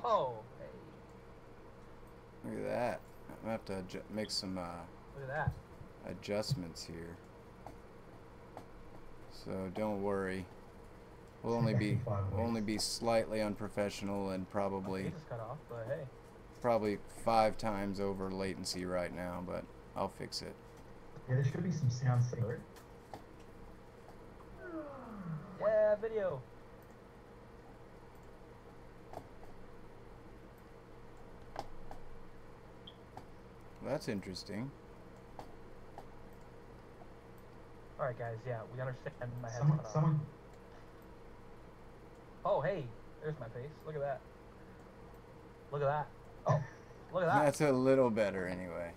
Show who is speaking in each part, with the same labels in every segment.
Speaker 1: Oh, hey.
Speaker 2: Look at that. I'm gonna have to make some
Speaker 1: Look at that.
Speaker 2: adjustments here. So don't worry. We'll only be slightly unprofessional and
Speaker 1: My face is cut off, but hey.
Speaker 2: probably 5 times over latency right now, but I'll fix it.
Speaker 3: Yeah, there should be some sound separate.
Speaker 1: Yeah, video.
Speaker 2: That's interesting.
Speaker 1: Alright guys, yeah, we understand my head's cut off.
Speaker 3: Someone.
Speaker 1: Oh, hey, there's my face. Look at that. Look at that. Oh, look at that.
Speaker 2: That's a little better anyway.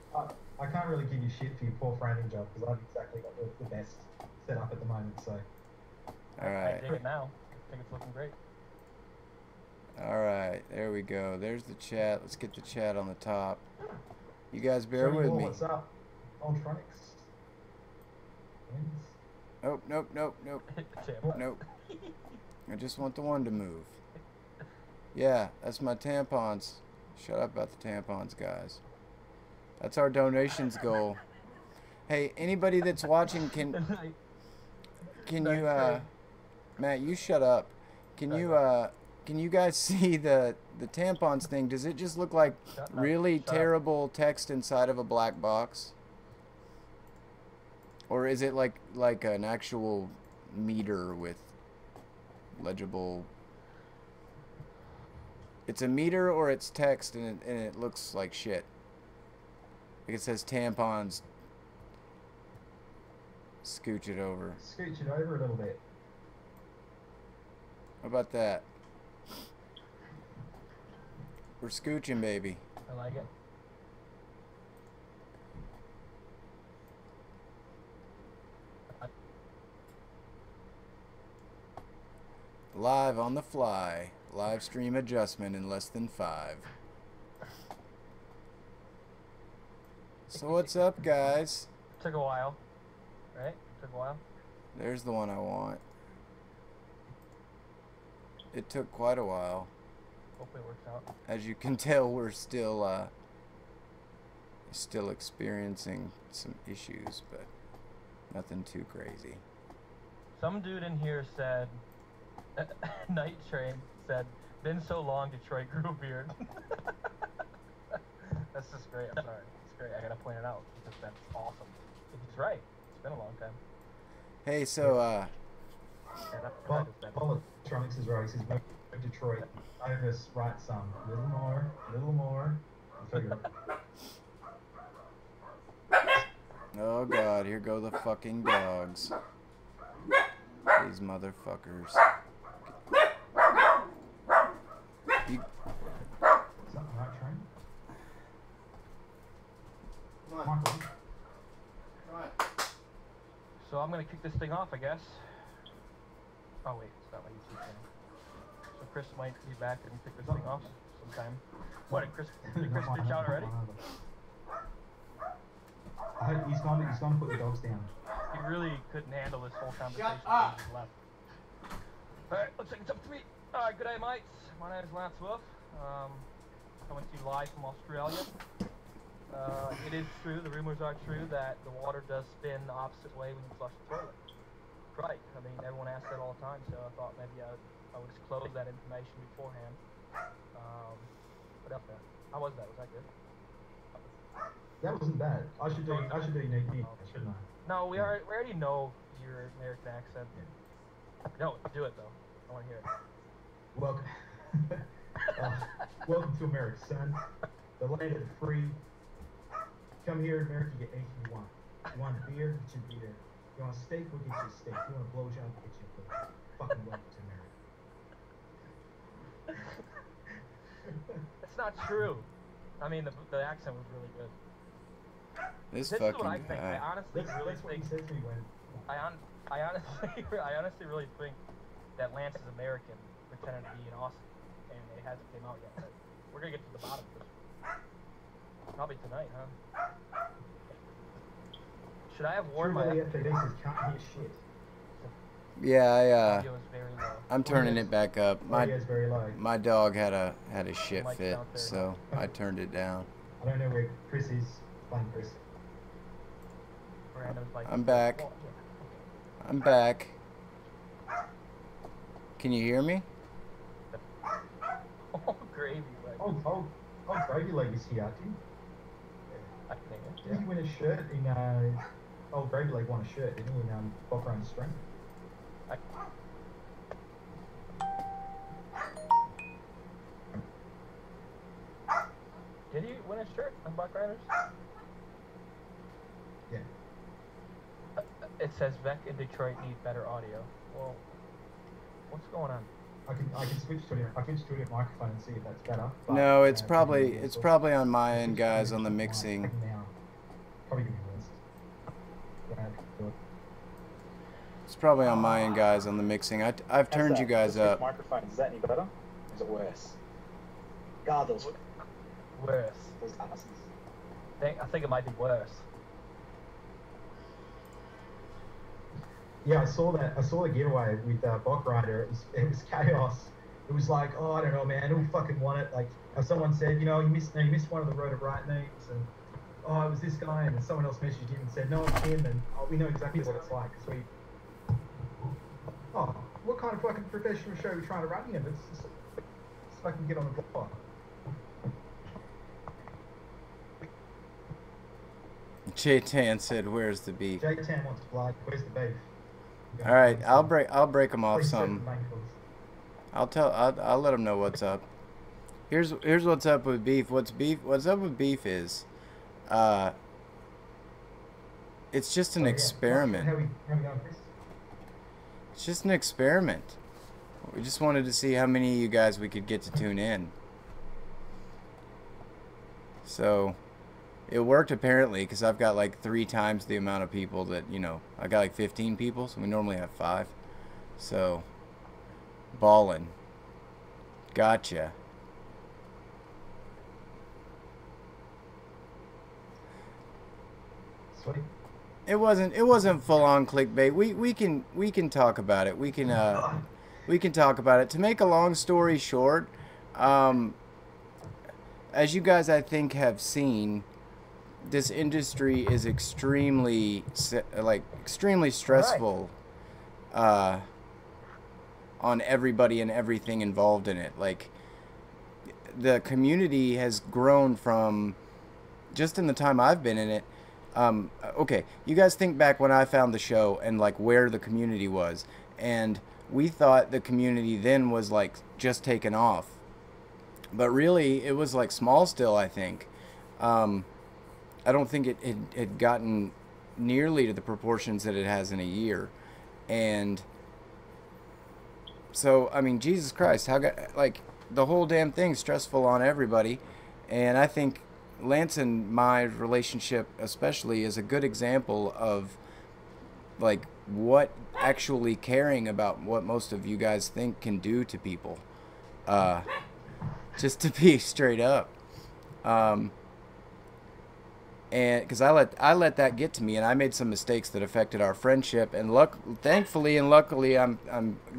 Speaker 3: I can't really give you shit for your poor framing job because I've exactly got the best set up at the moment, so.
Speaker 2: Alright.
Speaker 1: I dig it now. I think it's looking great.
Speaker 2: Alright, there we go. There's the chat. Let's get the chat on the top. You guys bear with me.
Speaker 3: What's up? Ultronics.
Speaker 2: Oh, nope, nope, nope. Nope. I just want the one to move. Yeah, that's my tampons. Shut up about the tampons, guys. That's our donations goal. Hey, anybody that's watching, can you, Matt, you shut up. Can you guys see the tampons thing? Does it just look like really terrible text inside of a black box? Or is it like an actual meter with legible? It's a meter or it's text and it looks like shit. Like it says tampons. Scooch it over.
Speaker 3: Scooch it over a little bit.
Speaker 2: How about that? We're scooching, baby.
Speaker 1: I like it.
Speaker 2: Live on the fly. Live stream adjustment in less than 5. So what's up, guys?
Speaker 1: Took a while, right? Took a while.
Speaker 2: There's the one I want. It took quite a while.
Speaker 1: Hopefully it works out.
Speaker 2: As you can tell, we're still experiencing some issues, but nothing too crazy.
Speaker 1: Some dude in here said, Night Train said, been so long Detroit grew a beard. That's just great, I'm sorry. It's great, I gotta point it out because that's awesome. He's right, it's been a long time.
Speaker 2: Hey, so,
Speaker 3: Electronics is right, he says, Detroit, over right some, little more,
Speaker 2: oh god, here go the fucking dogs. These motherfuckers. You...
Speaker 3: Something right, Train?
Speaker 2: Come on. Come on.
Speaker 1: So I'm gonna kick this thing off, I guess. Oh wait, it's not my YouTube channel. So Chris might be back and kick this thing off sometime. What, did Chris bitch out already?
Speaker 3: I hope he's gonna put the dogs down.
Speaker 1: He really couldn't handle this whole conversation.
Speaker 2: Shut up.
Speaker 1: He just left. Alright, looks like it's up to me. Good day, mates. My name is Lance Wolf. Coming to you live from Australia. It is true, the rumors are true, that the water does spin the opposite way when you flush the toilet. Right. I mean, everyone asks that all the time, so I thought maybe I would disclose that information beforehand. What else there? How was that? Was that good?
Speaker 3: That wasn't bad. I should do Nick, shouldn't I?
Speaker 1: No, we already know your American accent. No, do it though. I want to hear it.
Speaker 3: Welcome, welcome to America, son. The land of the free. Come here in America, get anything you want. You want a beer? Get your beer. You want a steak? We'll get you a steak. You want a blowjob? We'll get you a blowjob. Fucking welcome to America.
Speaker 1: It's not true. I mean, the accent was really good.
Speaker 2: This
Speaker 1: is
Speaker 2: fucking
Speaker 1: what I think.
Speaker 2: guy.
Speaker 1: I honestly really think. I honestly really think that Lance is American, pretending to be an Aussie, and it hasn't came out yet. We're gonna get to the bottom of this. Probably tonight, huh? Should I have worn my?
Speaker 3: FPV says can't hear shit.
Speaker 2: Yeah,
Speaker 1: Audio is very low.
Speaker 2: I'm turning it back up.
Speaker 3: Audio is very low.
Speaker 2: My dog had a shit
Speaker 1: Mic's
Speaker 2: fit,
Speaker 1: out there.
Speaker 2: so I turned it down.
Speaker 3: I don't know where Chris is. Find Chris.
Speaker 1: Random's like,
Speaker 2: I'm back.
Speaker 1: well, yeah,
Speaker 2: I'm back. Can you hear me?
Speaker 1: okay. Oh, gravy leg.
Speaker 3: Oh, Gravy Leg is here, too.
Speaker 1: I think,
Speaker 3: Did he win a shirt in, Gravy Leg won a shirt, didn't he, in, Bokrun's Strength?
Speaker 1: Did he win a shirt on Buck Riders?
Speaker 3: Yeah.
Speaker 1: It says VEK in Detroit need better audio. Well, what's going on?
Speaker 3: I can switch to a microphone and see if that's better. But,
Speaker 2: No, it's probably on my end, guys, on the mixing.
Speaker 3: Now, probably gonna be worse. Yeah,
Speaker 2: It's probably on my end, guys, on the mixing. I've turned you guys up.
Speaker 4: Microphones, is that any better? Or is it worse? God, those
Speaker 1: Worse.
Speaker 4: asses.
Speaker 1: I think it might be worse.
Speaker 3: Yeah, I saw the giveaway with Bok Rider. It was chaos. It was like, oh, I don't know, man, who fucking won it? Like, someone said, you know, you missed one of the Road of Right names, and oh, it was this guy, and then someone else messaged him and said, no, it's him, and we know exactly what it's like. Cause oh, what kind of fucking professional show are we trying to run here? Let's fucking get on the block.
Speaker 2: J-Tan said, "Where's the beef?"
Speaker 3: J-Tan wants blood. Where's the beef?
Speaker 2: All right, I'll break them off
Speaker 3: Please serve
Speaker 2: some.
Speaker 3: the main course.
Speaker 2: I'll let them know what's up. Here's what's up with beef. What's up with beef is, it's just an experiment.
Speaker 3: How we going, Chris?
Speaker 2: It's just an experiment. We just wanted to see how many of you guys we could get to tune in. So, it worked apparently, because I've got like 3 times the amount of people that, you know, I got like 15 people, so we normally have 5. So, ballin'. Gotcha.
Speaker 3: Sweet.
Speaker 2: It wasn't full on clickbait. We can talk about it. We can talk about it. To make a long story short, as you guys I think have seen, this industry is extremely stressful on everybody and everything involved in it. Like, the community has grown from, just in the time I've been in it, okay, you guys think back when I found the show and like where the community was, and we thought the community then was like just taken off, but really it was like small still, I think. I don't think it had gotten nearly to the proportions that it has in a year. And so, I mean, Jesus Christ, like, the whole damn thing's stressful on everybody. And I think Lance and my relationship especially is a good example of, like, what actually caring about what most of you guys think can do to people. Just to be straight up. And because I let that get to me, and I made some mistakes that affected our friendship, and thankfully and luckily I'm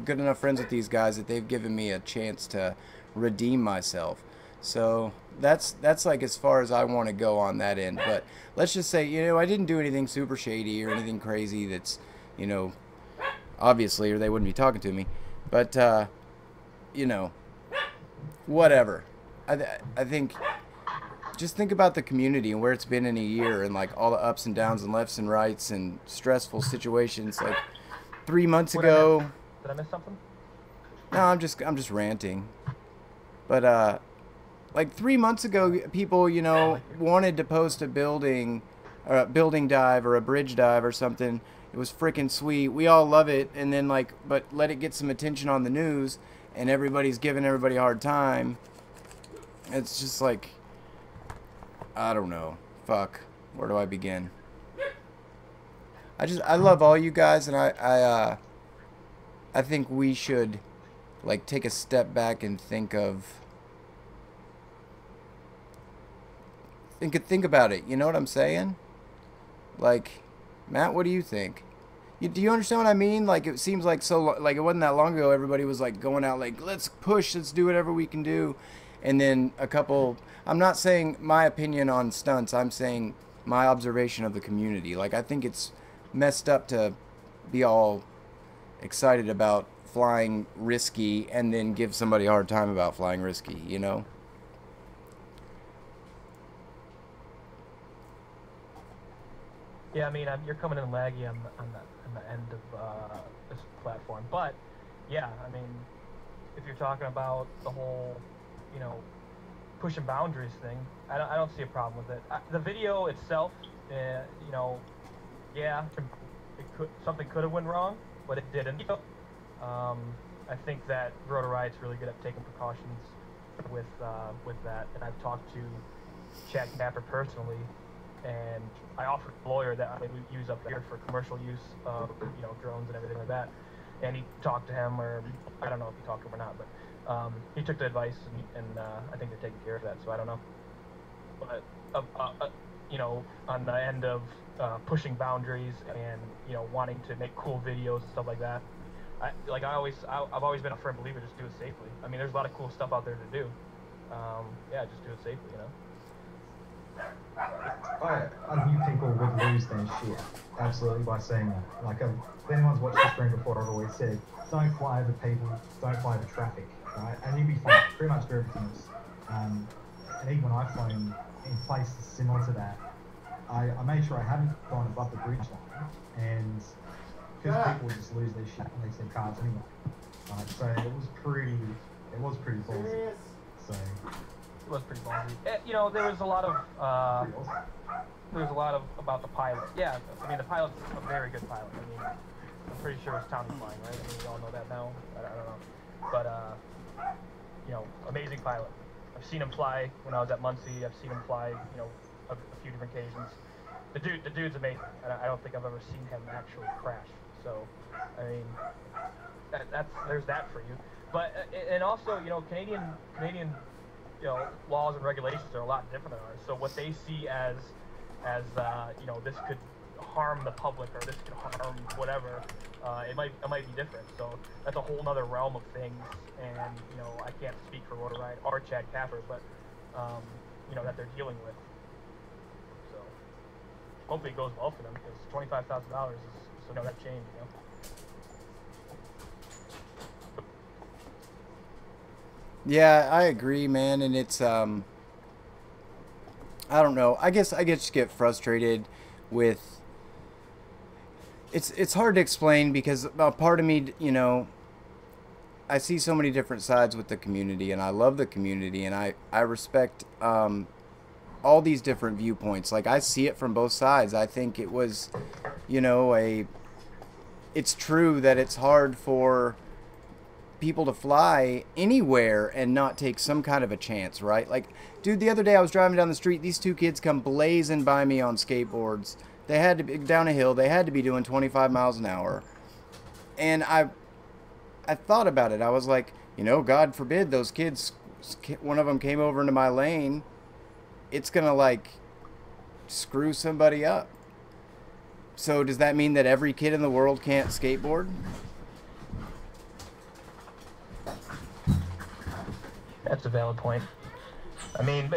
Speaker 2: good enough friends with these guys that they've given me a chance to redeem myself. So that's like as far as I want to go on that end. But let's just say, you know, I didn't do anything super shady or anything crazy that's, you know, obviously, or they wouldn't be talking to me. But you know, whatever. I think, just think about the community and where it's been in a year, and like all the ups and downs and lefts and rights and stressful situations. Like 3 months ago.
Speaker 1: Did I miss something?
Speaker 2: No, I'm just ranting. But like 3 months ago, people, you know, wanted to post a building, or a building dive or a bridge dive or something. It was freaking sweet. We all love it, and then like, but let it get some attention on the news, and everybody's giving everybody a hard time. It's just like, I don't know. Fuck. Where do I begin? I love all you guys, and I think we should like take a step back and think about it. You know what I'm saying? Like, Matt, what do you think? Do you understand what I mean? Like, it seems like like it wasn't that long ago. Everybody was like going out like, let's push, let's do whatever we can do, and then a couple. I'm not saying my opinion on stunts. I'm saying my observation of the community. Like, I think it's messed up to be all excited about flying risky and then give somebody a hard time about flying risky, you know?
Speaker 1: Yeah, I mean, you're coming in laggy on the end of this platform, but yeah, I mean, if you're talking about the whole, you know, pushing boundaries thing, I don't see a problem with it. The video itself, you know, yeah, something could have went wrong, but it didn't. I think that Rotor Riot's really good at taking precautions with that, and I've talked to Chad Knapper personally, and I offered a lawyer that I would use up here for commercial use of, you know, drones and everything like that, and he talked to him, or I don't know if he talked to him or not, but he took the advice, and I think they're taking care of that, so I don't know. But you know, on the end of pushing boundaries and, you know, wanting to make cool videos and stuff like that, I've always been a firm believer, just do it safely. I mean, there's a lot of cool stuff out there to do. Yeah, just do it safely, you know.
Speaker 3: I knew people would lose their shit, absolutely, by saying that. Like, if anyone's watched the stream before, I've always said, don't fly over people, don't fly over traffic, right? And you'll be fine, pretty much for everything else. And even when I've flown in places similar to that, I made sure I hadn't gone above the bridge line, and because people would just lose their shit when they see cars anyway. Right? So it was pretty ballsy. So
Speaker 1: it was pretty ballsy. You know, there was a lot of about the pilot. Yeah, I mean, the pilot's a very good pilot. I mean, I'm pretty sure it's Tommy flying, right? I mean, we all know that now. I don't know, but you know, amazing pilot. I've seen him fly when I was at Muncie. I've seen him fly, you know, a few different occasions. The dude's amazing. I don't think I've ever seen him actually crash. So, I mean, there's that for you. But and also, you know, Canadian, you know, laws and regulations are a lot different than ours. So what they see as you know, this could harm the public or this could harm whatever, it might be different. So that's a whole nother realm of things. And, you know, I can't speak for Rotor Riot or Chad Capper, but you know, that they're dealing with. So hopefully it goes well for them, because $25,000 is so that change, you know.
Speaker 2: Yeah, I agree, man, and it's I don't know. I guess just get frustrated with it's hard to explain, because a part of me, you know, I see so many different sides with the community, and I love the community, and I respect all these different viewpoints. Like, I see it from both sides. I think it was, you know, it's true that it's hard for people to fly anywhere and not take some kind of a chance, right? Like, dude, the other day I was driving down the street, these two kids come blazing by me on skateboards. They had to be down a hill, they had to be doing 25 miles an hour, and I thought about it. I was like, you know, God forbid those kids, one of them came over into my lane, it's gonna, like, screw somebody up. So does that mean that every kid in the world can't skateboard?
Speaker 1: That's a valid point. I mean,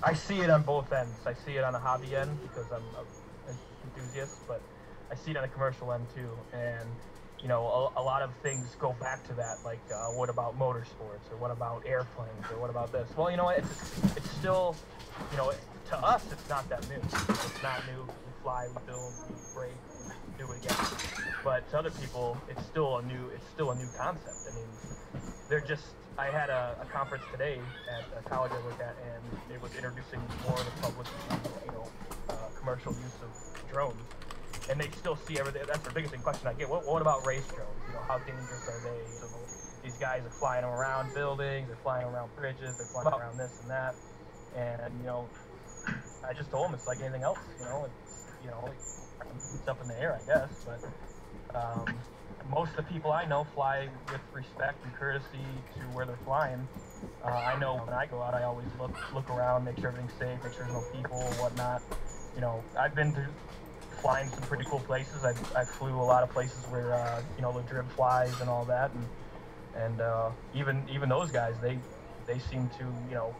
Speaker 1: I see it on both ends. I see it on the hobby end because I'm an enthusiast, but I see it on the commercial end too. And, you know, a lot of things go back to that, like what about motorsports, or what about airplanes, or what about this? Well, you know, it's still, you know, to us it's not that new. It's not new. We fly, we build, we break, we do it again. But to other people, it's still a new concept. I mean, they're just. I had a conference today at a college I work at, and it was introducing more of the public, you know, commercial use of drones. And they still see everything. That's the biggest question I get. What about race drones? You know, how dangerous are they? So these guys are flying around buildings, they're flying around bridges, they're flying around this and that. And, you know, I just told them it's like anything else. You know, it's up in the air, I guess. But most of the people I know fly with respect and courtesy to where they're flying. I know when I go out, I always look around, make sure everything's safe, make sure there's no people, whatnot. You know, I've been through flying some pretty cool places. I flew a lot of places where you know, the drib flies and all that, and even those guys, they seem to, you know,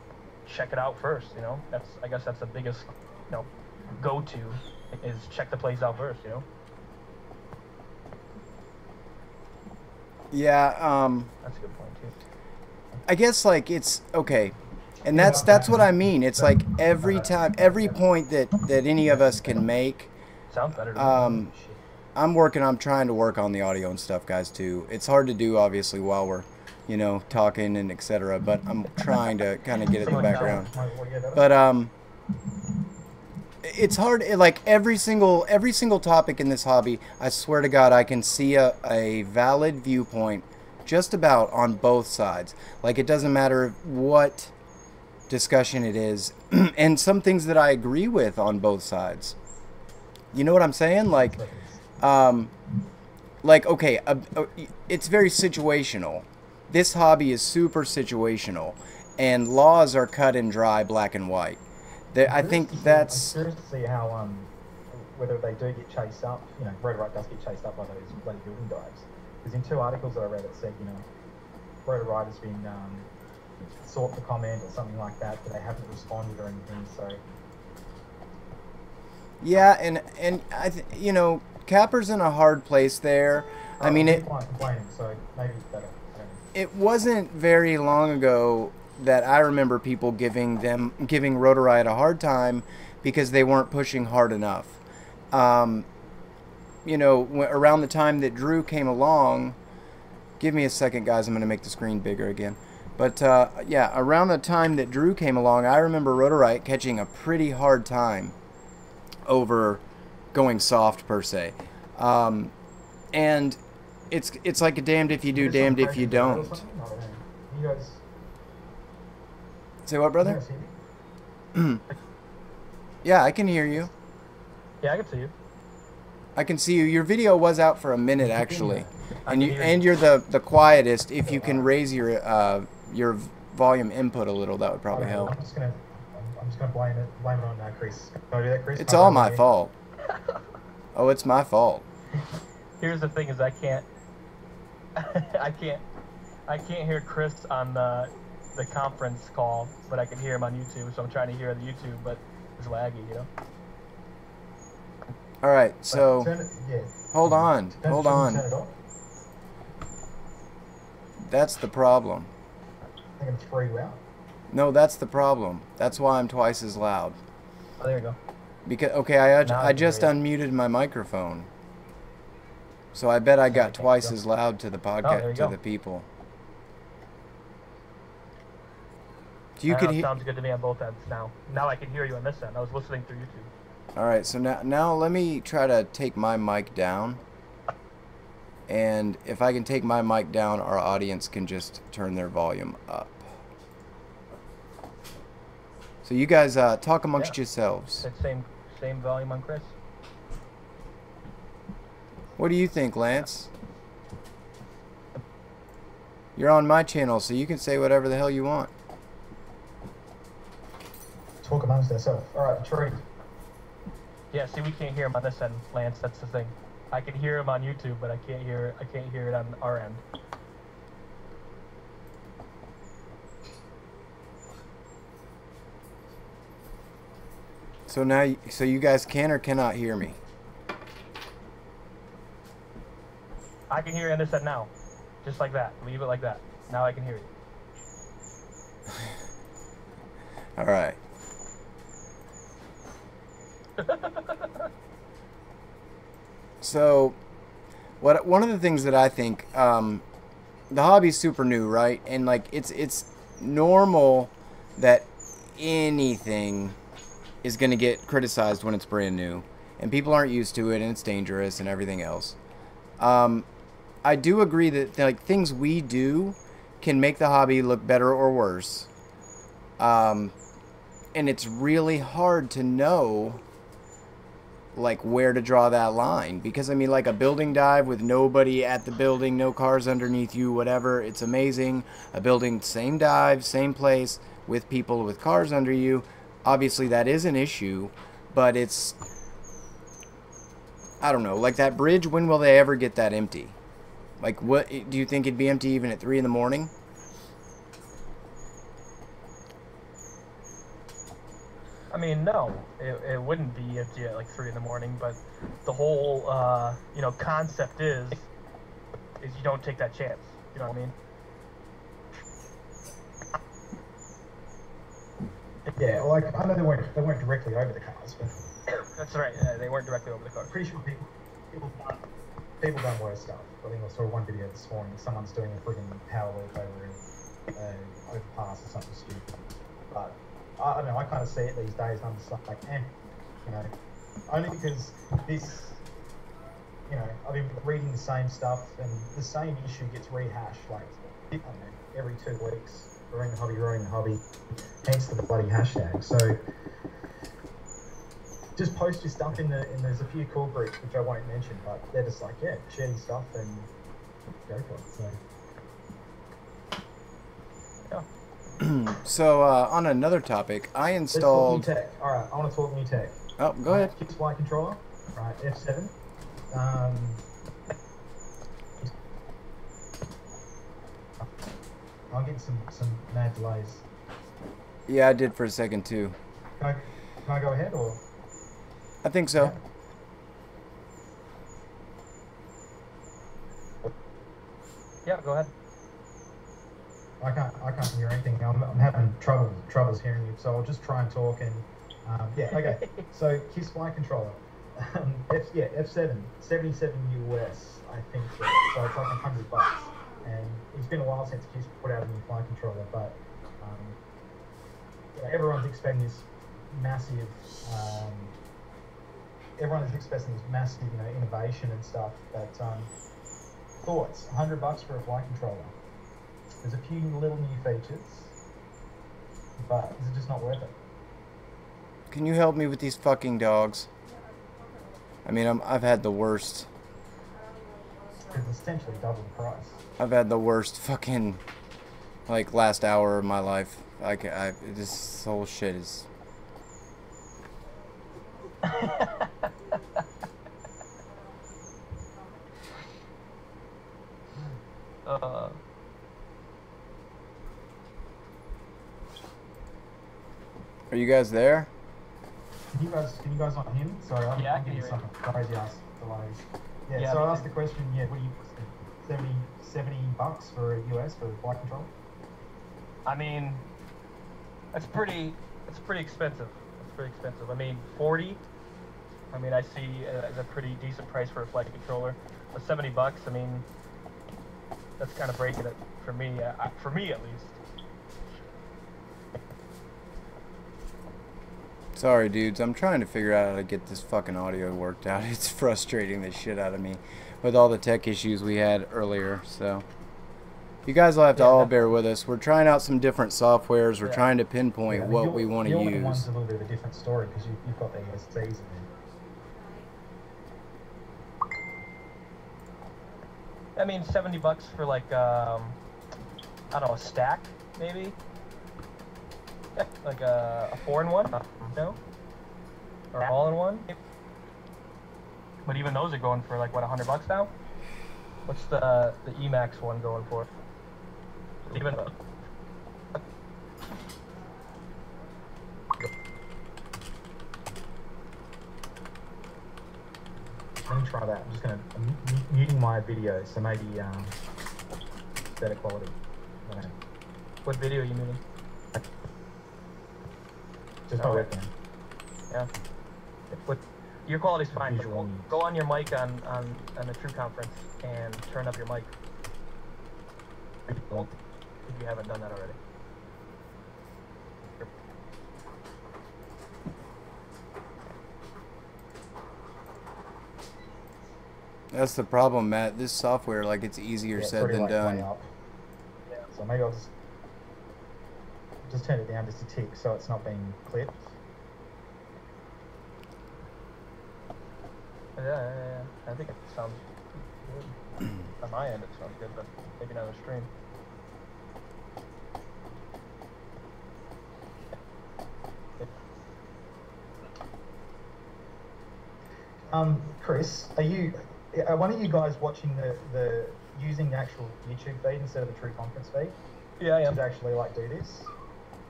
Speaker 1: check it out first. You know, I guess that's the biggest, you know, go-to is check the place out first. You know.
Speaker 2: Yeah.
Speaker 1: That's a good point too.
Speaker 2: I guess like it's okay. And that's what I mean. It's like every time, every point that any of us can make.
Speaker 1: Sounds better to me.
Speaker 2: I'm trying to work on the audio and stuff, guys, too. It's hard to do, obviously, while we're, you know, talking and etc. But I'm trying to kind of get it in the background. But it's hard. Like every single topic in this hobby, I swear to God, I can see a valid viewpoint just about on both sides. Like it doesn't matter what discussion it is, and some things that I agree with on both sides. You know what I'm saying? Like okay, it's very situational. This hobby is super situational, and laws are cut and dry, black and white. I think that's.
Speaker 5: I'm curious to see how whether they do get chased up. You know, Rotorite does get chased up by those bloody building dives. Because in 2 articles that I read, it said, you know, Rotorite has been sought for comment or something like that, but they haven't responded or anything. So
Speaker 2: yeah, and you know, Capper's in a hard place there. I mean,
Speaker 5: complaining, so maybe it's better.
Speaker 2: It wasn't very long ago that I remember people giving Rotorite a hard time because they weren't pushing hard enough. You know, around the time that Drew came along, give me a second, guys, I'm going to make the screen bigger again. But, yeah, around the time that Drew came along, I remember Rotorite catching a pretty hard time over going soft, per se. And it's like a damned if you do, damned if you don't.
Speaker 5: You guys...
Speaker 2: Say what, brother? Yeah, I can hear you.
Speaker 1: Yeah, I can see you.
Speaker 2: I can see you. Your video was out for a minute, actually, and you're the quietest. If you can raise your volume input a little, that would probably help.
Speaker 5: I'm just gonna blame it on Chris. Can I do that, Chris?
Speaker 2: It's all my fault. Oh, it's my fault.
Speaker 1: Here's the thing: is I can't hear Chris on the conference call, but I can hear him on YouTube. So I'm trying to hear the YouTube, but it's laggy, you know.
Speaker 2: All right, so
Speaker 5: yeah.
Speaker 2: hold on.
Speaker 5: Turn it off.
Speaker 2: That's the problem.
Speaker 5: I think it's free out.
Speaker 2: No, that's the problem. That's why I'm twice as loud.
Speaker 1: Oh, there you go.
Speaker 2: Because okay, I just unmuted my microphone, so I bet I got twice as loud to the podcast to the people. You could hear.
Speaker 1: Sounds good to me on both ends now. Now I can hear you on this end. I was listening through YouTube.
Speaker 2: All right, so now let me try to take my mic down. And if I can take my mic down, our audience can just turn their volume up. So you guys talk amongst yourselves.
Speaker 1: That same volume on Chris.
Speaker 2: What do you think, Lance? You're on my channel, so you can say whatever the hell you want.
Speaker 5: Talk amongst ourselves. All right, Tree.
Speaker 1: Yeah, see, we can't hear him on this end, Lance. That's the thing. I can hear him on YouTube, but I can't hear it on our end.
Speaker 2: So now, so you guys can or cannot hear me?
Speaker 1: I can hear you on this end now, just like that. Leave it like that. Now I can hear you.
Speaker 2: All right. So, one of the things that I think, the hobby's super new, right? And like it's normal that anything is going to get criticized when it's brand new, and people aren't used to it, and it's dangerous and everything else. I do agree that like things we do can make the hobby look better or worse. And it's really hard to know like where to draw that line, because I mean, like a building dive with nobody at the building, no cars underneath you, whatever, it's amazing. A building, same dive, same place with people with cars under you, obviously that is an issue, but it's I don't know, like that bridge, when will they ever get that empty? Like, what, do you think it'd be empty even at 3 in the morning?
Speaker 1: I mean, no, it wouldn't be empty at like 3 in the morning, but the whole, you know, concept is you don't take that chance. You know what I mean?
Speaker 5: Yeah, like I know they weren't directly over the cars, but
Speaker 1: That's right. They weren't directly over the car.
Speaker 5: pretty sure people done worse stuff. I think I saw one video this morning. Someone's doing a friggin' power loop over an overpass or something stupid. But I don't know. I kind of see it these days. And I'm just like, you know, only because this, you know, I've been reading the same stuff and the same issue gets rehashed like I don't know, every 2 weeks. Growing the hobby, hence the bloody hashtag. So just post your stuff and there's a few cool groups which I won't mention, but they're just like, yeah, share your stuff and go for it. So
Speaker 2: So, on another topic, I installed...
Speaker 5: Let's talk new tech. Alright, I want to talk new tech.
Speaker 2: Oh, go ahead.
Speaker 5: Kids flight controller, right, F7. I'm getting some mad delays.
Speaker 2: Yeah, I did for a second too.
Speaker 5: Can I go ahead or?
Speaker 2: I think so.
Speaker 1: Yeah, go ahead.
Speaker 5: I can't hear anything. I'm having troubles hearing you, so I'll just try and talk and yeah, okay. So KISS flight controller, F7, 77 US, I think. So it's like $100, and it's been a while since KISS put out a new flight controller, but you know, everyone's expecting this massive, you know, innovation and stuff. But thoughts? $100 for a flight controller. There's a few little new features, but is it just not worth it?
Speaker 2: Can you help me with these fucking dogs? I mean, I've had the worst.
Speaker 5: Because it's essentially double the price.
Speaker 2: I've had the worst fucking, like, last hour of my life. This whole shit is... Are you guys there?
Speaker 5: Can you guys not hear me? Sorry, I'm getting some crazy ass delays. Yeah, so I asked the question, yeah, what do you, $70 for a US for a flight control?
Speaker 1: I mean, it's pretty expensive. It's pretty expensive. I mean, 40. I mean, I see as a pretty decent price for a flight controller. But $70, I mean, that's kind of breaking it for me. For me, at least.
Speaker 2: Sorry, dudes. I'm trying to figure out how to get this fucking audio worked out. It's frustrating the shit out of me with all the tech issues we had earlier. So, you guys will have to all bear with us. We're trying out some different softwares. We're trying to pinpoint what we want to use.
Speaker 5: Your one's a little bit of a different story because you've got the ESCs in there.
Speaker 1: I mean, $70 for like, I don't know, a stack, maybe? Like a 4-in-1, no? Or all-in-one? But even those are going for like, what, $100 now? What's the Emax one going for? Even
Speaker 5: Let me try that. I'm muting my video, so maybe better quality.
Speaker 1: What video are you muting?
Speaker 5: Just my webcam.
Speaker 1: Yeah. But your quality's fine. But go on your mic on the True Conference and turn up your mic. If you haven't done that already.
Speaker 2: That's the problem, Matt. This software, like, it's easier said than done.
Speaker 5: Yeah, so maybe I'll just turn it down just a tick so it's not being clipped.
Speaker 1: Yeah. I think it sounds good. On my end, it sounds good, but maybe not on the stream.
Speaker 5: Chris, are one of you guys watching the using the actual YouTube feed instead of the true conference feed?
Speaker 1: Yeah, I am.
Speaker 5: To actually like do this?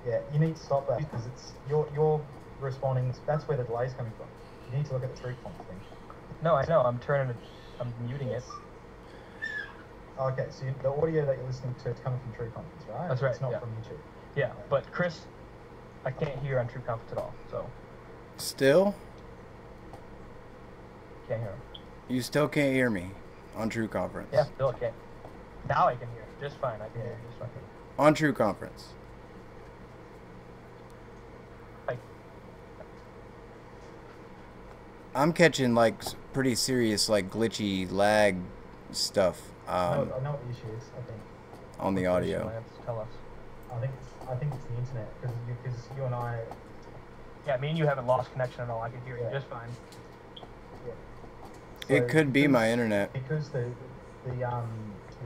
Speaker 5: Yeah, you need to stop that because it's you're responding. That's where the delay's coming from. You need to look at the true conference thing.
Speaker 1: No, I know. I'm muting it.
Speaker 5: Okay, so the audio that you're listening to is coming from True Conference, right?
Speaker 1: That's right.
Speaker 5: It's not
Speaker 1: yeah.
Speaker 5: from YouTube.
Speaker 1: Yeah, but Chris, I can't hear on True Conference at all. So.
Speaker 2: Still?
Speaker 1: Can't hear him.
Speaker 2: You still can't hear me on True Conference?
Speaker 1: Yeah, still can't. Now I can hear just fine. I can hear just fine.
Speaker 2: On True Conference. I'm catching like pretty serious like glitchy lag stuff
Speaker 5: I know what the issue is. I think
Speaker 2: on the audio.
Speaker 1: Tell us.
Speaker 5: I think it's the internet because you and I.
Speaker 1: Yeah, me and you haven't lost connection at all. I can hear you just fine.
Speaker 5: Yeah.
Speaker 2: So it could be my internet.
Speaker 5: Because the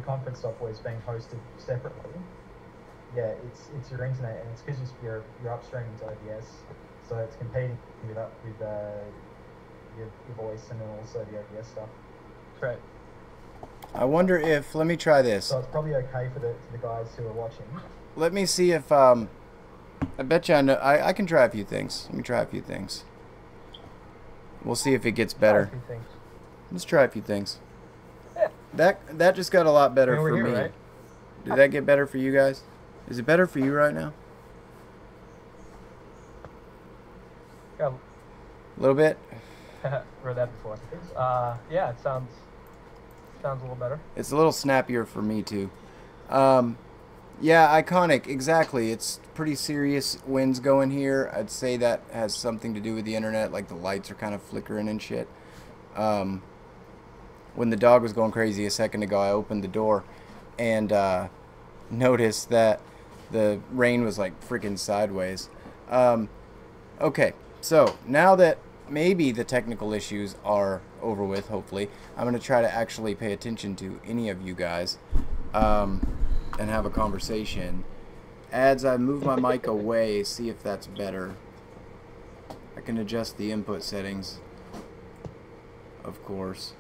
Speaker 5: conference software is being hosted separately. Yeah, it's your internet, and it's because you're upstreaming to OBS, so it's competing with your voice and then also the OBS stuff.
Speaker 1: That's right.
Speaker 2: I wonder if, let me try this.
Speaker 5: So it's probably okay for the guys who are watching.
Speaker 2: Let me see if, I bet you I know, I can try a few things. Let me try a few things. We'll see if it gets better. Let's try a few things.
Speaker 1: Yeah.
Speaker 2: That just got a lot better for
Speaker 1: here,
Speaker 2: me.
Speaker 1: right?
Speaker 2: Did that get better for you guys? Is it better for you right now?
Speaker 1: Yeah.
Speaker 2: A little bit?
Speaker 1: Heard that before. Yeah, it sounds a little better.
Speaker 2: It's a little snappier for me too. Yeah, iconic, exactly. It's pretty serious winds going here. I'd say that has something to do with the internet, like the lights are kind of flickering and shit. When the dog was going crazy a second ago, I opened the door and noticed that the rain was like freaking sideways. Okay, so now that maybe the technical issues are over with, hopefully, I'm going to try to actually pay attention to any of you guys and have a conversation. As I move my mic away, see if that's better. I can adjust the input settings, of course.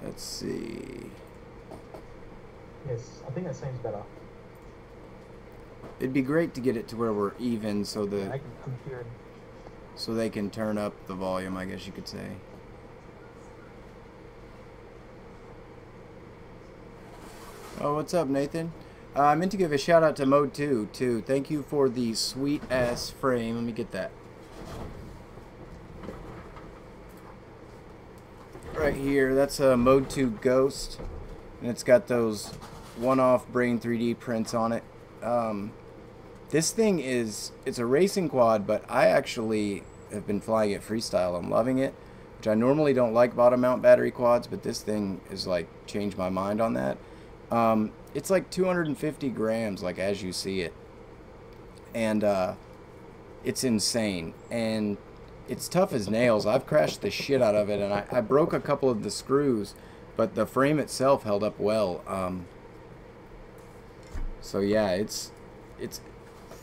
Speaker 2: Let's see.
Speaker 5: Yes, I think that seems better.
Speaker 2: It'd be great to get it to where we're even so
Speaker 1: I'm hearing.
Speaker 2: so they can turn up the volume, I guess you could say. Oh, what's up, Nathan? I meant to give a shout out to Mode 2 too. Thank you for the sweet ass frame. Let me get that. Right here, that's a Mode 2 Ghost, and it's got those one-off Brain 3D prints on it. This thing it's a racing quad, but I actually have been flying it freestyle. I'm loving it, which I normally don't like bottom mount battery quads, but this thing is like changed my mind on that. It's like 250 grams, like as you see it, and it's insane, and it's tough as nails. I've crashed the shit out of it, and I broke a couple of the screws, but the frame itself held up well. So yeah, it's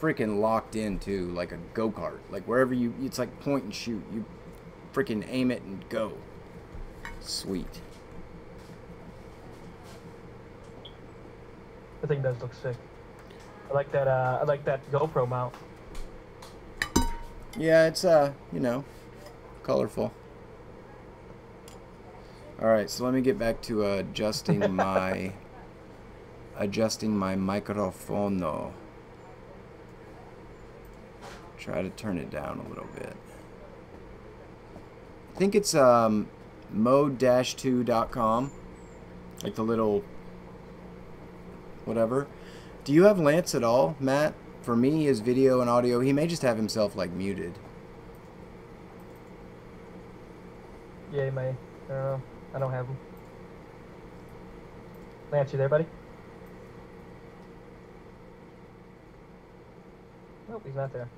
Speaker 2: freaking locked in too, like a go-kart. Like wherever it's like point and shoot. You freaking aim it and go. Sweet.
Speaker 1: The thing does look sick. I like that. I like that GoPro mount.
Speaker 2: Yeah, it's you know, colorful. All right, so let me get back to adjusting my microphone. Try to turn it down a little bit. I think it's mode-2.com, like the little whatever. Do you have Lance at all, Matt? For me, his video and audio, he may just have himself like muted.
Speaker 1: Yeah, he may. I don't know. I don't have him. Lance, you there, buddy? Nope, he's not there.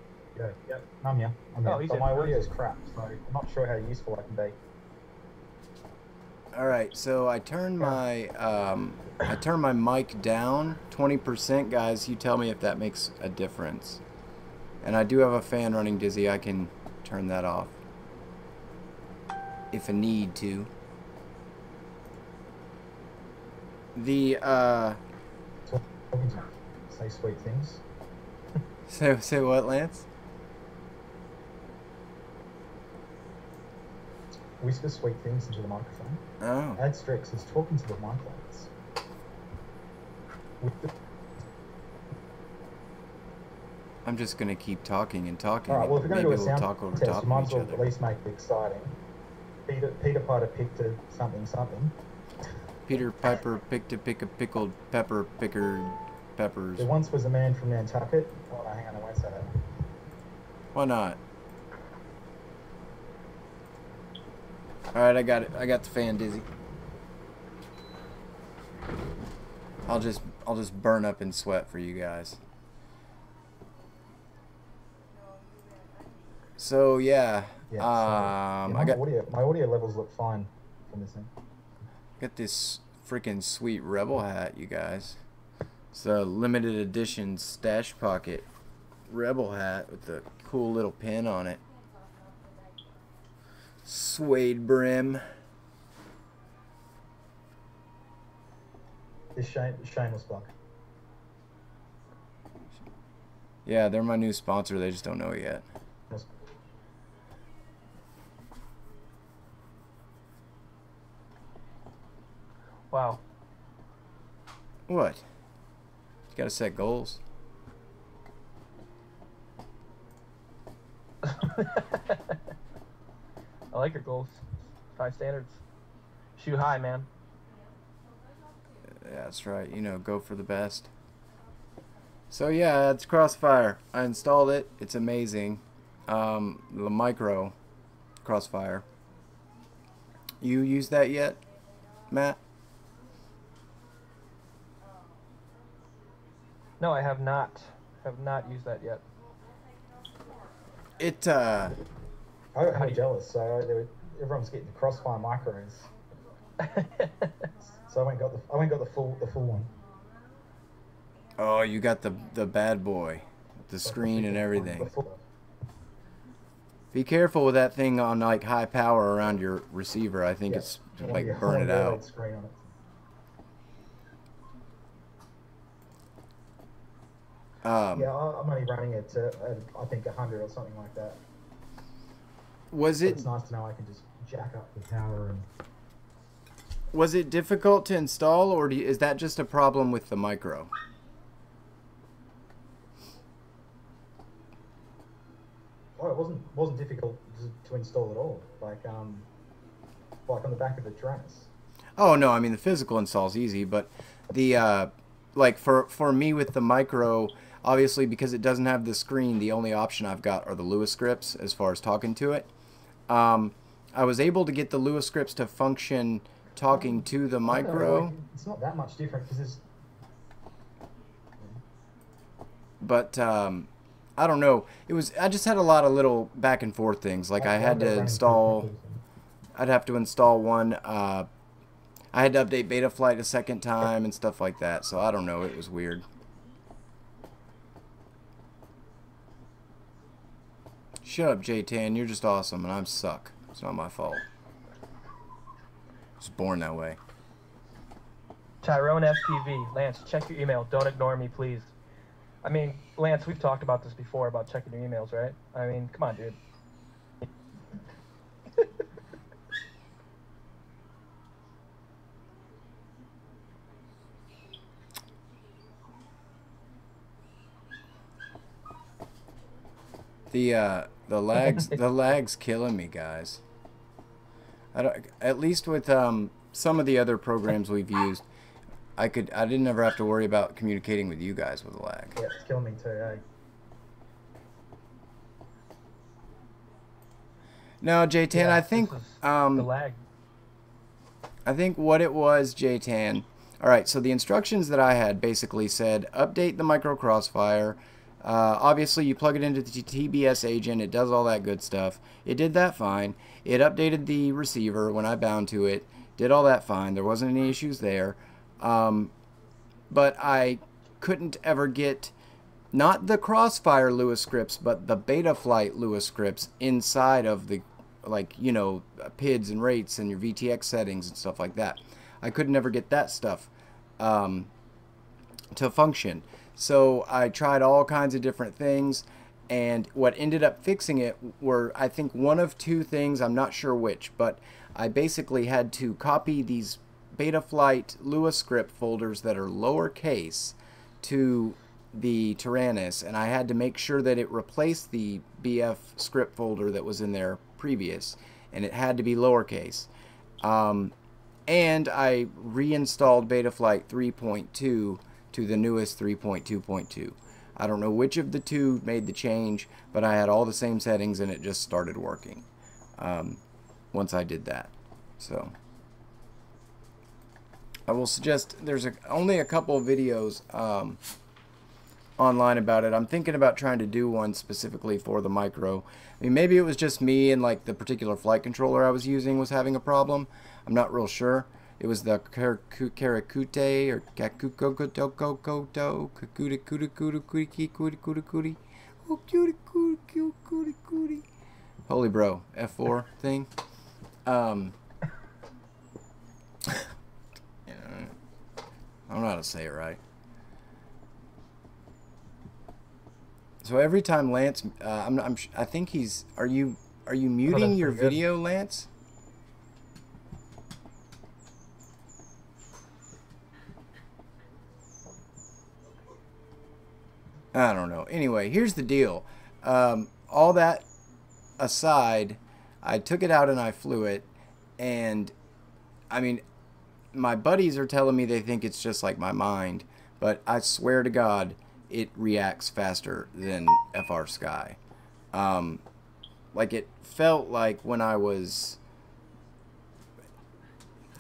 Speaker 5: Yeah, I'm here.
Speaker 1: Oh, he's
Speaker 5: but
Speaker 1: in.
Speaker 5: my audio is crap, so I'm not sure how useful I can be.
Speaker 2: All right, so I turned my mic down 20%, guys. You tell me if that makes a difference. And I do have a fan running Dizzy. I can turn that off. if I need to. The
Speaker 5: Say sweet things.
Speaker 2: say what, Lance?
Speaker 5: Whisper sweet things into the microphone.
Speaker 2: Oh.
Speaker 5: Adstrix is talking to the microphones.
Speaker 2: I'm just gonna keep talking and talking.
Speaker 5: Alright, well, if we're going to do a
Speaker 2: Maybe
Speaker 5: sound
Speaker 2: talk over
Speaker 5: test,
Speaker 2: top
Speaker 5: you might
Speaker 2: of
Speaker 5: as
Speaker 2: each
Speaker 5: well
Speaker 2: other.
Speaker 5: at least make it exciting. Peter Piper picked a something something.
Speaker 2: Peter Piper picked a pickled pepper picker peppers.
Speaker 5: There once was a man from Nantucket. Oh, no, hang on, I won't say that.
Speaker 2: Why not? Alright, I got it. I got the fan dizzy. I'll just burn up in sweat for you guys. So yeah,
Speaker 5: Yeah,
Speaker 2: I
Speaker 5: my
Speaker 2: got
Speaker 5: audio levels look fine from this thing.
Speaker 2: this freaking sweet Rebel hat, you guys. It's a limited edition stash pocket Rebel hat with a cool little pin on it. Suede brim.
Speaker 5: This shameless plug.
Speaker 2: Yeah, they're my new sponsor. They just don't know it yet.
Speaker 1: Wow.
Speaker 2: What? You gotta set goals.
Speaker 1: I like your goals. High standards. Shoot high, man.
Speaker 2: Yeah, that's right. You know, go for the best. So yeah, it's Crossfire. I installed it. It's amazing. The micro Crossfire. You used that yet, Matt?
Speaker 1: No, I have not. Have not used that yet.
Speaker 2: It
Speaker 5: I got kind of jealous, so everyone's getting the Crossfire micros. So I went and got the full one.
Speaker 2: Oh, you got the bad boy, the screen and everything. Be careful with that thing on like high power around your receiver. I think it's like burn it out.
Speaker 5: Screen on it. Yeah, I'm only running it at I think 100 or something like that.
Speaker 2: Was
Speaker 5: So
Speaker 2: it?
Speaker 5: it's nice to know I can just jack up the power and.
Speaker 2: Was it difficult to install, or is that just a problem with the micro?
Speaker 5: Oh, it wasn't difficult to install at all. Like on the back of the Tyrannus.
Speaker 2: Oh no, I mean the physical install's easy, but the like for me with the micro, obviously because it doesn't have the screen, the only option I've got are the Lewis scripts as far as talking to it. I was able to get the Lewis scripts to function talking to the micro.
Speaker 5: Like, it's not that much different because it's.
Speaker 2: But I don't know. I just had a lot of little back and forth things. Like I had to install. I'd have to install one. I had to update Betaflight a second time and stuff like that. So I don't know. It was weird. Shut up, J10. You're just awesome, and I'm suck. It's not my fault. I was born that way.
Speaker 1: Tyrone FPV. Lance, check your email. Don't ignore me, please. I mean, Lance, we've talked about this before, about checking your emails, right? I mean, come on, dude.
Speaker 2: The lag's killing me, guys. At least with some of the other programs we've used, I didn't ever have to worry about communicating with you guys with the lag.
Speaker 5: Yeah, it's killing me too. Eh?
Speaker 2: No, J10,
Speaker 1: Yeah,
Speaker 2: I think
Speaker 1: the lag.
Speaker 2: I think what it was, J10. All right, so the instructions that I had basically said update the micro Crossfire. Obviously, you plug it into the TBS agent. It does all that good stuff. It did that fine. It updated the receiver when I bound to it. Did all that fine. There wasn't any issues there. But I couldn't ever get not the Crossfire Lewis scripts, but the Betaflight Lewis scripts inside of the like, you know, PIDs and rates and your VTX settings and stuff like that. I could never get that stuff to function. So I tried all kinds of different things, and what ended up fixing it were, I think, one of two things. I'm not sure which, but I basically had to copy these Betaflight Lua script folders that are lowercase to the Tyrannus, and I had to make sure that it replaced the BF script folder that was in there previous, and it had to be lowercase. And I reinstalled Betaflight 3.2 to the newest 3.2.2. I don't know which of the two made the change, but I had all the same settings and it just started working once I did that. So I will suggest, there's only a couple of videos online about it. I'm thinking about trying to do one specifically for the micro. I mean, maybe it was just me and like the particular flight controller I was using was having a problem. I'm not real sure. It was the Karakute or Kakukokotokokotokutikikutikikutikikutikikutikikuti. Holy bro, F4 thing. I don't know how to say it right. So every time Lance, I think he's. Are you muting your video, Lance? I don't know. Anyway, here's the deal. All that aside, I took it out and I flew it, and I mean, my buddies are telling me they think it's just like my mind, but I swear to God, it reacts faster than FR Sky. Like it felt like when I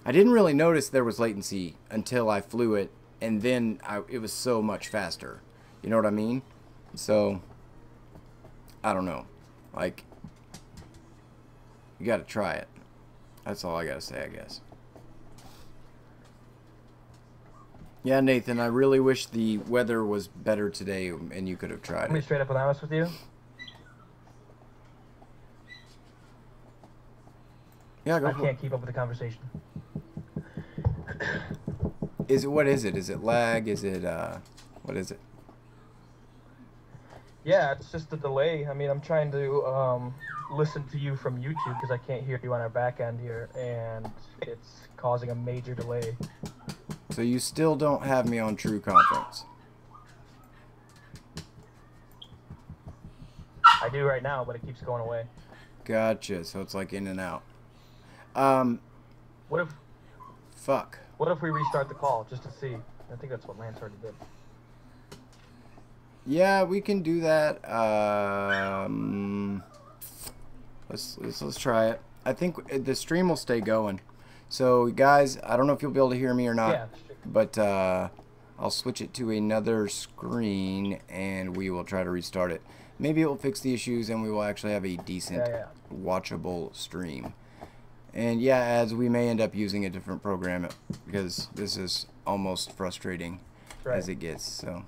Speaker 2: didn't really notice there was latency until I flew it, and then it was so much faster. You know what I mean? So, I don't know. Like, you gotta try it. That's all I gotta say, I guess. Yeah, Nathan, I really wish the weather was better today and you could have tried it.
Speaker 1: Let me straight up and honest with you.
Speaker 2: Yeah, go
Speaker 1: I can't keep up with the conversation.
Speaker 2: What is it? Is it lag? Is it, what is it?
Speaker 1: Yeah, it's just a delay. I mean, I'm trying to listen to you from YouTube because I can't hear you on our back end here, and it's causing a major delay.
Speaker 2: So you still don't have me on True Conference?
Speaker 1: I do right now, but it keeps going away.
Speaker 2: Gotcha. So it's like in and out.
Speaker 1: What if?
Speaker 2: Fuck.
Speaker 1: What if we restart the call just to see? I think that's what Lance already did.
Speaker 2: Yeah, we can do that. Let's try it. I think the stream will stay going. So guys, I don't know if you'll be able to hear me or not,
Speaker 1: yeah,
Speaker 2: but I'll switch it to another screen and we will try to restart it. Maybe it will fix the issues and we will actually have a decent watchable stream. And yeah, as we may end up using a different program because this is almost frustrating as it gets. So,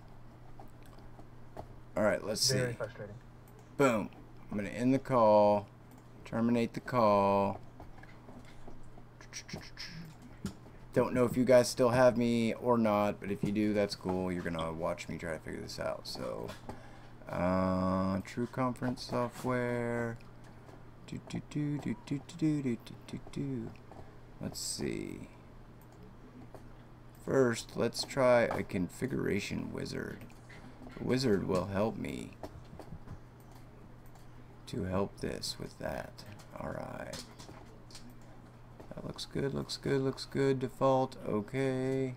Speaker 2: all right, let's see.
Speaker 1: Very frustrating.
Speaker 2: Boom. I'm gonna end the call. Terminate the call. Don't know if you guys still have me or not, but if you do, that's cool. You're gonna watch me try to figure this out. So, True Conference software. Let's see. First, let's try a configuration wizard. The wizard will help me to help this with that. Alright. That looks good, looks good, looks good. Default, okay.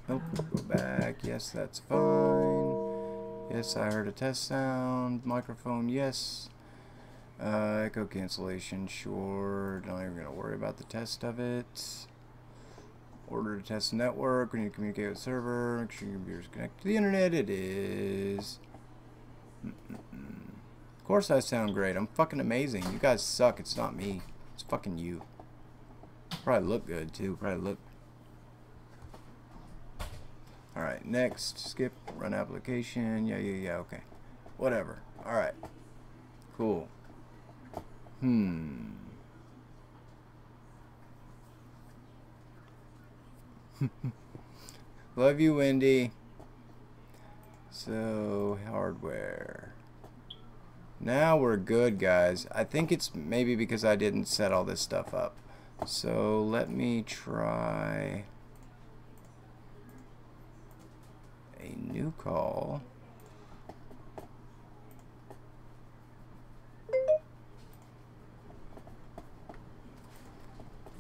Speaker 2: Oh, go back. Yes, that's fine. Yes, I heard a test sound. Microphone, yes. Echo cancellation, sure. Not even gonna worry about the test of it. Order to test network. We need to communicate with server. Make sure your computer's connected to the internet. It is. Of course I sound great. I'm fucking amazing. You guys suck. It's not me. It's fucking you. Probably look good too. Probably look. Alright, next. Skip. Run application. Yeah, okay. Whatever. Alright. Cool. Love you, Wendy. So, hardware. Now we're good, guys. I think it's maybe because I didn't set all this stuff up. So, let me try a new call.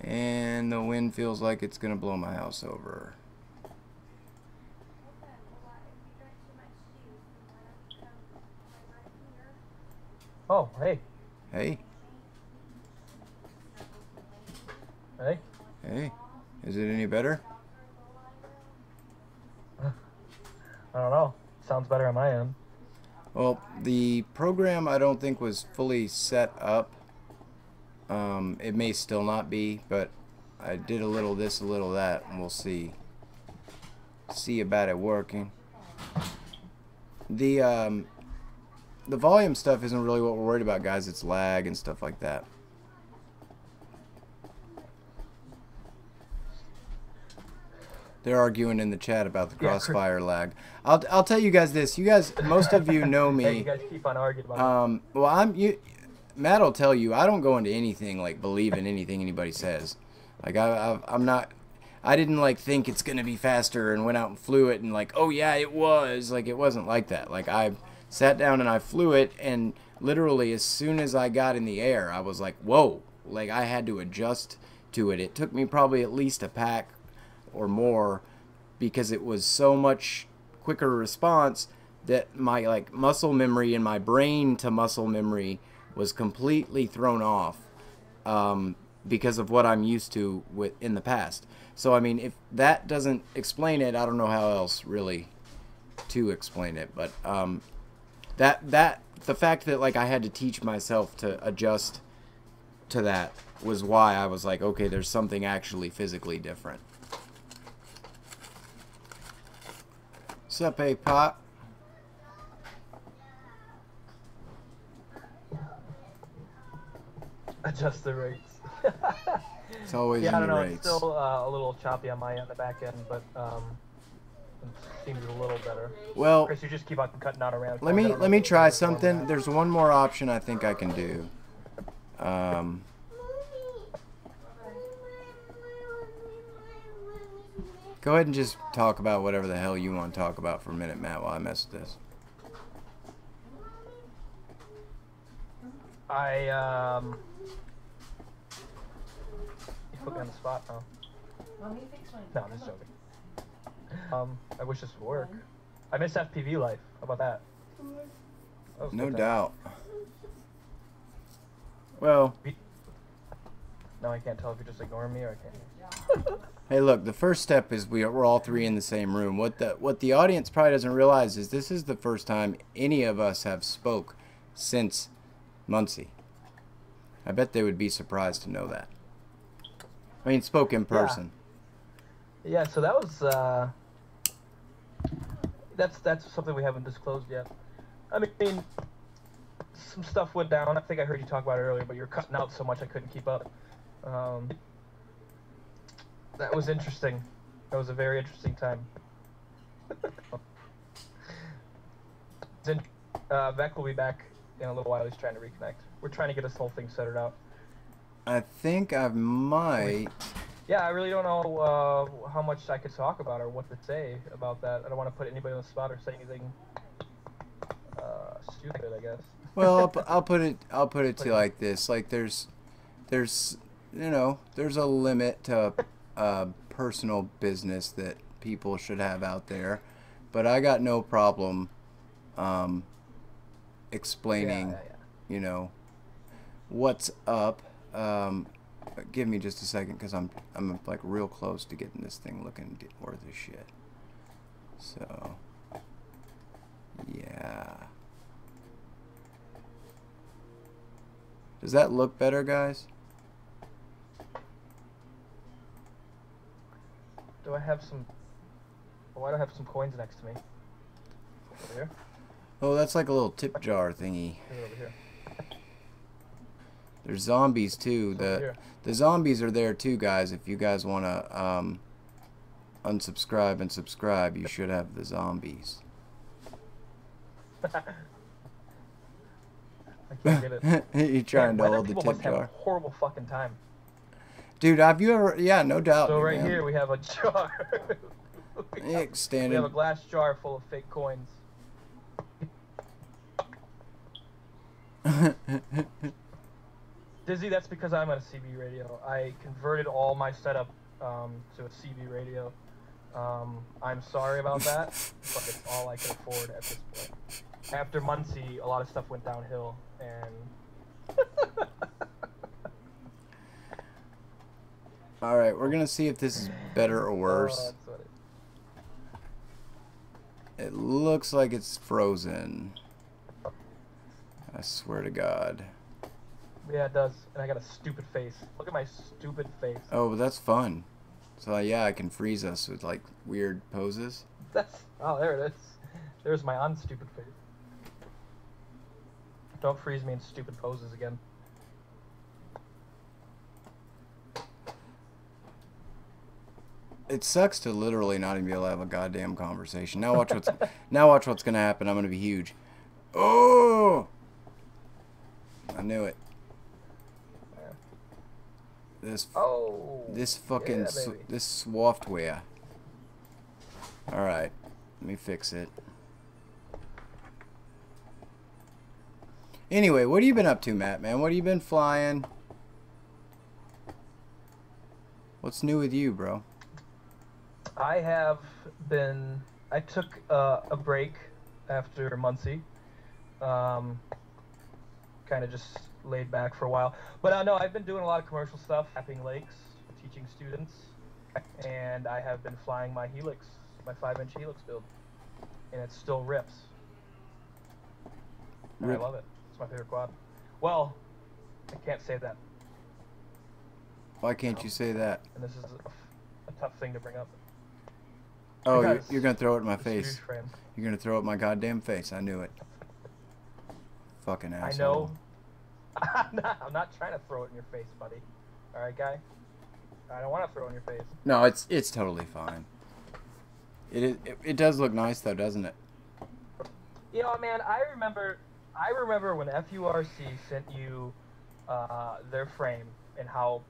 Speaker 2: And the wind feels like it's gonna blow my house over.
Speaker 1: Oh, hey.
Speaker 2: Hey.
Speaker 1: Hey.
Speaker 2: Hey. Is it any better?
Speaker 1: I don't know. Sounds better on my end.
Speaker 2: Well, the program I don't think was fully set up. It may still not be, but I did a little this, a little that, and we'll see about it working. The volume stuff isn't really what we're worried about, guys. It's lag and stuff like that. They're arguing in the chat about the Crossfire lag. I'll tell you guys this. You guys, most of you know me.
Speaker 1: Hey, you guys keep on arguing about it.
Speaker 2: Well, Matt will tell you, I don't go into anything like believe in anything anybody says. Like I'm not. I didn't like think it's gonna be faster and went out and flew it and like, oh yeah, it was. Like it wasn't like that. Like I sat down and I flew it, and literally as soon as I got in the air, I was like, whoa. Like I had to adjust to it. It took me probably at least a pack or more because it was so much quicker response that my like muscle memory and my brain to muscle memory was completely thrown off because of what I'm used to in the past. So I mean, if that doesn't explain it, I don't know how else really to explain it. But the fact that like I had to teach myself to adjust to that was why I was like, okay, there's something actually physically different. Sup, A-Pop?
Speaker 1: Adjust the rates.
Speaker 2: It's always
Speaker 1: yeah, I
Speaker 2: in
Speaker 1: don't
Speaker 2: the
Speaker 1: know.
Speaker 2: rates.
Speaker 1: It's still a little choppy on my end, the back end, but it seems a little better.
Speaker 2: Well,
Speaker 1: Chris, you just keep on cutting out around.
Speaker 2: let me try something. There's one more option I think I can do. Go ahead and just talk about whatever the hell you want to talk about for a minute, Matt, while I mess with this.
Speaker 1: You put me on the spot now. No, I'm just joking. I wish this would work. I miss FPV life. How about that?
Speaker 2: No doubt. Well,
Speaker 1: no, I can't tell if you're just ignoring me or I can't.
Speaker 2: hey, look, the first step is we're all three in the same room. What the audience probably doesn't realize is this is the first time any of us have spoke since Muncie. I bet they would be surprised to know that. I mean, spoke in person.
Speaker 1: Yeah, so that was that's something we haven't disclosed yet. I mean, some stuff went down. I think I heard you talk about it earlier, but you're cutting out so much I couldn't keep up. That was interesting. That was a very interesting time. VEK will be back in a little while. He's trying to reconnect. We're trying to get this whole thing settled out.
Speaker 2: I think I might.
Speaker 1: Yeah, I really don't know how much I could talk about or what to say about that. I don't want to put anybody on the spot or say anything stupid, I guess.
Speaker 2: Well, I'll put it to you like this. Like there's you know, there's a limit to personal business that people should have out there, but I got no problem explaining, you know, what's up. Give me just a second, because I'm like real close to getting this thing looking worth of shit. So yeah. Does that look better, guys?
Speaker 1: Do I have some Why do I have some coins next to me? Over here?
Speaker 2: Oh, that's like a little tip jar thingy.
Speaker 1: Over here.
Speaker 2: There's zombies too.
Speaker 1: It's over here.
Speaker 2: The zombies are there too, guys. If you guys want to unsubscribe and subscribe, you should have the zombies.
Speaker 1: I can't get it.
Speaker 2: You're trying to
Speaker 1: Weather
Speaker 2: hold the
Speaker 1: people
Speaker 2: tip
Speaker 1: must have a
Speaker 2: jar.
Speaker 1: horrible fucking time.
Speaker 2: Dude, have you ever... Yeah, no doubt.
Speaker 1: So right
Speaker 2: man.
Speaker 1: here we have a jar. we have
Speaker 2: Standing...
Speaker 1: a glass jar full of fake coins. Dizzy, that's because I'm on a CB radio. I converted all my setup to a CB radio. I'm sorry about that, but it's all I can afford at this point. After Muncie, a lot of stuff went downhill, and...
Speaker 2: Alright, we're gonna see if this is better or worse.
Speaker 1: that's what
Speaker 2: It looks like it's frozen. I swear to God.
Speaker 1: Yeah, it does. And I got a stupid face. Look at my stupid face.
Speaker 2: Oh, but that's fun. So yeah, I can freeze us with like weird poses.
Speaker 1: Oh, there it is. There's my unstupid face. Don't freeze me in stupid poses again.
Speaker 2: It sucks to literally not even be able to have a goddamn conversation. Now watch what's gonna happen. I'm gonna be huge. Oh! I knew it. This fucking
Speaker 1: yeah,
Speaker 2: this software. All right, let me fix it. Anyway, what have you been up to, Matt? Man, what have you been flying? What's new with you, bro?
Speaker 1: I have been. I took a break after Muncie. Kind of just laid back for a while. But no, I've been doing a lot of commercial stuff, mapping lakes, teaching students, and I have been flying my Helix, my 5-inch Helix build, and it still rips. And I love it. It's my favorite quad. Well, I can't say that.
Speaker 2: Why can't you say that?
Speaker 1: And this is a tough thing to bring up.
Speaker 2: Oh, you're gonna throw it in my face.
Speaker 1: Frame.
Speaker 2: You're gonna throw it in my goddamn face. I knew it. Fucking asshole.
Speaker 1: I know. I'm not trying to throw it in your face, buddy. All right, guy. I don't want to throw it in your face.
Speaker 2: No, it's totally fine. It does look nice though, doesn't it?
Speaker 1: You know, man, I remember when FURC sent you their frame and how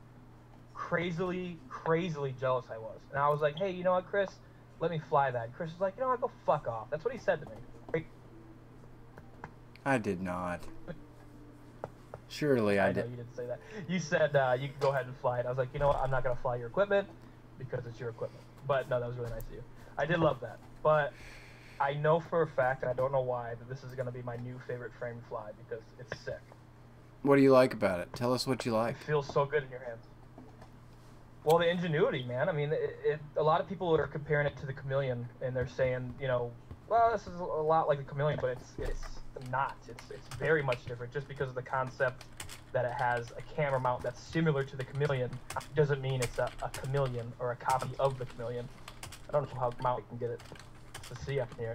Speaker 1: crazily jealous I was. And I was like, hey, you know what, Chris? Let me fly that. And Chris was like, you know what, go fuck off. That's what he said to me.
Speaker 2: I did not. Surely I did.
Speaker 1: I know you didn't say that. You said you could go ahead and fly it. I was like, you know what, I'm not going to fly your equipment because it's your equipment. But no, that was really nice of you. I did love that. But I know for a fact, and I don't know why, that this is going to be my new favorite frame to fly because it's sick.
Speaker 2: What do you like about it? Tell us what you like.
Speaker 1: It feels so good in your hands. Well, the ingenuity, man. I mean, a lot of people are comparing it to the Chameleon, and they're saying, you know, well, this is a lot like the Chameleon, but it's not. It's very much different. Just because of the concept that it has a camera mount that's similar to the Chameleon doesn't mean it's a Chameleon or a copy of the Chameleon. I don't know how mount we can get it to see up here.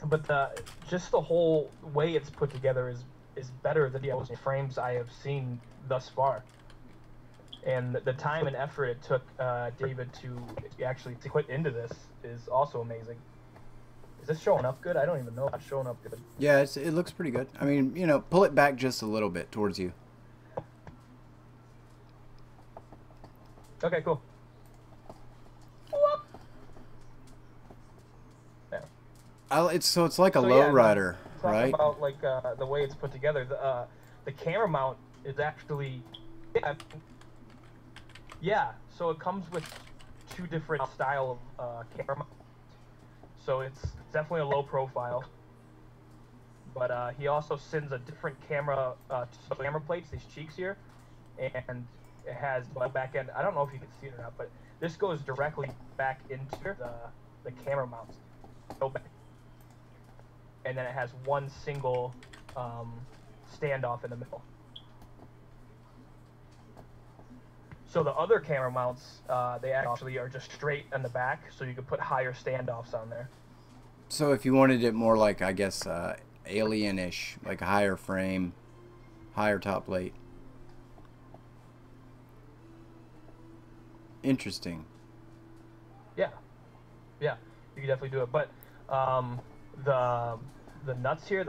Speaker 1: But just the whole way it's put together is better than the frames I have seen thus far. And the time and effort it took David to actually put into this is also amazing. Is this showing up good? I don't even know if it's showing up good.
Speaker 2: Yeah, it looks pretty good. I mean, you know, pull it back just a little bit towards you.
Speaker 1: Okay, cool. Yeah.
Speaker 2: It's like a lowrider, right?
Speaker 1: Talking about like the way it's put together. The camera mount is actually yeah. So it comes with two different style of camera mounts. So it's definitely a low profile, but he also sends a different camera plates, these cheeks here, and it has the back end. I don't know if you can see it or not, but this goes directly back into the camera mounts. Go back, and then it has one single standoff in the middle. So the other camera mounts, they actually are just straight in the back, so you can put higher standoffs on there.
Speaker 2: So if you wanted it more like, I guess, alien-ish, like a higher frame, higher top plate. Interesting.
Speaker 1: Yeah, yeah, you can definitely do it. But the nuts here,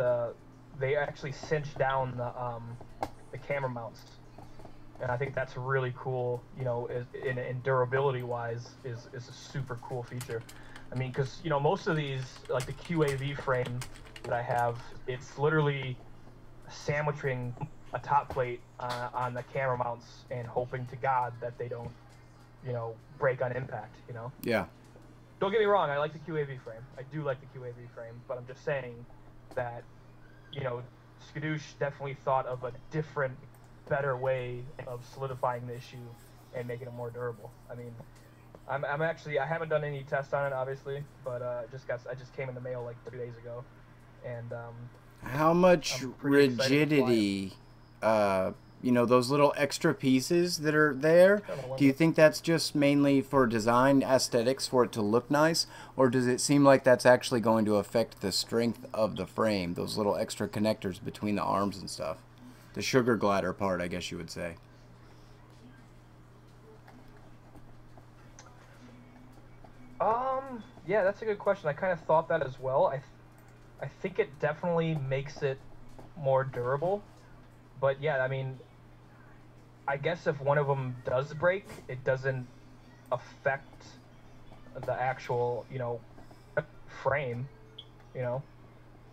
Speaker 1: they actually cinch down the camera mounts, and I think that's really cool. You know, in durability wise, is a super cool feature. I mean, because you know most of these, like the QAV frame that I have, it's literally sandwiching a top plate on the camera mounts and hoping to God that they don't, you know, break on impact. You know.
Speaker 2: Yeah.
Speaker 1: Don't get me wrong, I like the QAV frame. I do like the QAV frame, but I'm just saying that, you know, Skadoosh definitely thought of a different, better way of solidifying the issue and making it more durable. I mean, I'm actually, I haven't done any tests on it, obviously, but I just came in the mail like 3 days ago, and
Speaker 2: how much rigidity, you know, those little extra pieces that are there, do you think that's just mainly for design aesthetics for it to look nice, or does it seem like that's actually going to affect the strength of the frame, those little extra connectors between the arms and stuff? The sugar glider part, I guess you would say.
Speaker 1: Yeah, that's a good question. I kind of thought that as well. I think it definitely makes it more durable, but yeah, I mean, I guess if one of them does break, it doesn't affect the actual, you know, frame. You know,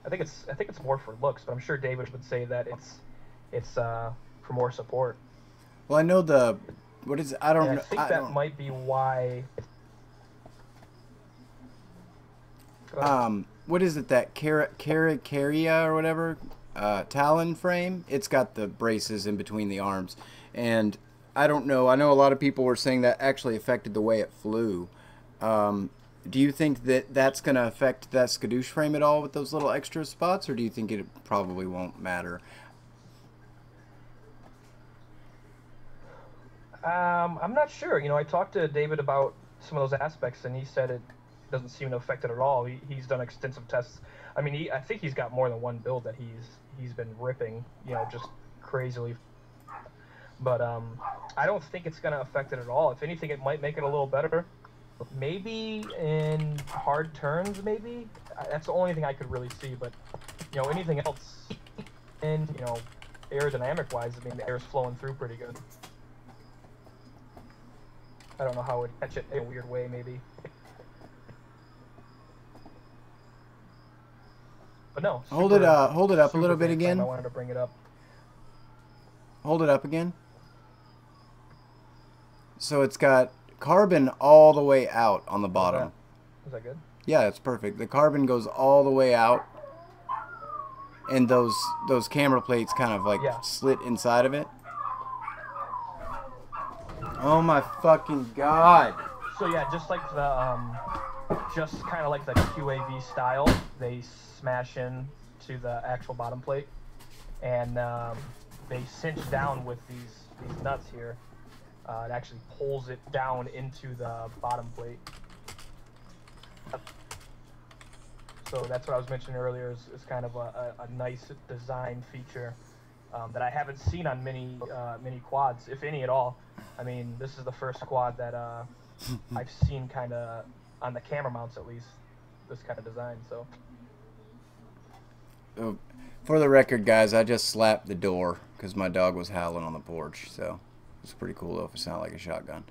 Speaker 1: I think it's more for looks, but I'm sure David would say that it's for more support.
Speaker 2: Well, I know the what is I don't
Speaker 1: and
Speaker 2: know.
Speaker 1: I think that might be why.
Speaker 2: What is it, that Caria or whatever, Talon frame? It's got the braces in between the arms, and I don't know. I know a lot of people were saying that actually affected the way it flew. Do you think that that's going to affect that Skadoosh frame at all with those little extra spots, or do you think it probably won't matter?
Speaker 1: I'm not sure. You know, I talked to David about some of those aspects, and he said it doesn't seem to affect it at all. He's done extensive tests. I mean, I think he's got more than one build that he's been ripping, you know, just crazily. But I don't think it's going to affect it at all. If anything, it might make it a little better. Maybe in hard turns, maybe. That's the only thing I could really see. But, you know, anything else, and, you know, aerodynamic-wise, I mean, the air's flowing through pretty good. I don't know how it would catch it in a weird way, maybe. But no.
Speaker 2: Hold it up a little bit again.
Speaker 1: I wanted to bring it up.
Speaker 2: Hold it up again. So it's got carbon all the way out on the bottom.
Speaker 1: Is that good?
Speaker 2: Yeah, it's perfect. The carbon goes all the way out, and those camera plates kind of like slit inside of it. Oh my fucking god!
Speaker 1: So yeah, just like the just kind of like the QAV style, they smash in to the actual bottom plate, and they cinch down with these nuts here. It actually pulls it down into the bottom plate. So that's what I was mentioning earlier, is kind of a nice design feature that I haven't seen on many quads, if any at all. I mean, this is the first quad that I've seen kind of on the camera mounts, at least, this kind of design. So.
Speaker 2: For the record, guys, I just slapped the door because my dog was howling on the porch. So it's pretty cool though if it sounded like a shotgun.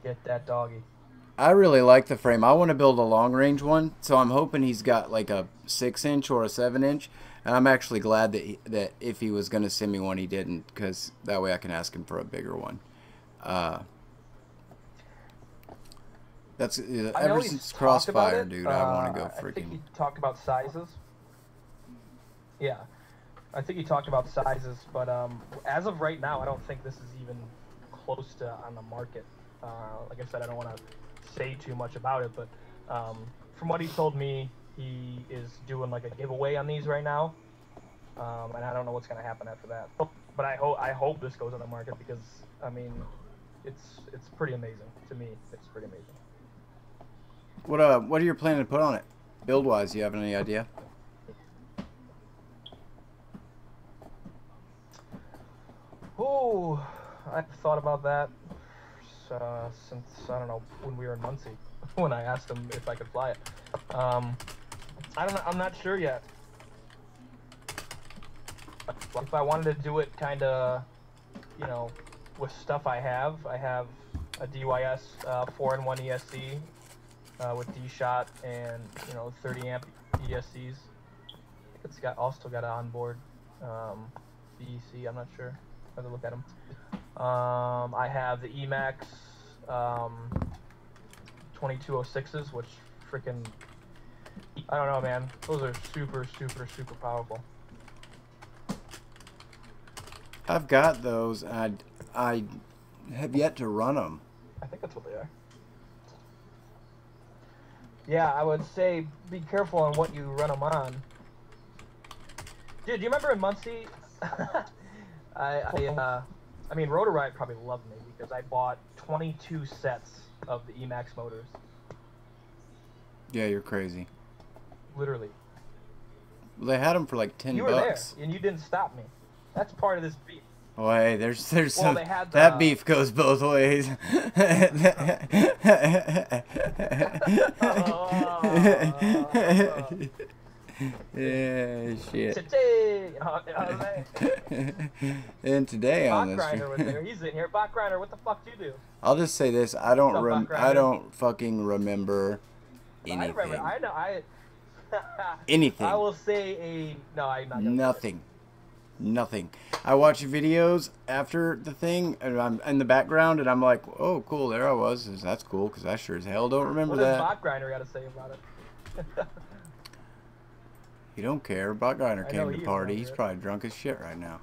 Speaker 1: Get that doggy.
Speaker 2: I really like the frame. I want to build a long range one, so I'm hoping he's got like a 6-inch or a 7-inch. And I'm actually glad that if he was going to send me one, he didn't, because that way I can ask him for a bigger one. That's ever since Crossfire, dude. I want to go freaking.
Speaker 1: I think he talked about sizes. Yeah, I think he talked about sizes, but as of right now, I don't think this is even close to on the market. Like I said, I don't want to say too much about it, but from what he told me, he is doing like a giveaway on these right now, and I don't know what's going to happen after that. but I hope this goes on the market because I mean, it's pretty amazing to me. It's pretty amazing.
Speaker 2: What are you planning to put on it, build wise? You have any idea?
Speaker 1: Oh, I've thought about that since I don't know when we were in Muncie when I asked him if I could fly it. I don't know. I'm not sure yet. If I wanted to do it kind of, you know, with stuff I have a DYS 4-in-1 ESC with D-Shot and, you know, 30 amp ESCs. It's also got an onboard BEC. I'm not sure. I have to look at them. I have the Emax 2206s, which freaking, I don't know, man. Those are super, super, super powerful.
Speaker 2: I've got those, and I have yet to run them.
Speaker 1: I think that's what they are. Yeah, I would say be careful on what you run them on. Dude, do you remember in Muncie? I mean, Rotor Riot probably loved me because I bought 22 sets of the Emax motors.
Speaker 2: Yeah, you're crazy.
Speaker 1: Literally.
Speaker 2: Well, they had them for like 10
Speaker 1: You were
Speaker 2: bucks.
Speaker 1: there, and you didn't stop me. That's part of this beef.
Speaker 2: Oh, hey, there's
Speaker 1: Well,
Speaker 2: some,
Speaker 1: they had
Speaker 2: that
Speaker 1: the-
Speaker 2: beef goes both ways. Yeah, shit.
Speaker 1: Today,
Speaker 2: And today on
Speaker 1: Bot
Speaker 2: this
Speaker 1: Grinder was there. He's in here. Bot Grinder, what the fuck do you do?
Speaker 2: I'll just say this, I don't
Speaker 1: What's up, Bot
Speaker 2: I
Speaker 1: Grinder?
Speaker 2: don't fucking remember
Speaker 1: I
Speaker 2: anything.
Speaker 1: remember. I know.
Speaker 2: Anything.
Speaker 1: I will say no. I'm not gonna.
Speaker 2: Nothing. Nothing. I watch videos after the thing, and I'm in the background, and I'm like, "Oh, cool! There I was. That's cool." Because I sure as hell don't remember
Speaker 1: What does
Speaker 2: that.
Speaker 1: Bot Grinder got to say about it?
Speaker 2: You don't care. Bot Grinder
Speaker 1: I know
Speaker 2: came
Speaker 1: he
Speaker 2: to
Speaker 1: is
Speaker 2: party.
Speaker 1: over
Speaker 2: He's
Speaker 1: it.
Speaker 2: probably drunk as shit right now.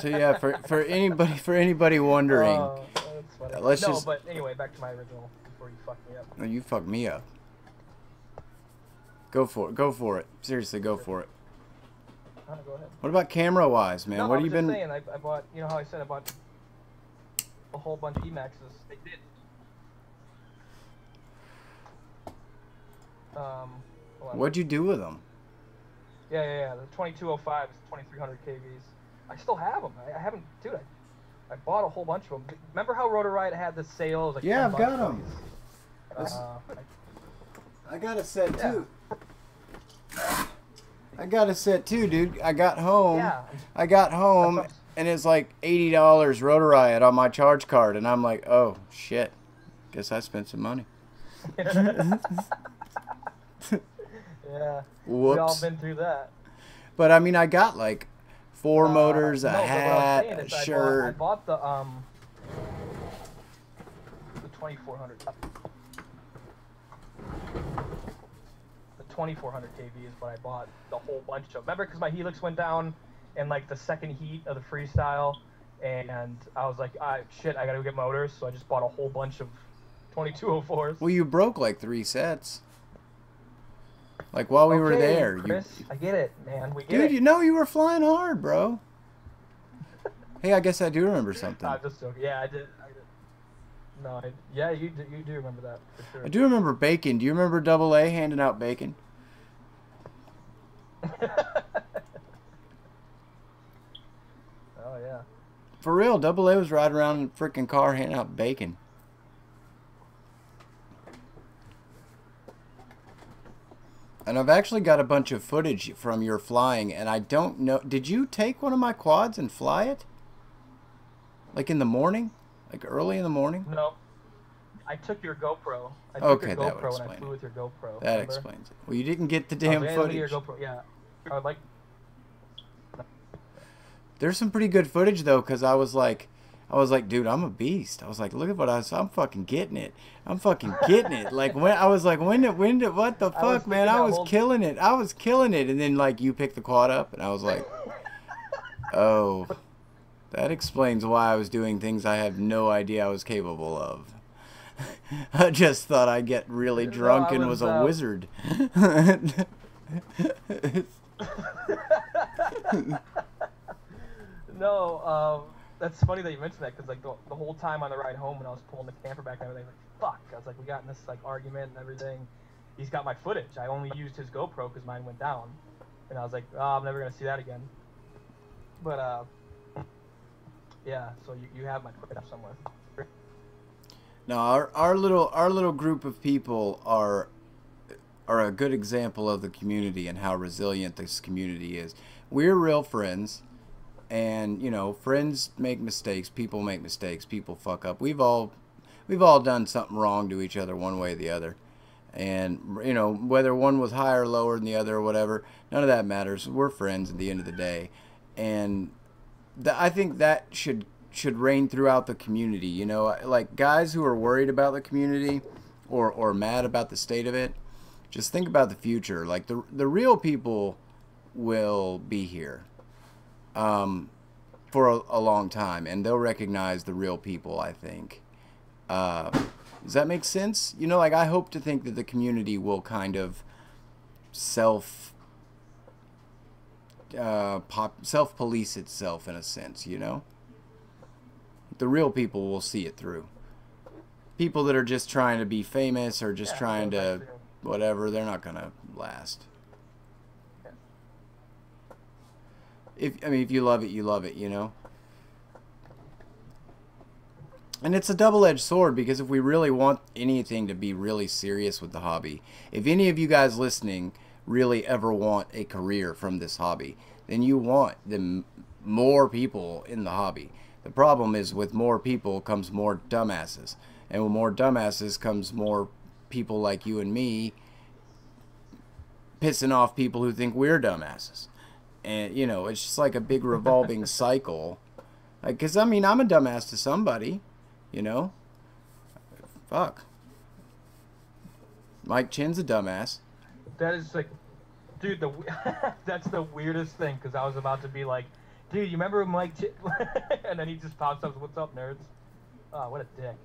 Speaker 2: So yeah, for anybody wondering,
Speaker 1: That's funny.
Speaker 2: let's
Speaker 1: no,
Speaker 2: just-
Speaker 1: but anyway, back to my original before you fuck me up.
Speaker 2: no, you fucked me up. Go for it. Go for it. Seriously, go for it.
Speaker 1: Go ahead.
Speaker 2: What about camera wise, man?
Speaker 1: No,
Speaker 2: What
Speaker 1: I
Speaker 2: have you
Speaker 1: was just
Speaker 2: been?
Speaker 1: saying, I bought, you know how I said I bought a whole bunch of Emaxes. They did. Hold on.
Speaker 2: What'd you do with them?
Speaker 1: Yeah. The 2205s, 2300 KVs. I still have them. I haven't, dude. I bought a whole bunch of them. Remember how Rotor Riot had the sale? It was like
Speaker 2: Yeah,
Speaker 1: 10
Speaker 2: I've got
Speaker 1: bucks
Speaker 2: 'em.
Speaker 1: for these.
Speaker 2: I got a set
Speaker 1: Yeah.
Speaker 2: too. I got a set too, dude. I got home.
Speaker 1: Yeah.
Speaker 2: I got home,
Speaker 1: That's what-
Speaker 2: and it's like $80 Rotor Riot on my charge card, and I'm like, oh shit. Guess I spent some money.
Speaker 1: Yeah.
Speaker 2: Whoops.
Speaker 1: We all been through that.
Speaker 2: But I mean, I got like 4 motors, a
Speaker 1: no, but what I'm
Speaker 2: hat,
Speaker 1: saying
Speaker 2: a
Speaker 1: is
Speaker 2: shirt.
Speaker 1: I bought the 2400. The 2400 kV is what I bought the whole bunch of. Remember, because my Helix went down in like the second heat of the freestyle, and I was like, shit, I gotta go get motors, so I just bought a whole bunch of 2204s.
Speaker 2: Well, you broke like 3 sets. Like while we were
Speaker 1: Okay,
Speaker 2: there,
Speaker 1: Chris, I get it, man. We get
Speaker 2: dude,
Speaker 1: it.
Speaker 2: you know you were flying hard, bro. Hey, I guess I do remember something.
Speaker 1: I'm just joking. Yeah, I did. No, yeah, you do remember that for sure.
Speaker 2: I do remember bacon. Do you remember Double A handing out bacon?
Speaker 1: Oh yeah.
Speaker 2: For real, Double A was riding around in a freaking car handing out bacon. And I've actually got a bunch of footage from your flying, and I don't know. Did you take one of my quads and fly it? Like in the morning? Like early in the morning?
Speaker 1: No, I took your GoPro. I took
Speaker 2: Okay,
Speaker 1: your
Speaker 2: that would
Speaker 1: GoPro and I
Speaker 2: explain
Speaker 1: flew
Speaker 2: it.
Speaker 1: with your GoPro.
Speaker 2: That
Speaker 1: remember?
Speaker 2: explains it. Well, you didn't get the
Speaker 1: I was
Speaker 2: damn
Speaker 1: like, "Hey, look at
Speaker 2: footage.
Speaker 1: your GoPro." Yeah. I would like.
Speaker 2: There's some pretty good footage though, because I was like, dude, I'm a beast. I was like, look at what I'm fucking getting it. I'm fucking getting it. Like when I was like, when did, what the
Speaker 1: I was
Speaker 2: fuck, man?
Speaker 1: thinking
Speaker 2: I
Speaker 1: that
Speaker 2: was
Speaker 1: whole-
Speaker 2: killing it. I was killing it. And then like you picked the quad up, and I was like, oh, that explains why I was doing things I have no idea I was capable of. I just thought I'd get really
Speaker 1: No,
Speaker 2: drunk
Speaker 1: I
Speaker 2: and was
Speaker 1: was,
Speaker 2: a wizard.
Speaker 1: it's funny that you mentioned that because like the whole time on the ride home when I was pulling the camper back and everything, like fuck, I was like, we got in this like argument and everything. He's got my footage. I only used his GoPro because mine went down, and I was like, oh, I'm never gonna see that again. But yeah. So you have my footage somewhere.
Speaker 2: No, our little group of people are a good example of the community and how resilient this community is. We're real friends, and you know, friends make mistakes, people make mistakes, people fuck up. We've all done something wrong to each other one way or the other. And you know, whether one was higher or lower than the other or whatever, none of that matters. We're friends at the end of the day. And I think that should reign throughout the community. You know, like guys who are worried about the community or mad about the state of it, just think about the future. Like the real people will be here for a long time, and they'll recognize the real people, I think. Does that make sense? You know, like I hope to think that the community will kind of self-police itself in a sense, you know? The real people will see it through. People that are just trying to be famous or just trying to whatever, they're not gonna last. I mean, if you love it, you love it, you know? And it's a double-edged sword, because if we really want anything to be really serious with the hobby, if any of you guys listening really ever want a career from this hobby, then you want more people in the hobby. The problem is with more people comes more dumbasses. And with more dumbasses comes more people like you and me pissing off people who think we're dumbasses. And, you know, it's just like a big revolving cycle. Like, 'cause, I mean, I'm a dumbass to somebody. You know? Fuck. Mike Chin's a dumbass.
Speaker 1: That is like, dude, that's the weirdest thing, because I was about to be like, dude, you remember Mike Chin? And then he just pops up, what's up, nerds? Oh, what a dick.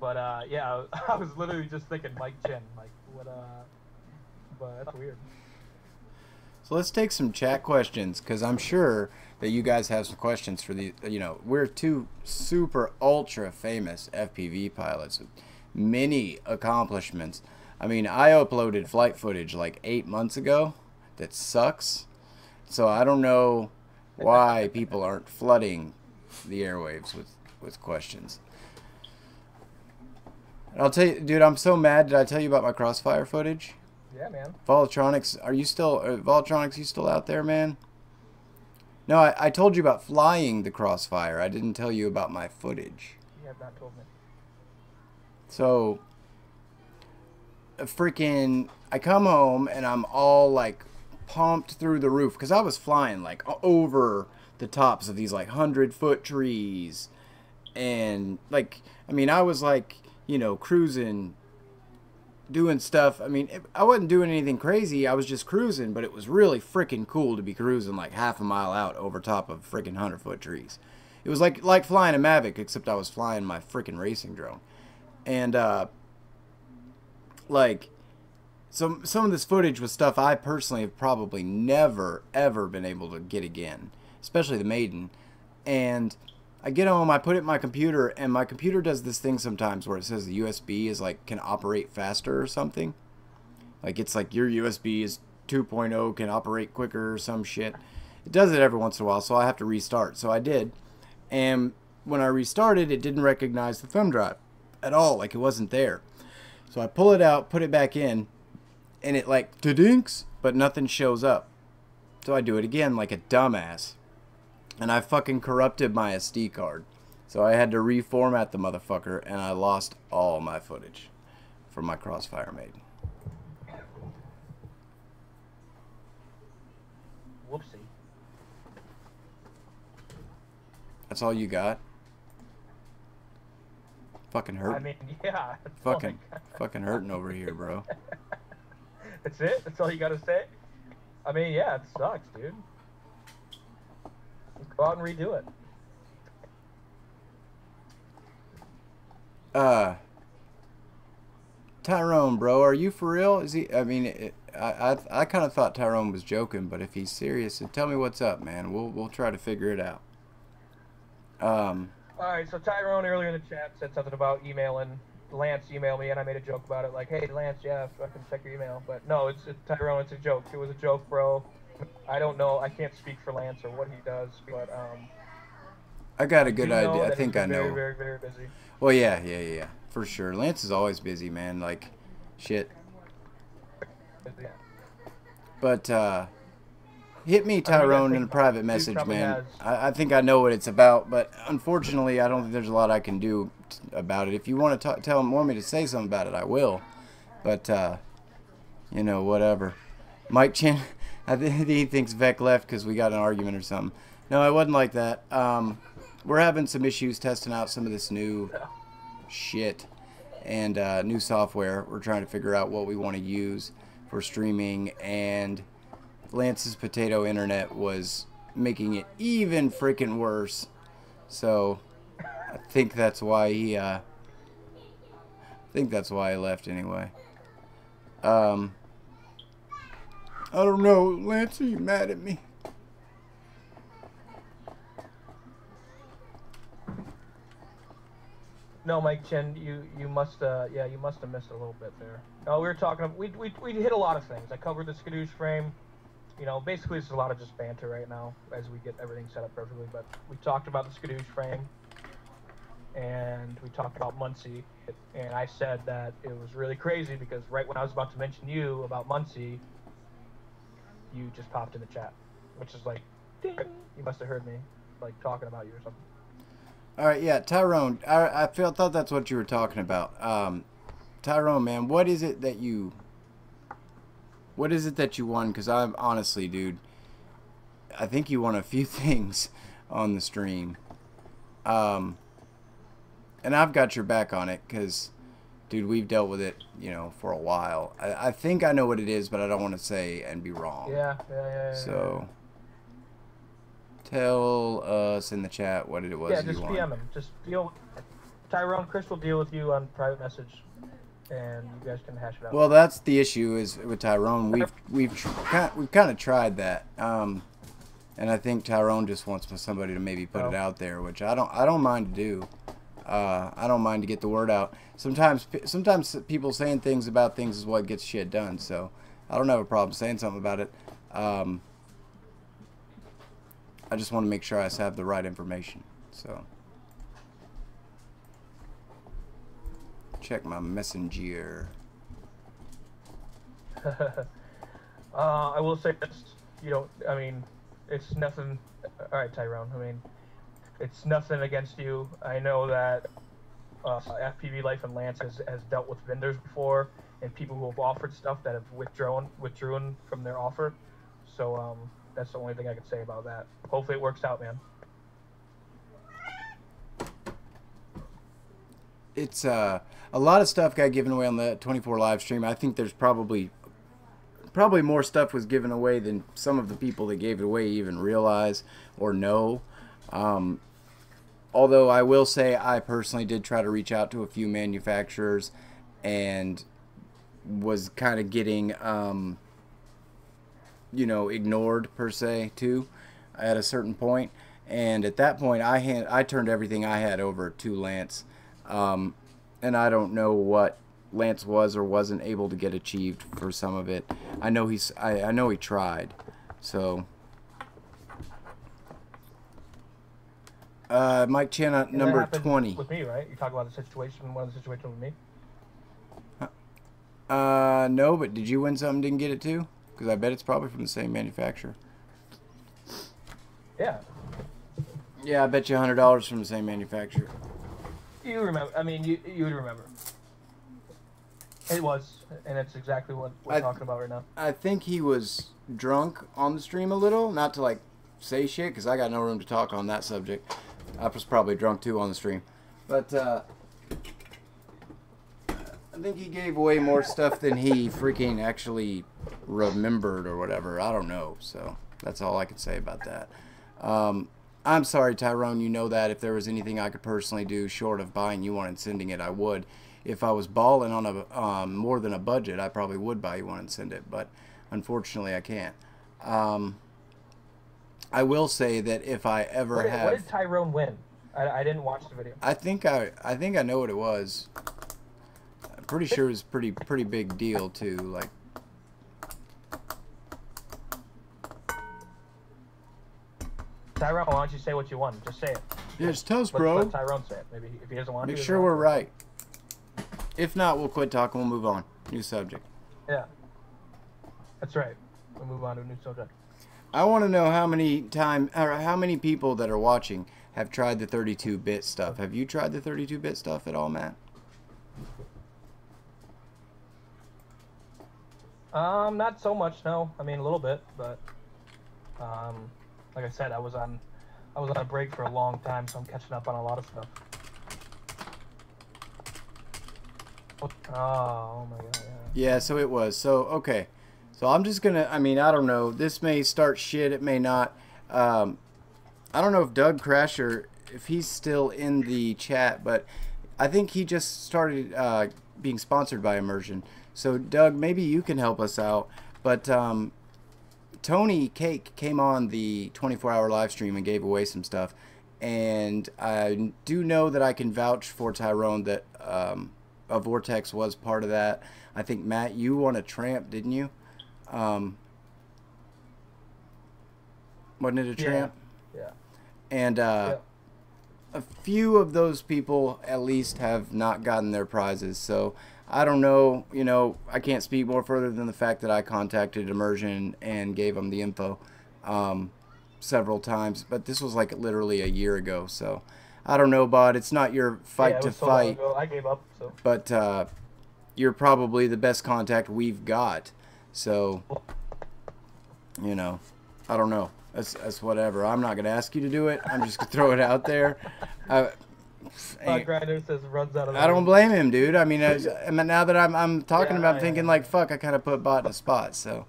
Speaker 1: But, yeah, I was literally just thinking Mike Chin. Like, what, but that's weird.
Speaker 2: So let's take some chat questions, because I'm sure that you guys have some questions for the, you know, we're two super ultra famous FPV pilots with many accomplishments. I mean, I uploaded flight footage like 8 months ago that sucks. So I don't know why people aren't flooding the airwaves with questions. And I'll tell you, dude, I'm so mad. Did I tell you about my Crossfire footage?
Speaker 1: Yeah, man.
Speaker 2: Volatronics, are you still, Volatronics, you still out there, man? No, I told you about flying the Crossfire. I didn't tell you about my footage.
Speaker 1: You have not told me.
Speaker 2: So, I come home and I'm all like pumped through the roof, because I was flying like over the tops of these like 100-foot trees. And like, I mean, I was like, you know, cruising, doing stuff. I mean, I wasn't doing anything crazy. I was just cruising, but it was really freaking cool to be cruising like half a mile out over top of freaking 100-foot trees. It was like flying a Mavic, except I was flying my freaking racing drone. And like, some of this footage was stuff I personally have probably never ever been able to get again, especially the Maiden. And I get home, I put it in my computer, and my computer does this thing sometimes where it says the USB is like, can operate faster or something. Like, it's like your USB is 2.0, can operate quicker or some shit. It does it every once in a while, so I have to restart. So I did. And when I restarted, it didn't recognize the thumb drive at all. Like, it wasn't there. So I pull it out, put it back in, and it like, da-dinks, but nothing shows up. So I do it again like a dumbass. And I fucking corrupted my SD card. So I had to reformat the motherfucker, and I lost all my footage from my Crossfire Maiden.
Speaker 1: Whoopsie.
Speaker 2: That's all you got? Fucking hurt.
Speaker 1: I mean, yeah.
Speaker 2: Fucking hurting over here, bro.
Speaker 1: That's it? That's all you gotta say? I mean, yeah, it sucks, dude. Go out and redo it.
Speaker 2: Tyrone, bro, are you for real? Is he? I mean, I kind of thought Tyrone was joking, but if he's serious, then tell me what's up, man. We'll try to figure it out.
Speaker 1: Alright, so Tyrone earlier in the chat said something about emailing. Lance emailed me and I made a joke about it, like, hey Lance, yeah, I can check your email. But no, it's Tyrone, it's a joke. It was a joke, bro. I don't know, I can't speak for Lance or what he does, but
Speaker 2: I got a good idea. I think I know.
Speaker 1: Very, very, very busy.
Speaker 2: Well, yeah, for sure. Lance is always busy, man. Like, shit.
Speaker 1: Yeah.
Speaker 2: But hit me, Tyrone, in a private message, man.
Speaker 1: Has...
Speaker 2: I think I know what it's about, but unfortunately, I don't think there's a lot I can do about it. If you want to want me to say something about it, I will. But you know, whatever. Mike Chin, I think he thinks VEK left because we got an argument or something. No, it wasn't like that. We're having some issues testing out some of this new shit and new software. We're trying to figure out what we want to use for streaming, and Lance's potato internet was making it even freaking worse. So I think that's why he left anyway. I don't know, Lance, are you mad at me?
Speaker 1: No, Mike Chen, you must yeah, you must have missed a little bit there. No, we were talking. We hit a lot of things. I covered the skadoosh frame. You know, basically it's a lot of just banter right now as we get everything set up perfectly. But we talked about the skadoosh frame, and we talked about Muncie. And I said that it was really crazy because right when I was about to mention you about Muncie, you just popped in the chat, which is like, ding, you must have heard me like talking about you or something.
Speaker 2: All right, yeah, Tyrone. I thought that's what you were talking about. Tyrone, man, what is it that you won? Because I'm honestly, dude, I think you won a few things on the stream. And I've got your back on it because, dude, we've dealt with it, you know, for a while. I think I know what it is, but I don't want to say and be wrong.
Speaker 1: Yeah.
Speaker 2: So. Tell us in the chat what it was.
Speaker 1: Yeah, just PM him. Just deal. Tyrone, Chris will deal with you on private message, and you guys can hash it out.
Speaker 2: Well, that's the issue is with Tyrone. We've kind of tried that, and I think Tyrone just wants somebody to maybe put it out there, which I don't mind to do. I don't mind to get the word out. Sometimes people saying things about things is what gets shit done. So I don't have a problem saying something about it. I just want to make sure I have the right information. So check my messenger.
Speaker 1: I will say this, you know, I mean, it's nothing. All right, Tyrone. I mean, it's nothing against you. I know that FPV Life and Lance has dealt with vendors before and people who have offered stuff that have withdrawn from their offer. So that's the only thing I can say about that. Hopefully it works out, man.
Speaker 2: It's a lot of stuff got given away on the 24 live stream. I think there's probably more stuff was given away than some of the people that gave it away even realize or know. Although I will say I personally did try to reach out to a few manufacturers and was kind of getting you know, ignored per se too at a certain point, and at that point I turned everything I had over to Lance, and I don't know what Lance was or wasn't able to get achieved for some of it. I know I know he tried. So Mike Chan, number 20
Speaker 1: with me, right? You talk about the situation, one of the situation with me.
Speaker 2: No, but did you win something, didn't get it too? Because I bet it's probably from the same manufacturer.
Speaker 1: Yeah.
Speaker 2: Yeah, I bet you $100 from the same manufacturer.
Speaker 1: You remember? I mean, you would remember. It was, and it's exactly what we're talking about right now.
Speaker 2: I think he was drunk on the stream a little, not to like say shit, because I got no room to talk on that subject. I was probably drunk too on the stream, but I think he gave away more stuff than he freaking actually remembered or whatever. I don't know. So that's all I can say about that. I'm sorry, Tyrone. You know that if there was anything I could personally do short of buying you one and sending it, I would. If I was balling on a more than a budget, I probably would buy you one and send it. But unfortunately, I can't. I will say that if I ever have...
Speaker 1: What did Tyrone win? I didn't watch the video.
Speaker 2: I think I know what it was. I'm pretty sure it was pretty big deal too. Like,
Speaker 1: Tyrone, why don't you say what you want? Just say it.
Speaker 2: yeah, it's toast,
Speaker 1: Let
Speaker 2: bro.
Speaker 1: Tyrone say it. Maybe if he doesn't want to.
Speaker 2: Make sure we're right. If not, we'll quit talking. We'll move on. New subject.
Speaker 1: Yeah. That's right. We'll move on to a new subject.
Speaker 2: I want to know how many people that are watching have tried the 32-bit stuff. Have you tried the 32-bit stuff at all, Matt?
Speaker 1: Not so much, no. I mean, a little bit, but like I said, I was on a break for a long time, so I'm catching up on a lot of stuff. Oh my god.
Speaker 2: Yeah, so it was. So, okay. So I'm just going to, I mean, I don't know. This may start shit. It may not. I don't know if Doug Crasher, if he's still in the chat, but I think he just started being sponsored by Immersion. So, Doug, maybe you can help us out. But Tony Cake came on the 24-hour live stream and gave away some stuff. And I do know that I can vouch for Tyrone that a Vortex was part of that. I think, Matt, you won a tramp, didn't you? Wasn't it a tramp?
Speaker 1: Yeah.
Speaker 2: And a few of those people at least have not gotten their prizes. So I don't know, you know, I can't speak more further than the fact that I contacted Immersion and gave them the info several times. But this was like literally a year ago. So I don't know, bud. It's not your fight to fight.
Speaker 1: I gave up. So.
Speaker 2: But you're probably the best contact we've got. So, you know, I don't know. That's whatever. I'm not going to ask you to do it. I'm just going to throw it out there.
Speaker 1: Grinder says runs out of
Speaker 2: I don't blame him, dude. I mean, now that I'm talking about it, I'm thinking like, fuck, I kind of put bot in a spot. So,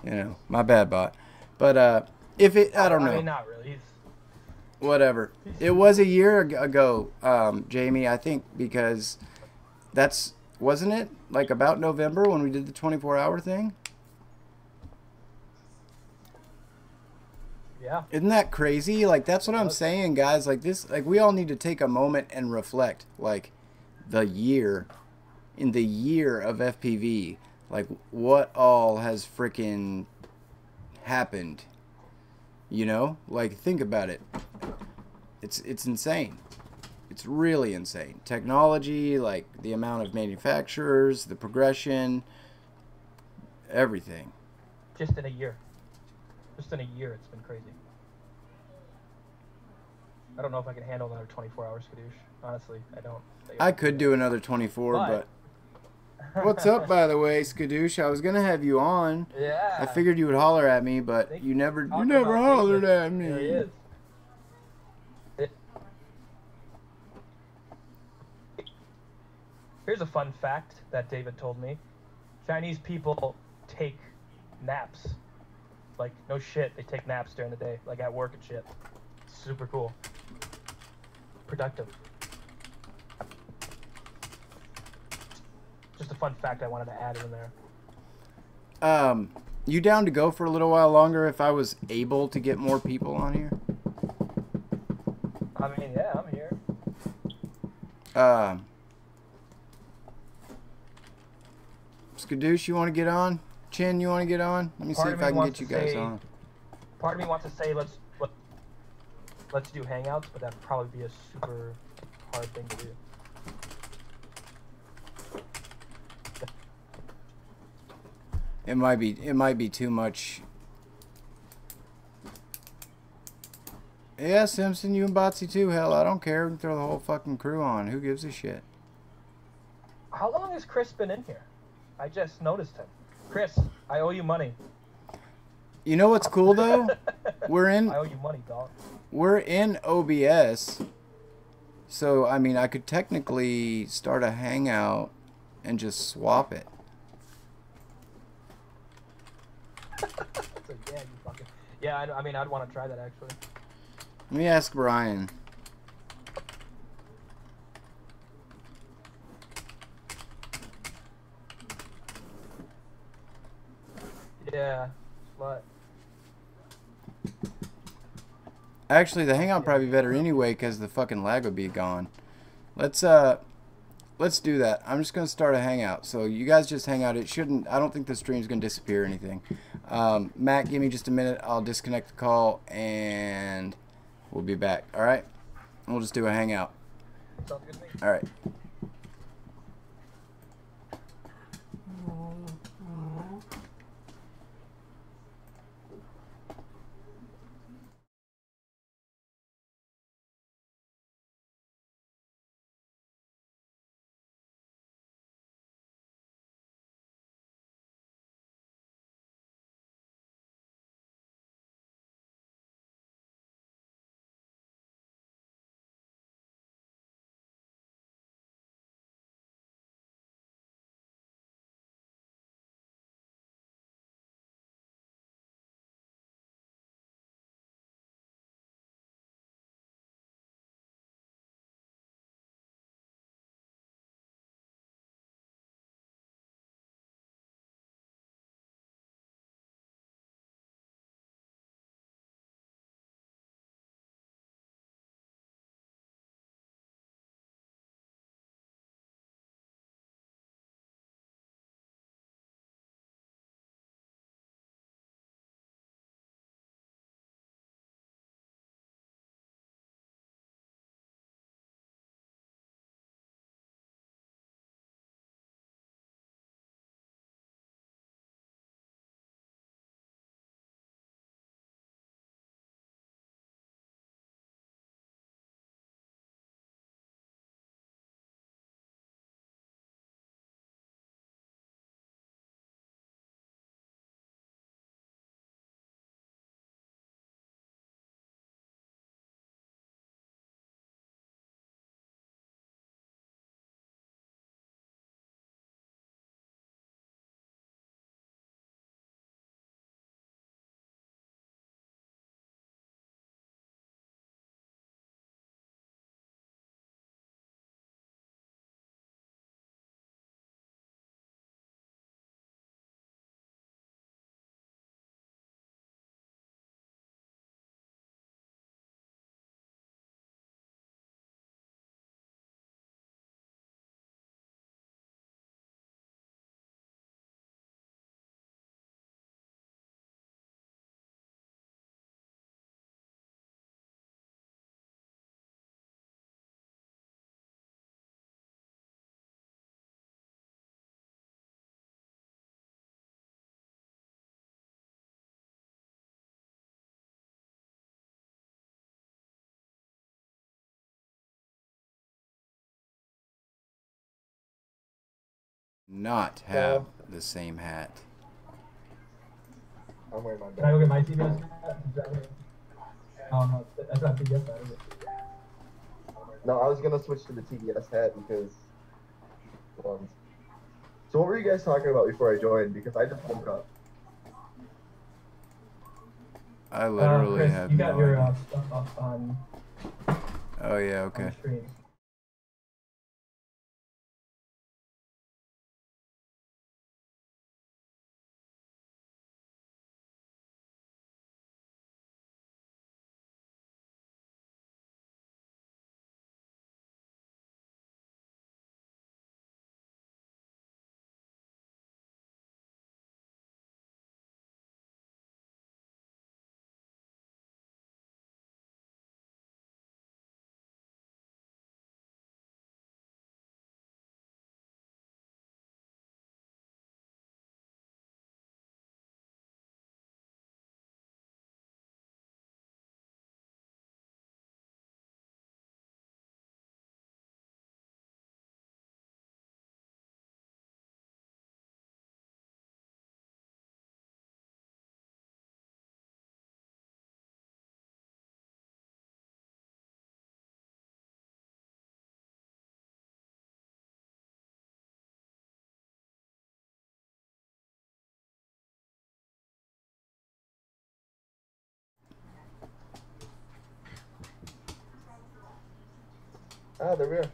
Speaker 2: you know, my bad, bot. But if it, I don't know.
Speaker 1: I mean, not really.
Speaker 2: Whatever. It was a year ago, Jamie, I think, because that's, wasn't it? Like about November when we did the 24-hour thing?
Speaker 1: Yeah.
Speaker 2: Isn't that crazy? Like, that's what I'm saying, guys. Like, this, like, we all need to take a moment and reflect, like, in the year of FPV, like, what all has freaking happened, you know? Like, think about it. It's insane. It's really insane. Technology, like, the amount of manufacturers, the progression, everything.
Speaker 1: Just in a year. Just in a year, it's been crazy. I don't know if I can handle another 24 hours, Skadoosh. Honestly, I don't.
Speaker 2: I could do another 24, but... What's up, by the way, Skadoosh? I was going to have you on.
Speaker 1: Yeah.
Speaker 2: I figured you would holler at me, but you never hollered at me.
Speaker 1: There he is. Here's a fun fact that David told me. Chinese people take naps. Like, no shit, they take naps during the day, like at work and shit. Super cool. Productive. Just a fun fact I wanted to add in there.
Speaker 2: You down to go for a little while longer if I was able to get more people on here?
Speaker 1: I mean, yeah, I'm here.
Speaker 2: Skadoosh, you want to get on? Chin, you want to get on? Let me see if I can get you guys on.
Speaker 1: Part of me wants to say let's do hangouts, but that'd probably be a super hard thing to do.
Speaker 2: It might be too much. Yeah, Simpson, you and Botsy too. Hell, I don't care. We can throw the whole fucking crew on. Who gives a shit?
Speaker 1: How long has Chris been in here? I just noticed him. Chris, I owe you money.
Speaker 2: You know what's cool though? We're in.
Speaker 1: I owe you money, dog.
Speaker 2: We're in OBS, so I mean, I could technically start a hangout and just swap it.
Speaker 1: So, yeah, you fucking. Yeah, I mean, I'd want to try that actually.
Speaker 2: Let me ask Brian.
Speaker 1: Yeah, but
Speaker 2: Actually, the hangout probably be better anyway because the fucking lag would be gone. Let's do that. I'm just gonna start a hangout. So you guys just hang out. It shouldn't. I don't think the stream's gonna disappear or anything. Matt, give me just a minute. I'll disconnect the call and we'll be back. All right. We'll just do a hangout.
Speaker 1: Sounds good to me.
Speaker 2: All right. Not have the same hat.
Speaker 4: I'm wearing my
Speaker 5: Can I go get my TBS hat? Oh no, that's not TBS hat, is it?
Speaker 6: No, I was gonna switch to the TBS hat because. So what were you guys talking about before I joined? Because I just woke up.
Speaker 2: I literally
Speaker 5: Chris,
Speaker 2: have
Speaker 5: you got
Speaker 2: no
Speaker 5: your
Speaker 2: idea.
Speaker 5: stuff up on,
Speaker 2: Oh yeah,
Speaker 5: on
Speaker 2: okay.
Speaker 5: the screen.
Speaker 6: Ah, there we are.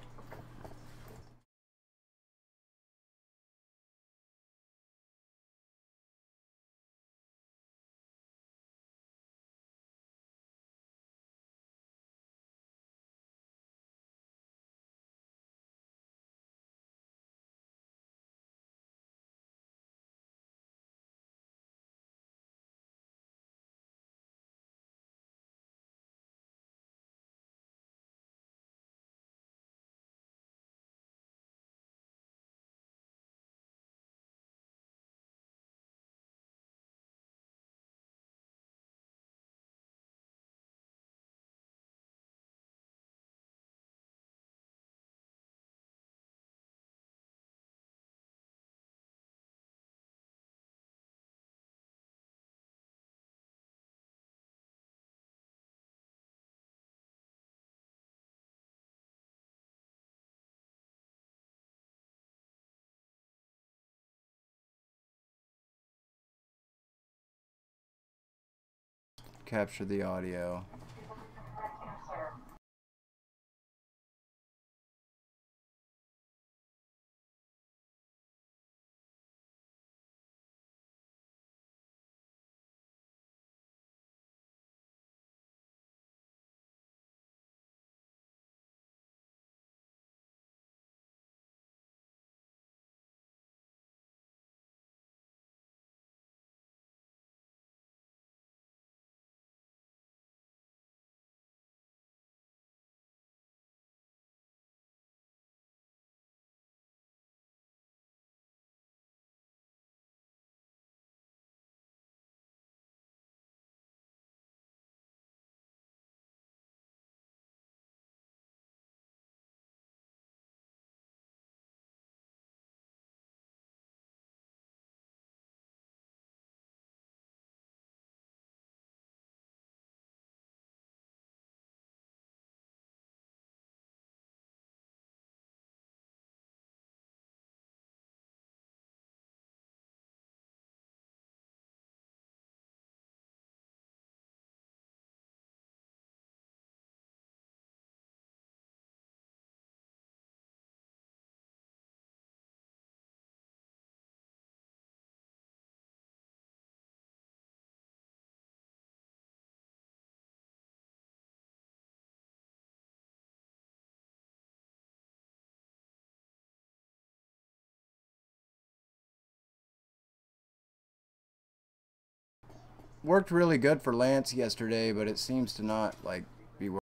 Speaker 2: capture the audio. Worked really good for Lance yesterday, but it seems to not like be working.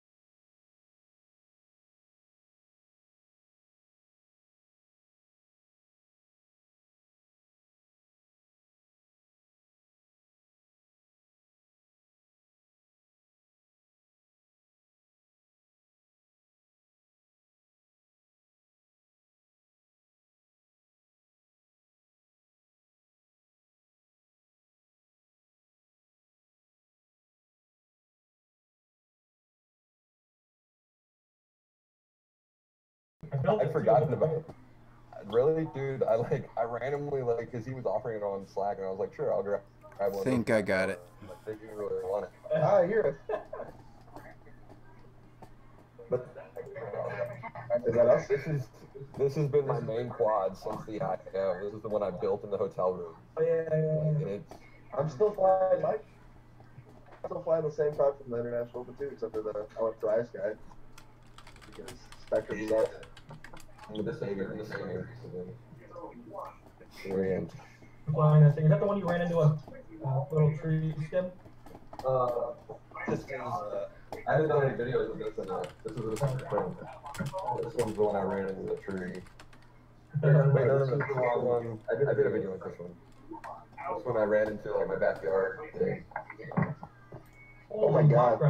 Speaker 4: I'd forgotten about it. Really, dude? I randomly because he was offering it on Slack, and I was like, sure, I'll grab one.
Speaker 2: I think I got it.
Speaker 4: I think you really want it.
Speaker 6: I hear it. But is that us?
Speaker 4: This has been my main quad since the IO. This is the one I built in the hotel room.
Speaker 3: Oh, yeah.
Speaker 6: I'm still flying, Mike. I'm still flying the same quad from the International Open too, except for I went for Ice Guy. Because Spectrum sucks.
Speaker 4: The same.
Speaker 3: Flying that thing. Is that the one you ran into a little tree stem?
Speaker 4: This is, I haven't done any videos of this, and this is a friend. This one's the one I ran into the tree. Wait, no, this is the wrong one. I did a video with this one. This one I ran into like my backyard thing.
Speaker 3: Oh my god.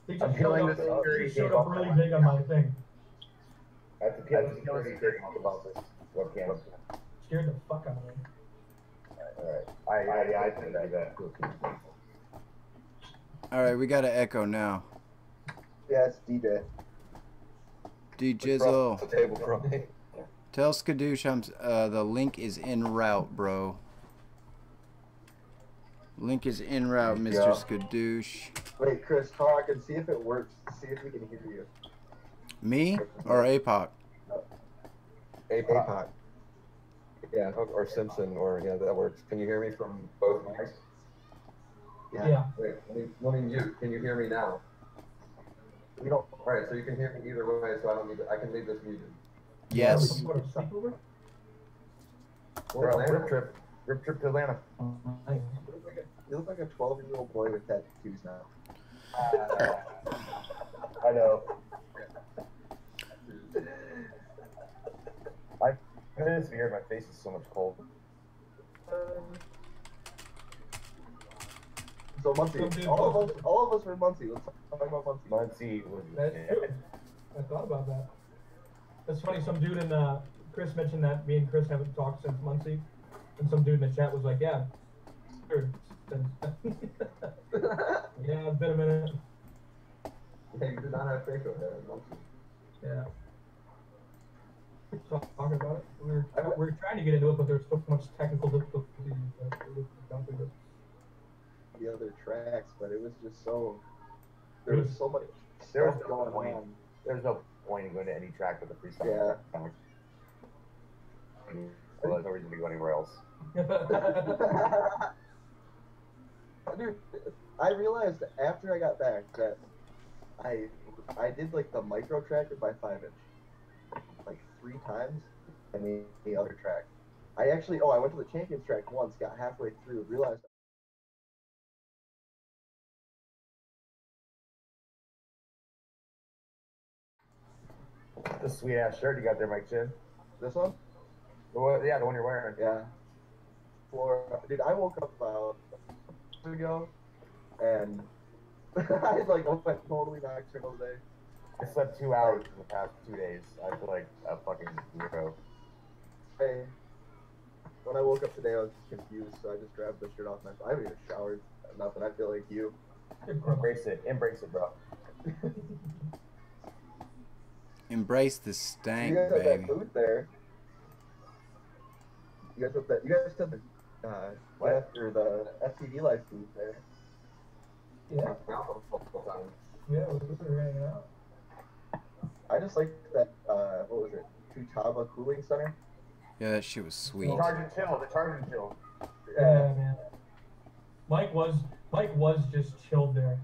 Speaker 3: They just showed up really big on my thing.
Speaker 6: I have to kill us about this webcam.
Speaker 3: Scared the fuck out of me.
Speaker 6: Alright, I think that.
Speaker 2: Alright, we got an echo now.
Speaker 6: Yeah, it's DJ.
Speaker 2: D-Jizzle.
Speaker 4: The table from me.
Speaker 2: Tell Skadoosh the link is en route, bro. Link is en route, Mr. Skadoosh.
Speaker 6: Wait, Chris, talk and see if it works. See if we can hear you.
Speaker 2: Me or APOC?
Speaker 4: APOC. Yeah, or Simpson, or yeah, that works. Can you hear me from both mics?
Speaker 3: Yeah.
Speaker 4: Wait, let me mute. Can you hear me now?
Speaker 6: We don't.
Speaker 4: All right, so you can hear me either way, so I don't need to, I can leave this muted.
Speaker 2: Yes.
Speaker 6: Rip trip to Atlanta. You look like a 12-year-old boy with tattoos now. I know. It's weird. My face is so much cold. So Muncie, all of us were in Muncie. Let's talk about Muncie. Muncie was.
Speaker 3: That's true. I thought about that. That's funny. Some dude in Chris mentioned that me and Chris haven't talked since Muncie, and some dude in the chat was like, "Yeah, sure." Yeah, it's been a minute.
Speaker 4: Yeah, you did not have facial hair in Muncie.
Speaker 3: Yeah. Talking about it. We're trying to get into it, but there's so much technical difficulty.
Speaker 6: the other tracks, but it was just so. There was so much stuff going on.
Speaker 4: There's no point in going to any track with a freestyle.
Speaker 6: Yeah.
Speaker 4: Well, there's no reason to go anywhere else.
Speaker 6: Dude, I realized after I got back that I did like the micro track with my 5-inch like 3 times, and the other track. I went to the champions track once, got halfway through, realized.
Speaker 4: The sweet ass shirt you got there, Mike Chin.
Speaker 6: This one?
Speaker 4: Yeah, the one you're wearing.
Speaker 6: Yeah. Dude, I woke up about a week ago, and I went totally nocturnal day.
Speaker 4: I slept 2 hours in the past 2 days. I feel like a fucking weirdo.
Speaker 6: Hey, when I woke up today, I was just confused, so I just grabbed the shirt off my. I haven't even showered, nothing. I feel like you.
Speaker 4: Embrace it, bro.
Speaker 2: Embrace the stank,
Speaker 6: You guys have
Speaker 2: baby.
Speaker 6: that booth there. You guys have the the FPV life booth there.
Speaker 5: Yeah. Yeah, we were hanging out.
Speaker 6: I just like that. What was it? Futaba Cooling Center.
Speaker 2: Yeah, that shit was sweet.
Speaker 4: The charge and chill.
Speaker 5: Yeah, man. Mike was just chilled there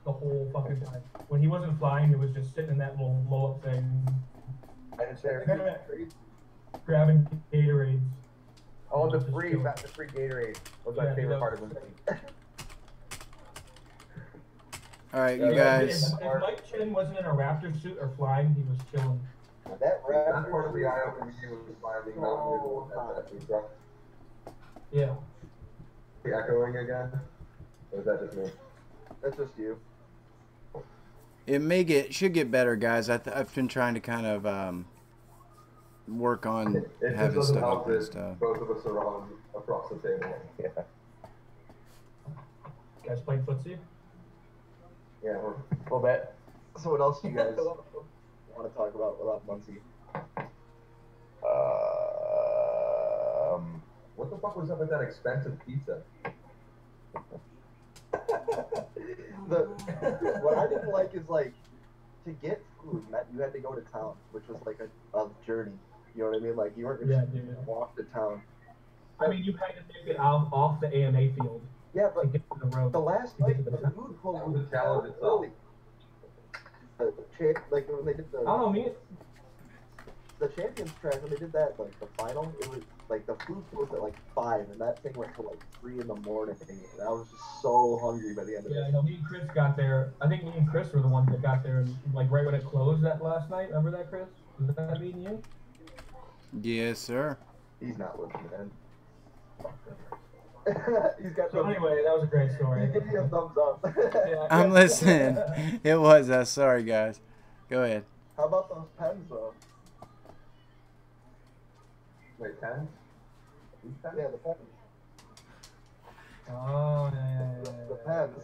Speaker 5: the whole fucking time. When he wasn't flying, he was just sitting in that little blow up thing, grabbing Gatorades.
Speaker 4: Oh, the free Gatorade was my favorite part of the movie.
Speaker 2: All right, you guys.
Speaker 5: If Mike Chin wasn't in a Raptor suit or flying, he was chilling.
Speaker 6: That
Speaker 4: That part of the eye-opening was finally
Speaker 6: so hot.
Speaker 5: Yeah.
Speaker 4: The echoing again? Or is that just me?
Speaker 6: That's just you.
Speaker 2: It should get better, guys. I've been trying to kind of work on
Speaker 4: It
Speaker 2: having
Speaker 4: just doesn't
Speaker 2: stuff
Speaker 4: help
Speaker 2: up and
Speaker 4: that
Speaker 2: stuff.
Speaker 4: both of us are on across the table. Yeah.
Speaker 5: You guys playing footsie?
Speaker 4: Yeah, a little bit.
Speaker 6: So what else do you guys want to talk about Muncie?
Speaker 4: What the fuck was up with that expensive pizza?
Speaker 6: What I didn't like is to get food, you had to go to town, which was like a journey. You know what I mean? Like you weren't just walk to town.
Speaker 5: I mean, you had to take it off the AMA field.
Speaker 6: Yeah, but
Speaker 5: to get to the road.
Speaker 6: the last night, the food pulled
Speaker 4: was the challenge itself.
Speaker 6: Like when they did
Speaker 5: I don't know, me.
Speaker 6: the champions track, when they did that, like the final, it was like the food was at like 5, and that thing went to like 3 in the morning, and I was just so hungry by the end of it.
Speaker 5: Yeah, me and Chris got there. I think me and Chris were the ones that got there, like right when it closed that last night. Remember that, Chris? Was that me and you?
Speaker 2: Yes, sir.
Speaker 6: He's not listening, man. He's got.
Speaker 5: So anyway, that was a great story.
Speaker 6: He's giving you a thumbs up.
Speaker 5: Yeah,
Speaker 2: I'm listening. It was us. Sorry, guys. Go ahead.
Speaker 6: How about those pens, though?
Speaker 4: Wait, 10?
Speaker 6: Yeah, the pens.
Speaker 5: Oh, yeah.
Speaker 6: The pens.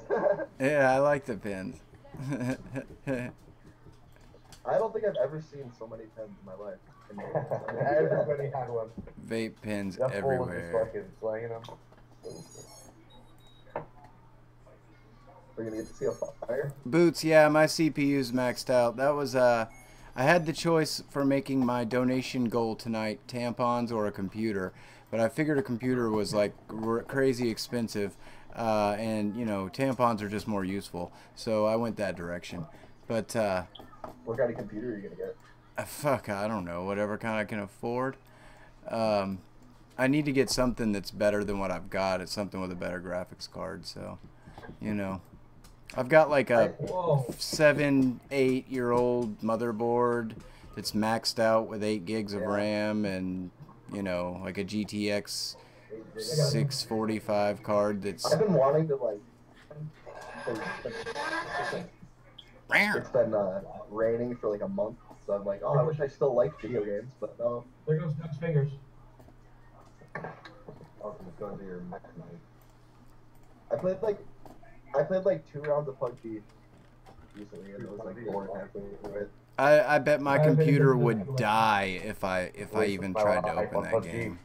Speaker 2: Yeah, I like the pins.
Speaker 6: I don't think I've ever seen so many pens in my life.
Speaker 4: Everybody had one.
Speaker 2: Vape pins
Speaker 4: Just
Speaker 2: everywhere.
Speaker 4: fucking slanging them.
Speaker 6: We're gonna get to see a fire.
Speaker 2: Boots, yeah, my CPU's maxed out. That was I had the choice for making my donation goal tonight, tampons or a computer, but I figured a computer was like crazy expensive, and you know, tampons are just more useful, so I went that direction. But
Speaker 6: what kind of computer are you gonna get?
Speaker 2: fuck, I don't know, whatever kind I can afford. I need to get something that's better than what I've got. It's something with a better graphics card, so you know. I've got like a 7-8-year-old motherboard that's maxed out with 8 gigs of RAM, and you know, like a GTX 645 card that's.
Speaker 6: I've been wanting to like. It's been raining for like a month, so I'm like, oh, I wish I still liked video games, but no.
Speaker 5: There goes Doug's fingers.
Speaker 4: Oh, it's going to your neck knife.
Speaker 6: I played like 2 rounds of PUBG recently, and it was like bored halfway through it.
Speaker 2: I bet my computer would die if I even tried to open that game.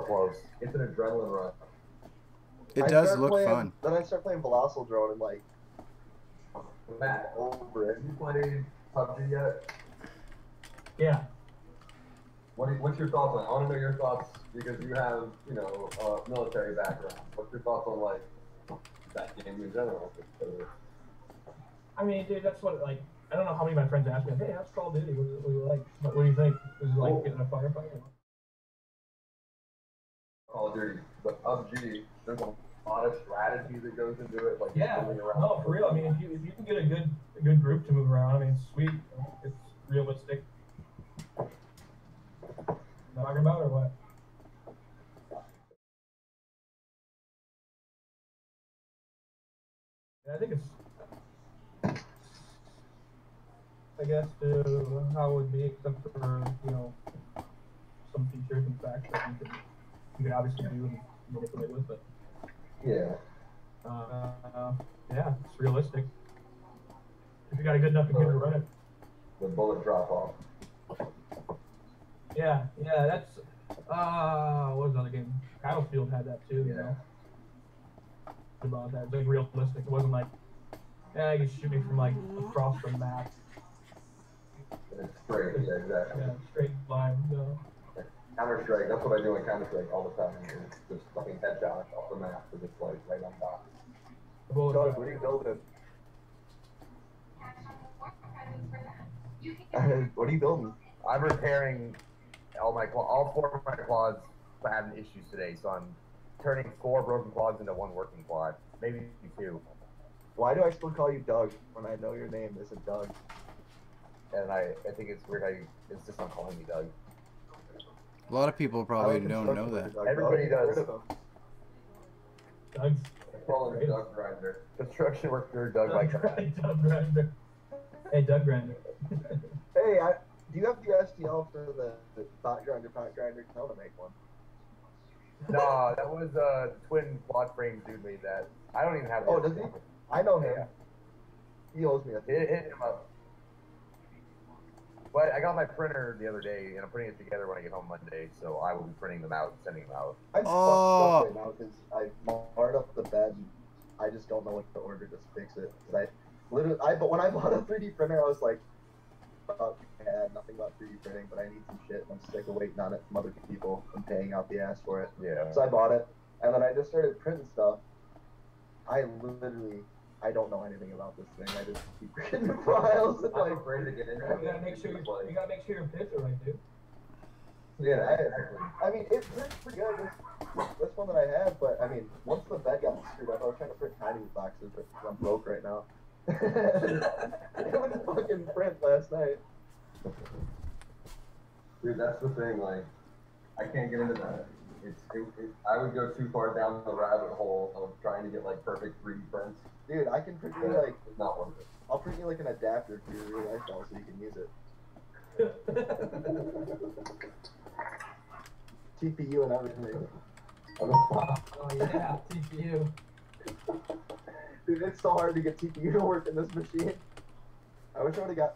Speaker 4: close. It's an adrenaline rush.
Speaker 2: It does look fun.
Speaker 6: Then I start playing Velocil Drone and like
Speaker 4: Matt,
Speaker 6: over it.
Speaker 4: have you played PUBG yet?
Speaker 5: Yeah.
Speaker 4: What's your thoughts on it? I want to know your thoughts because you have, you know, military background. What's your thoughts on like that game in general?
Speaker 1: I mean, dude, that's what like. I don't know how many of my friends ask me, "Hey, how's Call of Duty? What do you like? What do you think? Is it like getting a firefight?"
Speaker 4: Call of Duty, but PUBG, there's a lot of strategy that goes into it. Like
Speaker 1: Yeah,
Speaker 4: moving around.
Speaker 1: no, for real. I mean, if you can get a good group to move around, I mean, it's sweet. It's realistic. Talking about or what? Yeah, I think it's. I guess how it would be, except for some features and facts that you could obviously do and manipulate with, but
Speaker 4: Yeah.
Speaker 1: yeah, it's realistic. If you got a good enough computer to run it.
Speaker 4: The bullet drop off.
Speaker 1: Yeah, that's what was the other game? Battlefield had that too. You know, about that, it was like realistic. It wasn't like, yeah, you shoot me from like across the map.
Speaker 4: It's straight, yeah, exactly.
Speaker 1: Yeah, straight line.
Speaker 4: Counter-Strike, that's what I do in Counter-Strike all the time. It's just fucking headshot off the map with just like right on top.
Speaker 6: Doug, what are you building? What are you building?
Speaker 7: I'm repairing all 4 of my quads having issues today, so I'm turning 4 broken quads into 1 working quad, maybe 2.
Speaker 6: Why do I still call you Doug when I know your name isn't Doug?
Speaker 7: And I think it's weird how you insist on calling me Doug.
Speaker 2: A lot of people probably don't know that.
Speaker 7: Everybody does.
Speaker 1: Doug's
Speaker 4: Calling it Doug Grinder.
Speaker 7: Construction worker Doug like that.
Speaker 1: Doug Grinder. Hey, Doug Grinder.
Speaker 6: Hey, do you have the STL for the pot grinder? I want to make one.
Speaker 7: No, that was twin quad frame dude made that. I don't even have.
Speaker 6: Oh, does he? I know him.
Speaker 7: Yeah.
Speaker 6: He owes me a
Speaker 7: Hit him up. But I got my printer the other day, and I'm putting it together when I get home Monday, so I will be printing them out and sending them out.
Speaker 6: I'm fucked up right now because I marred up the bed. And I just don't know what to order to fix it. But when I bought a 3D printer, I was like, I had nothing about 3D printing, but I need some shit, and I'm sick of waiting on it from other people and paying out the ass for it.
Speaker 7: Yeah.
Speaker 6: So I bought it, and then I just started printing stuff. I don't know anything about this thing. I just keep printing files and
Speaker 4: I'm afraid to get into it.
Speaker 1: You gotta make sure your pits are right, dude.
Speaker 4: Yeah, exactly.
Speaker 6: I mean, it prints pretty good. This one that I have, but I mean, once the bed got screwed up, I was trying to print tiny boxes, but I'm broke right now. It wouldn't fucking print last night.
Speaker 4: Dude, that's the thing, like, I can't get into that. I would go too far down the rabbit hole of trying to get, like, perfect 3D prints.
Speaker 6: Dude, I can print you, like,
Speaker 4: it's not worth it.
Speaker 6: I'll print you, like, an adapter for your real life file so you can use it. TPU and everything.
Speaker 1: Oh, yeah, TPU.
Speaker 6: Dude, it's so hard to get TPU to work in this machine. I wish I would've got,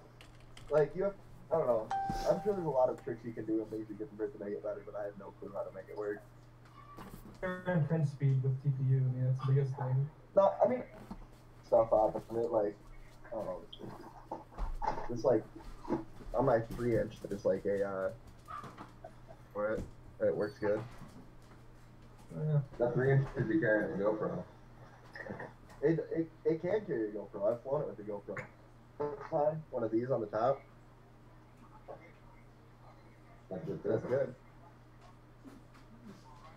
Speaker 6: like, I don't know. I'm sure there's a lot of tricks you can do and things you can print to make it better, but I have no clue how to make it work.
Speaker 1: Print speed with TPU, I mean, that's the biggest thing.
Speaker 6: No, I mean, stuff off of it, like, I don't know. It's like, on my 3-inch, there's like a, for it. It works good.
Speaker 1: Yeah.
Speaker 4: That 3-inch should be carrying a GoPro.
Speaker 6: It can carry a GoPro. I've flown it with a GoPro. One of these on the top. That's good.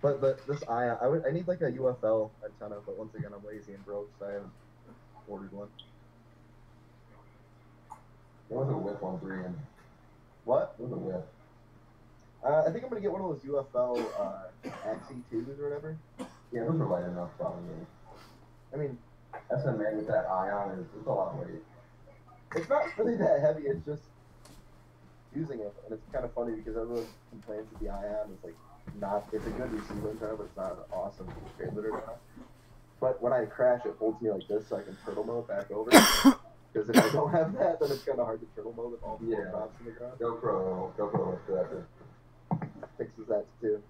Speaker 6: But this I need like a UFL antenna, but once again I'm lazy and broke, so I haven't ordered one.
Speaker 4: What was a whip on 3-inch?
Speaker 6: What?
Speaker 4: What was a whip?
Speaker 6: I think I'm gonna get one of those UFL Axie 2s or whatever.
Speaker 4: Yeah, those are light enough, probably.
Speaker 6: I mean,
Speaker 4: SMA with that ion it's a lot of weight.
Speaker 6: it's not really that heavy. It's just using it, and it's kind of funny because everyone complains that the ion is like not. It's a good receiver antenna, but it's not an awesome transmitter antenna. But when I crash, it holds me like this, so I can turtle mode back over. Because if I don't have that, then it's kind of hard to turtle mode with all 4 drops in the ground.
Speaker 4: GoPro, for that.
Speaker 6: Fixes that too.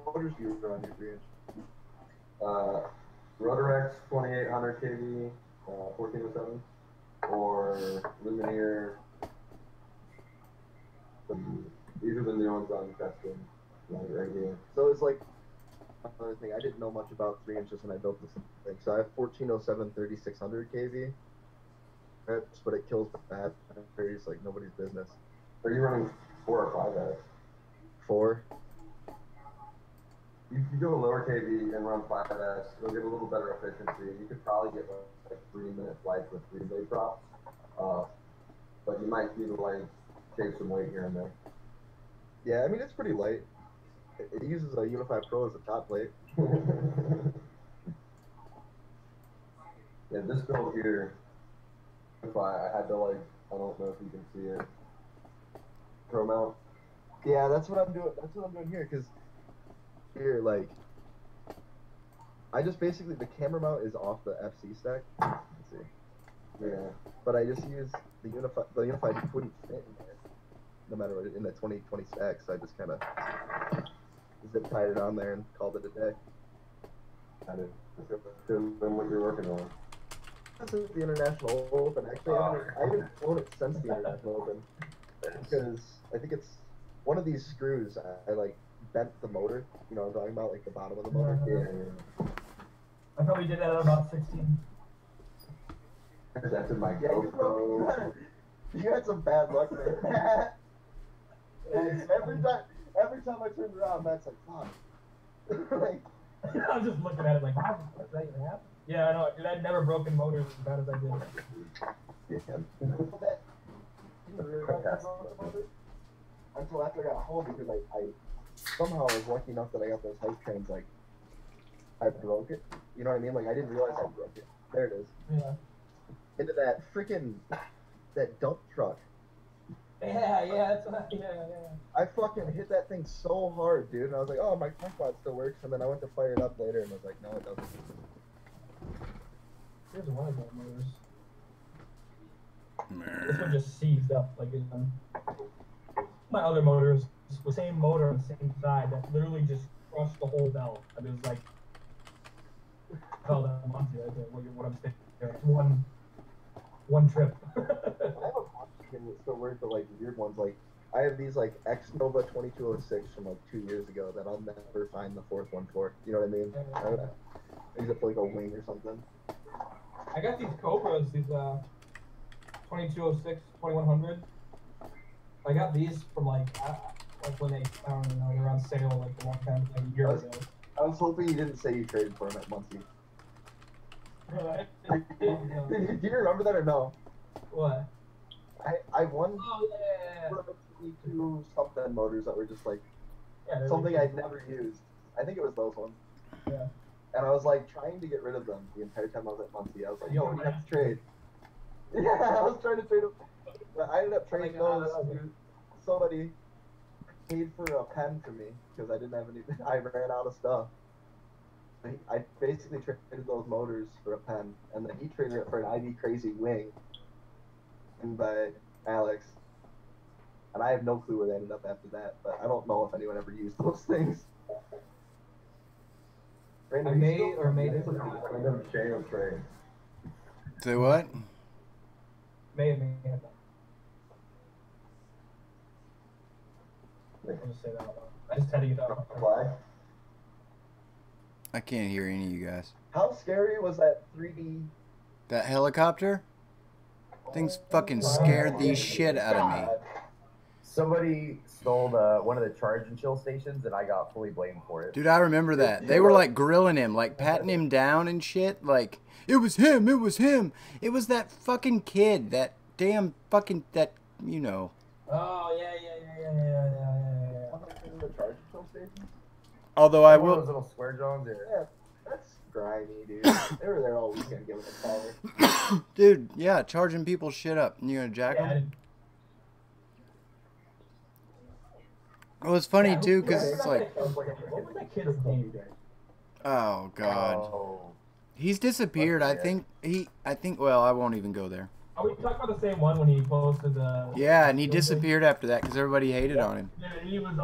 Speaker 6: motors do you run on your 3-inch?
Speaker 4: Rotorex 2800 kV, 1407, or Lumineer. These are the new ones I'm testing right here.
Speaker 6: So it's like another thing. I didn't know much about 3 inches when I built this thing. So I have 1407 3600 kV. Rips, but it kills bad batteries like nobody's business.
Speaker 4: Are you running 4 or 5S?
Speaker 6: 4.
Speaker 4: You go lower kV and run 5S, you'll get a little better efficiency. You could probably get like 3-minute flights with 3-day drops. But you might need to like shave some weight here and there.
Speaker 6: Yeah, I mean, it's pretty light. It uses a Unify Pro as a top plate.
Speaker 4: Yeah, this build here, I had to like, I don't know if you can see it, Pro mount.
Speaker 6: Yeah, that's what I'm doing. That's what I'm doing here, because here, like, I just basically, the camera mount is off the FC stack. Let's see. Yeah, but I just use the Unify. The Unify wouldn't fit in there, no matter what, in the 2020 stack. So I just kind of zip tied it on there and called it a day.
Speaker 4: Got it. Then what you're working on?
Speaker 6: This is the International Open. Actually, I haven't flown it since the International Open, because I think it's one of these screws. I like bent the motor. You know what I'm talking about, like the bottom of the motor. Yeah.
Speaker 1: I probably did that at about 16.
Speaker 4: That's in my
Speaker 6: GoPro. You had some bad luck there. every time I turned around, Matt's like, fuck. Like,
Speaker 1: I was just looking at it like, how does that even happen? Yeah, I know. Dude, I'd never broken motors as bad as I did.
Speaker 6: Until after I got home, because I somehow was lucky enough that I got those hype trains, like, I broke it. You know what I mean? Like, I didn't realize I broke it. There it is.
Speaker 1: Yeah.
Speaker 6: Into that freaking, that dump truck.
Speaker 1: Yeah, that's what yeah.
Speaker 6: I fucking hit that thing so hard, dude, and I was like, oh, my quad still works, and then I went to fire it up later, and I was like, no, it doesn't.
Speaker 1: Here's one of those motors. This one just seized up, like, my other motors, the same motor on the same side, that literally just crushed the whole valve. I mean, it was like, fell down Muncie right there, what I'm sticking there. It's one trip.
Speaker 6: I have a bunch that still work, but like weird ones. Like I have these like X Nova 2206 from like 2 years ago that I'll never find the fourth one for. You know what I mean? I use it for like a wing or something.
Speaker 1: I got these Cobras, these 2206, 2100. I got these from like when they, I don't know, they were on sale like a long time, like a year ago.
Speaker 6: I was hoping you didn't say you traded for them at Muncie. Do you remember that or no?
Speaker 1: What?
Speaker 6: I won.
Speaker 1: Oh yeah.
Speaker 6: 22 something motors that were just like
Speaker 1: something
Speaker 6: I'd never used. I think it was those ones.
Speaker 1: Yeah.
Speaker 6: And I was like trying to get rid of them the entire time I was at Muncie. I was like, yo, we have to trade. Yeah, I was trying to trade them. But I ended up trading those to somebody paid for a pen for me because I didn't have any. I ran out of stuff. I basically traded those motors for a pen, and then he traded it for an Ivy Crazy wing, and by Alex. And I have no clue where they ended up after that, but I don't know if anyone ever used those things.
Speaker 1: I may or may not.
Speaker 4: Random chain of trade.
Speaker 2: Say what?
Speaker 1: May or may have done. I'll just say that out loud. I just had to get out.
Speaker 6: Flag.
Speaker 2: I can't hear any of you guys.
Speaker 6: How scary was that 3D?
Speaker 2: That helicopter? Things fucking scared the shit out of me.
Speaker 7: Somebody stole one of the charge and chill stations, and I got fully blamed for it.
Speaker 2: Dude, I remember that. They were like grilling him, like patting him down and shit. Like, it was him, it was him. It was that fucking kid, that damn fucking, that, you know.
Speaker 1: Oh, yeah.
Speaker 6: The charge control station?
Speaker 2: Although I
Speaker 7: One of
Speaker 2: will.
Speaker 7: those little square Johns.
Speaker 6: Yeah, that's grimy, dude. They were there all weekend giving us power.
Speaker 2: Dude, yeah, charging people's shit up. You gonna jack them? Well, it's funny too, because it's like,
Speaker 1: What was that kid's name?
Speaker 2: oh god, he's disappeared. I think well, I won't even go there.
Speaker 1: Are we talking about the same one when he posted the?
Speaker 2: Yeah, and he disappeared after that because everybody hated on him.
Speaker 1: Dude, he was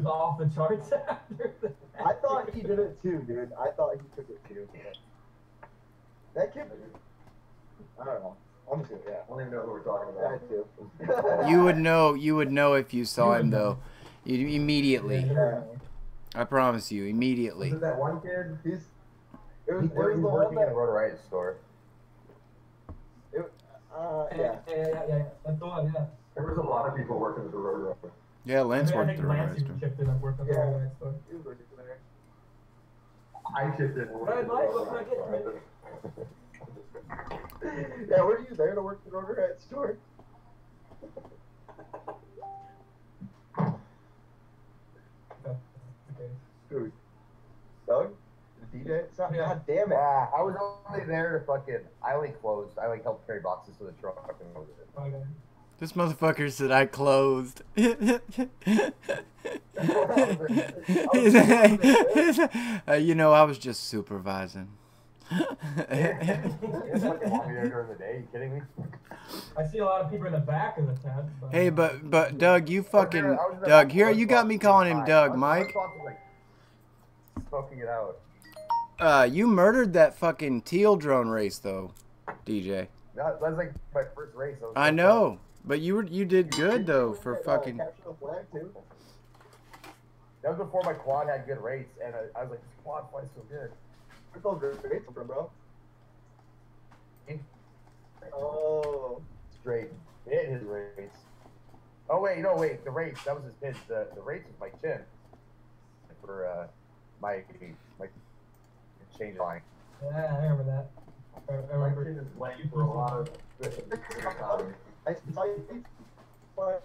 Speaker 1: off the charts after that.
Speaker 6: I thought he did it too, dude. I thought he took it too. That kid, I don't know. I'm just gonna, yeah.
Speaker 4: I don't even know who we're talking about.
Speaker 6: I too.
Speaker 2: You would know if you saw him though. You immediately.
Speaker 6: Yeah.
Speaker 2: I promise you, immediately.
Speaker 4: Was it that one kid?
Speaker 6: It was
Speaker 7: He's
Speaker 6: the one
Speaker 7: working in a
Speaker 6: that,
Speaker 7: Rotor Riot store.
Speaker 6: yeah.
Speaker 5: Yeah. That's the one, yeah.
Speaker 4: There was a lot of people working at the road.
Speaker 2: Yeah, Lance
Speaker 5: I
Speaker 2: worked
Speaker 5: think
Speaker 2: through
Speaker 5: Lance
Speaker 2: it.
Speaker 5: even chipped in and worked on the
Speaker 6: Yeah.
Speaker 5: Rotor Riot store.
Speaker 6: He was working there.
Speaker 4: I chipped in.
Speaker 5: Right, Mike, what can I get from it?
Speaker 6: Yeah, were you there to work the Rotor Riot store?
Speaker 5: Okay.
Speaker 6: Dude. Doug? The DJ?
Speaker 5: Yeah.
Speaker 6: God damn it.
Speaker 7: Yeah, I was only there to fucking. I only closed. I like helped carry boxes to the truck and that was it.
Speaker 5: Okay.
Speaker 2: This motherfucker said I closed. You know, I was just supervising.
Speaker 7: It's fucking want me there during the day. You kidding me?
Speaker 5: I see a lot of people in the back of the tent.
Speaker 2: Hey, but Doug, you fucking Doug. Here, you got me calling him Doug, Mike.
Speaker 7: Smoking it out.
Speaker 2: You murdered that fucking teal drone race though, DJ.
Speaker 7: That was like my first race.
Speaker 2: I know, but you did good though for fucking.
Speaker 6: Capture the flag too.
Speaker 7: That was before my quad had good rates, and I was like, this quad flies so good.
Speaker 6: Where's all great from, bro?
Speaker 7: In-
Speaker 6: Oh.
Speaker 7: Straight. It his rates. Oh wait, no wait, the rates, that was his pitch. The rates was my chin. For my change line.
Speaker 5: Yeah, I remember that. I
Speaker 4: My
Speaker 5: remember.
Speaker 4: kid is playing for a lot of.
Speaker 6: I saw you fly.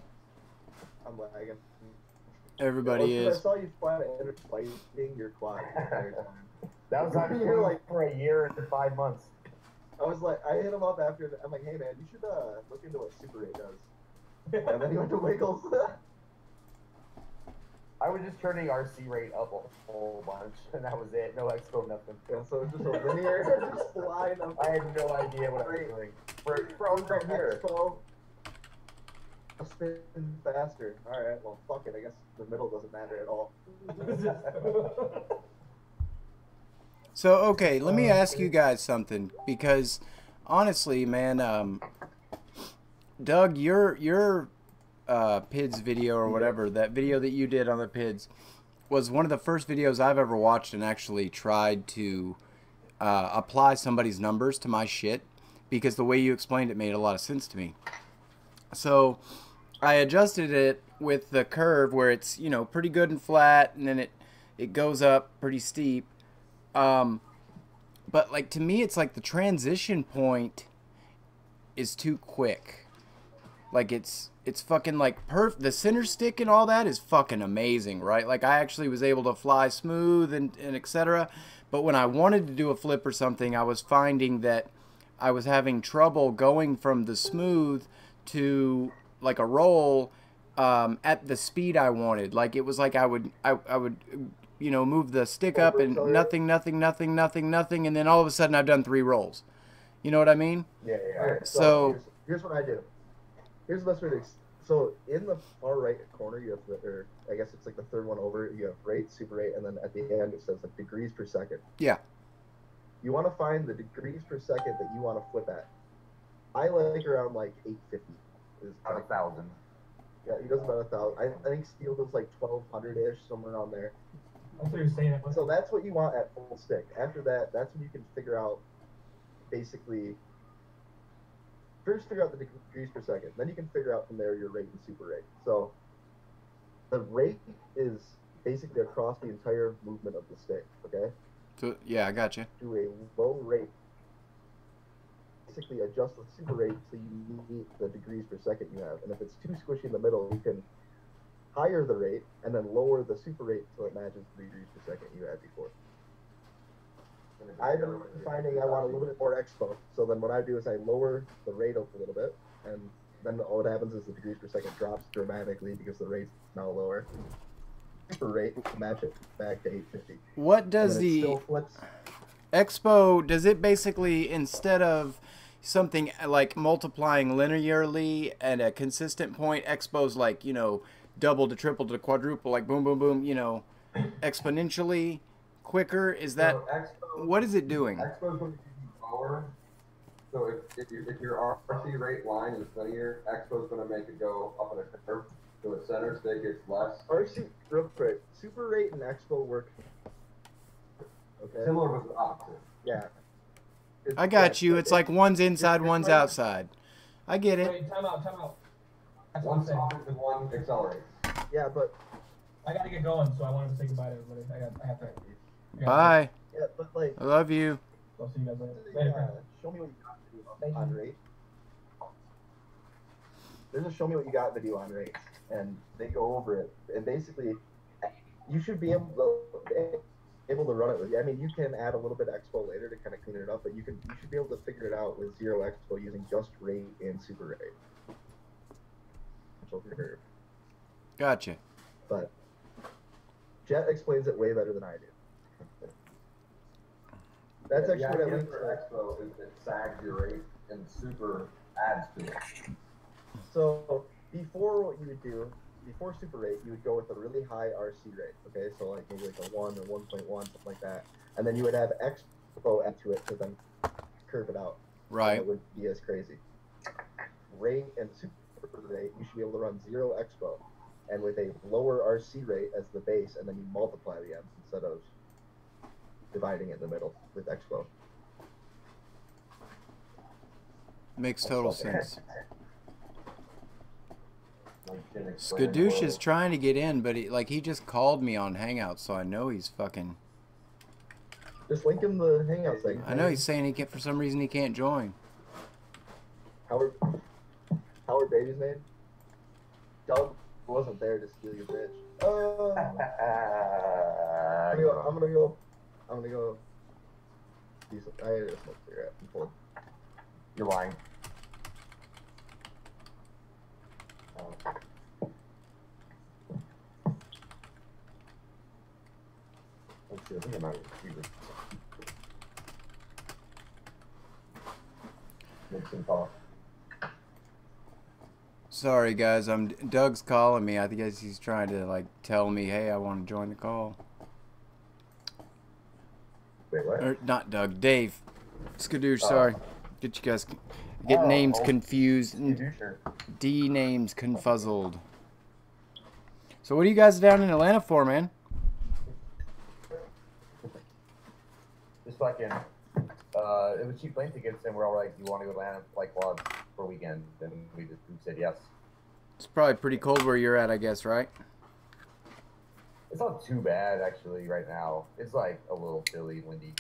Speaker 6: I'm lagging.
Speaker 2: Everybody
Speaker 6: I
Speaker 2: is.
Speaker 6: saw you fly and fighting your quad the entire time.
Speaker 7: That was on
Speaker 6: You're like-
Speaker 7: for a year and 5 months.
Speaker 6: I was like, I hit him up after. I'm like, hey man, you should look into what Super 8 does. And then he went to Wiggles.
Speaker 7: I was just turning RC rate up a whole bunch, and that was it. No expo, nothing.
Speaker 6: Yeah, so it's just a linear, just flying up.
Speaker 7: I had no idea what I was doing. From here.
Speaker 6: Expo. I'll spin faster. Alright, well, fuck it. I guess the middle doesn't matter at all.
Speaker 2: So okay, let me ask you guys something because honestly, man, Doug, your PIDS video or whatever, that video that you did on the PIDS was one of the first videos I've ever watched and actually tried to apply somebody's numbers to my shit because the way you explained it made a lot of sense to me. So I adjusted it with the curve where it's, you know, pretty good and flat, and then it goes up pretty steep. But like to me, it's like the transition point is too quick. Like it's fucking like the center stick and all that is fucking amazing, right? Like I actually was able to fly smooth and etc. But when I wanted to do a flip or something, I was finding that I was having trouble going from the smooth to like a roll at the speed I wanted. Like it was like I would you know, move the stick up and nothing, and then all of a sudden I've done 3 rolls. You know what I mean?
Speaker 7: Yeah.
Speaker 6: Alright,
Speaker 2: So
Speaker 6: here's what I do. Here's the best way to. So in the far right corner, you have or I guess it's like the third one over. You have rate, super rate, and then at the end it says like degrees per second.
Speaker 2: Yeah.
Speaker 6: You want to find the degrees per second that you want to flip at. I like around like 850. Is
Speaker 7: About 1,000.
Speaker 6: Yeah, he does about 1,000. I think Steel does like 1,200-ish, somewhere around there.
Speaker 5: That's what you're saying. It was.
Speaker 6: So that's what you want at full stick. After that, that's when you can figure out, basically, first figure out the degrees per second. Then you can figure out from there your rate and super rate. So the rate is basically across the entire movement of the stick, okay?
Speaker 2: So yeah, I got you.
Speaker 6: Do a low rate. Basically adjust the super rate so you meet the degrees per second you have. And if it's too squishy in the middle, you can higher the rate and then lower the super rate until it matches the degrees per second you had before. I've been finding I want a little bit more expo, so then what I do is I lower the rate up a little bit, and then all that happens is the degrees per second drops dramatically because the rate's now lower. Super rate to match it back to 850.
Speaker 2: What does
Speaker 6: And then it
Speaker 2: the
Speaker 6: still flips.
Speaker 2: expo, does it basically, instead of something like multiplying linearly at a consistent point, expo's like, you know, double to triple to quadruple, like boom, boom, boom, you know, exponentially quicker? Is that
Speaker 4: So Expo,
Speaker 2: what is it doing?
Speaker 4: Expo's going to give you power. So if your RC rate line is linear, Expo's going to make it go up in a curve. So at center stick, it's less.
Speaker 6: RC, real quick, Super Rate and Expo work. Okay.
Speaker 4: Similar with the opposite.
Speaker 6: Yeah.
Speaker 2: I got you. It's like one's inside, one's outside. I get it.
Speaker 1: Wait, time out. That's what
Speaker 4: One
Speaker 1: I'm saying.
Speaker 4: softens and one accelerates.
Speaker 6: Yeah, but
Speaker 1: I gotta get going, so I wanted to say goodbye to everybody. I have to.
Speaker 2: Bye.
Speaker 6: yeah, but like.
Speaker 2: I love you.
Speaker 1: I'll see you guys later.
Speaker 6: Yeah,
Speaker 1: Later.
Speaker 6: show me what you got on rate. There's a show me what you got video on rate, and they go over it, and basically, you should be able to run it with you. I mean, you can add a little bit of expo later to kind of clean it up, but you should be able to figure it out with zero expo using just rate and super rate. Curve.
Speaker 2: Gotcha.
Speaker 6: But Jet explains it way better than I do. That's actually what I
Speaker 4: think
Speaker 6: think.
Speaker 4: for Expo is it sags your rate and super adds to it.
Speaker 6: So before what you would do, before super rate, you would go with a really high RC rate. Okay, so like maybe like a 1 or 1.1, something like that, and then you would have expo add to it to then curve it out.
Speaker 2: Right.
Speaker 6: It would be as crazy. Rate and super rate, you should be able to run zero expo, and with a lower RC rate as the base, and then you multiply the ends instead of dividing it in the middle with expo.
Speaker 2: Makes total sense.
Speaker 4: Like,
Speaker 2: Skadoosh is trying to get in, but he just called me on Hangout, so I know he's fucking.
Speaker 6: Just link him the Hangout thing.
Speaker 2: I know he's saying for some reason he can't join.
Speaker 6: Howard Baby's name? Doug wasn't there to steal your bitch. I'm gonna go. I had a smoke cigarette. I'm full.
Speaker 7: You're lying. Let's see, I think I'm out of receiver. Make some talk.
Speaker 2: Sorry guys, Doug's calling me. I guess he's trying to like tell me, hey, I want to join the call.
Speaker 7: Wait, what?
Speaker 2: Or not Doug, Dave. Skadoosh, sorry. Get you guys names confused and D names confuzzled. So what are you guys down in Atlanta for, man?
Speaker 7: Just fucking, it was cheap plane tickets, and we're all like, you want to go to Atlanta like vlogs for a weekend? And we said yes.
Speaker 2: It's probably pretty cold where you're at, I guess, right?
Speaker 7: It's not too bad actually right now. It's like a little chilly, windy.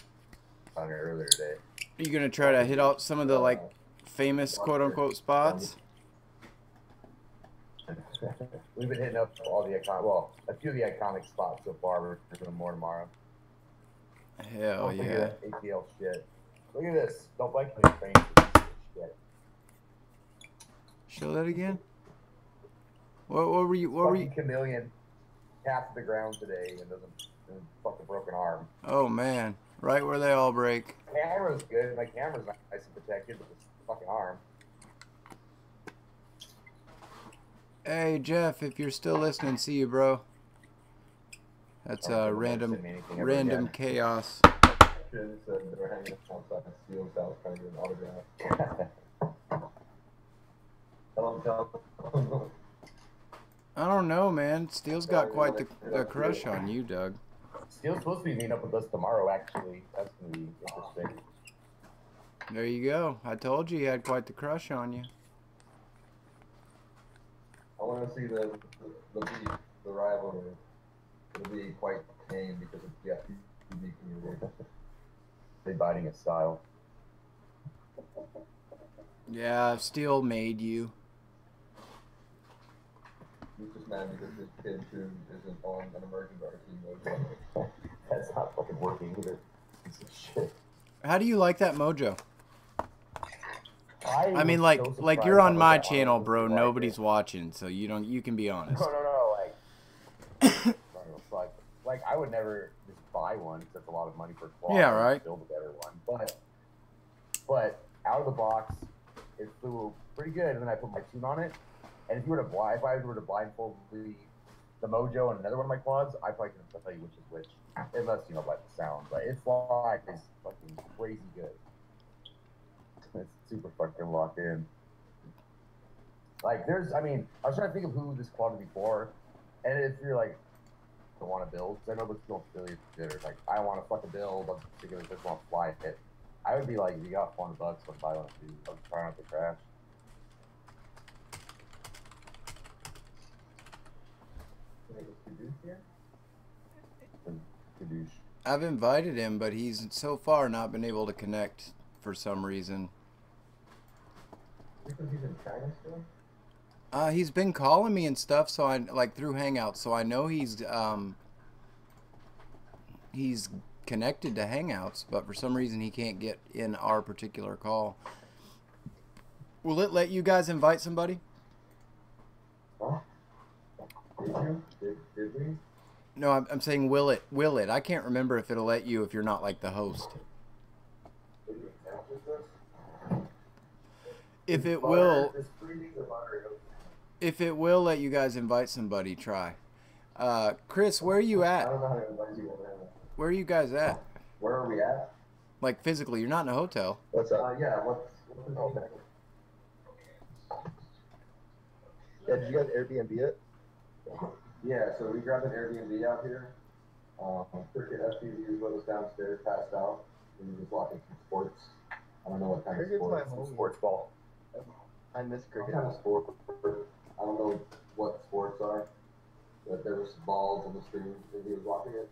Speaker 7: On here earlier today.
Speaker 2: Are you gonna try to hit out some of the like famous quote unquote spots?
Speaker 7: We've been hitting up all the a few of the iconic spots so far. We're doing more tomorrow.
Speaker 2: Hell yeah.
Speaker 7: ATL shit. Look at this. Don't like my train shit.
Speaker 2: Show that again. What were you?
Speaker 7: Chameleon tapped the ground today and doesn't fucking broken arm.
Speaker 2: Oh man. Right where they all break.
Speaker 7: Camera's good. My camera's nice and protected, but this fucking arm.
Speaker 2: Hey Jeff, if you're still listening, see you, bro. That's random chaos.
Speaker 4: Said they were hanging outside of Steele's house trying to get an autograph. Tell him.
Speaker 2: I don't know, man. Steele's got quite the crush on you, Doug.
Speaker 7: Steele's supposed to be meeting up with us tomorrow, actually. That's going to be interesting.
Speaker 2: There you go. I told you he had quite the crush on you.
Speaker 4: I want to see the rivalry. It'll be quite tame because it's the FPV community.
Speaker 7: They biting his style.
Speaker 2: Yeah, Steele made you.
Speaker 4: He's just mad because his kid who isn't on an emergent RC mode.
Speaker 7: That's not fucking working either. Piece of shit.
Speaker 2: How do you like that mojo?
Speaker 7: I
Speaker 2: mean, like you're on my channel, bro. Nobody's watching, so you can be honest.
Speaker 7: No, like I would never just buy one because that's a lot of money for a quad.
Speaker 2: Yeah, right.
Speaker 7: Build a better one, but out of the box, it flew pretty good, and then I put my tune on it. And if I were to blindfoldly the Mojo and another one of my quads, I probably couldn't tell you which is which, unless you know by the sound. But it's like it's fucking crazy good. It's super fucking locked in. Like there's, I mean, I was trying to think of who this quad would be for, and if you're like, don't want to build, because I know there's no affiliates that are like, I want to fucking build, I'm particular, just want to fly it. I would be like, you got $400, what buy one to do? I'm trying not to crash.
Speaker 2: I've invited him, but he's so far not been able to connect for some reason.
Speaker 6: Because he's in China still?
Speaker 2: He's been calling me and stuff, so I like through Hangouts, so I know he's connected to Hangouts, but for some reason he can't get in our particular call. Will it let you guys invite somebody?
Speaker 6: Huh? Did you? Did we?
Speaker 2: No, I'm saying will it? Will it? I can't remember if it'll let you if you're not like the host. If it will, let you guys invite somebody, try. Chris, where are you at?
Speaker 6: I don't know how to invite you.
Speaker 2: Where are you guys at?
Speaker 6: Where are we at?
Speaker 2: Like physically, you're not in a hotel.
Speaker 6: What's up? Yeah, what's okay. Yeah, did you guys Airbnb it?
Speaker 4: Yeah, so we grabbed an Airbnb out here. Cricket FPV was downstairs, passed out. We were just watching some sports. I don't know what kind of sports.
Speaker 6: Some
Speaker 7: Sports ball.
Speaker 6: I miss
Speaker 4: What
Speaker 6: cricket.
Speaker 4: kind of sport? I don't know what sports are, but there was balls on the screen and he was watching it.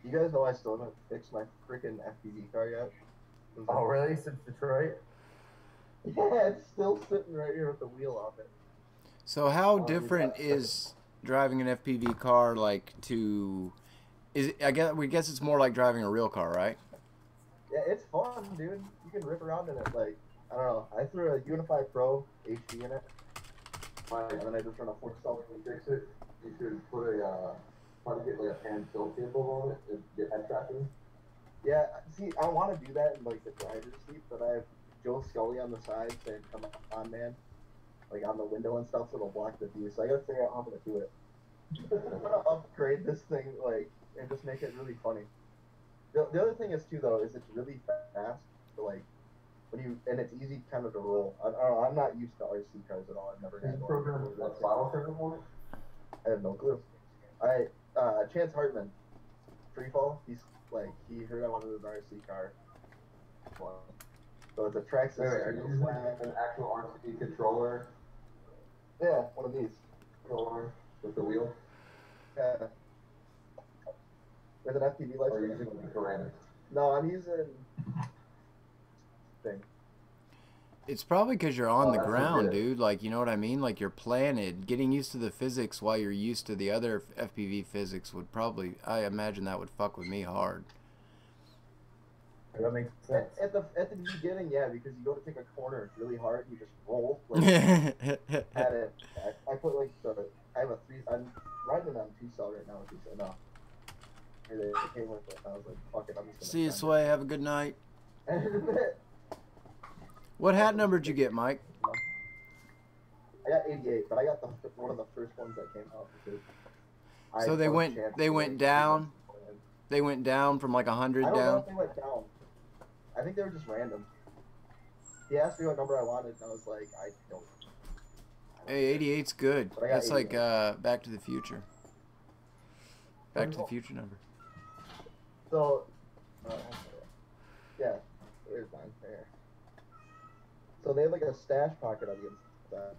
Speaker 6: You guys know I still haven't fixed my freaking FPV car yet?
Speaker 7: Oh, really? Since Detroit?
Speaker 6: Yeah, it's still sitting right here with the wheel off it.
Speaker 2: So how different is driving an FPV car like to? We guess it's more like driving a real car, right?
Speaker 6: Yeah, it's fun, dude. You can rip around in it. Like, I don't know. I threw a Unify Pro HD in it, and then I just run a force
Speaker 4: So when you fix it, you should put a try to get like a pan tilt cable on it and get head tracking.
Speaker 6: Yeah, see, I want to do that in like the driver's seat, but I have Joe Scully on the side saying, "Come on, man," like on the window and stuff, so it'll block the view. So I gotta figure out how I'm gonna do it. I'm gonna upgrade this thing, like, and just make it really funny. The other thing is too, though, is it's really fast. So, like, and it's easy kind of to roll. I don't know, I'm not used to RC cars at all. I've never had one.
Speaker 4: What throttle trigger for it?
Speaker 6: I have no clue. Chance Hartman, Freefall. He's like, he heard I wanted an RC car. So it's a Traxxas.
Speaker 4: Wait, are you using an actual RC controller?
Speaker 6: Yeah, one of these.
Speaker 4: Controller with the wheel?
Speaker 6: Yeah. With an FPV license.
Speaker 4: Or are you using the ceramic?
Speaker 6: No, I'm using thing.
Speaker 2: It's probably because you're on the
Speaker 4: that's
Speaker 2: ground,
Speaker 4: good.
Speaker 2: dude. Like, you know what I mean? Like, you're planted. Getting used to the physics while you're used to the other FPV physics would probably, I imagine that would fuck with me hard.
Speaker 7: That makes sense.
Speaker 6: At the beginning, yeah, because you go to take a corner really hard, you just roll. Like, at it. I put like I have a I'm riding on 2-cell right now. No. They came with it. I was like, fuck it, I'm just gonna
Speaker 2: See you, Sway. Have a good night.
Speaker 6: it.
Speaker 2: What hat number did you get, Mike?
Speaker 6: I got 88, but I got one of the first ones that came out because
Speaker 2: So they went down. They went down from like 100
Speaker 6: I don't know
Speaker 2: down.
Speaker 6: if they went down. I think they were just random. He asked me what number I wanted, and I was like, I don't.
Speaker 2: Hey, 88's good.
Speaker 6: But I got
Speaker 2: That's like
Speaker 6: 88.
Speaker 2: Back to the Future. Back to the Future number.
Speaker 6: So, yeah, there's mine there. So they have like a stash pocket on the inside.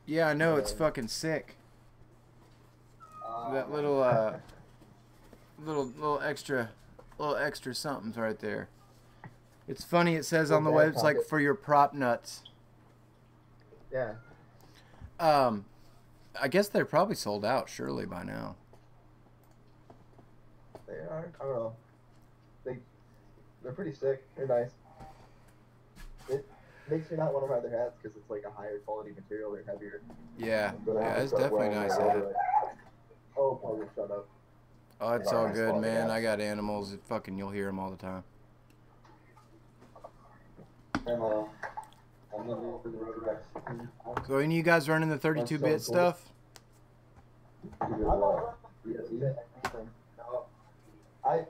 Speaker 2: Yeah, I know. It's fucking sick. That little little extra something's right there. It's funny. It says on the web, it's like for your prop nuts.
Speaker 6: Yeah.
Speaker 2: I guess they're probably sold out surely by now.
Speaker 6: They are. I don't know. They're pretty sick. They're nice. It makes me not want to ride their hats because it's like a higher quality material. They're heavier.
Speaker 2: Yeah, it's definitely nice hat.
Speaker 6: Oh, Paul, shut up.
Speaker 2: Oh, it's all good, man. I got animals. You'll hear them all the time.
Speaker 4: I'm gonna go for the road back.
Speaker 2: So any of you guys running the 32-bit stuff?
Speaker 6: I'm not anything. No. I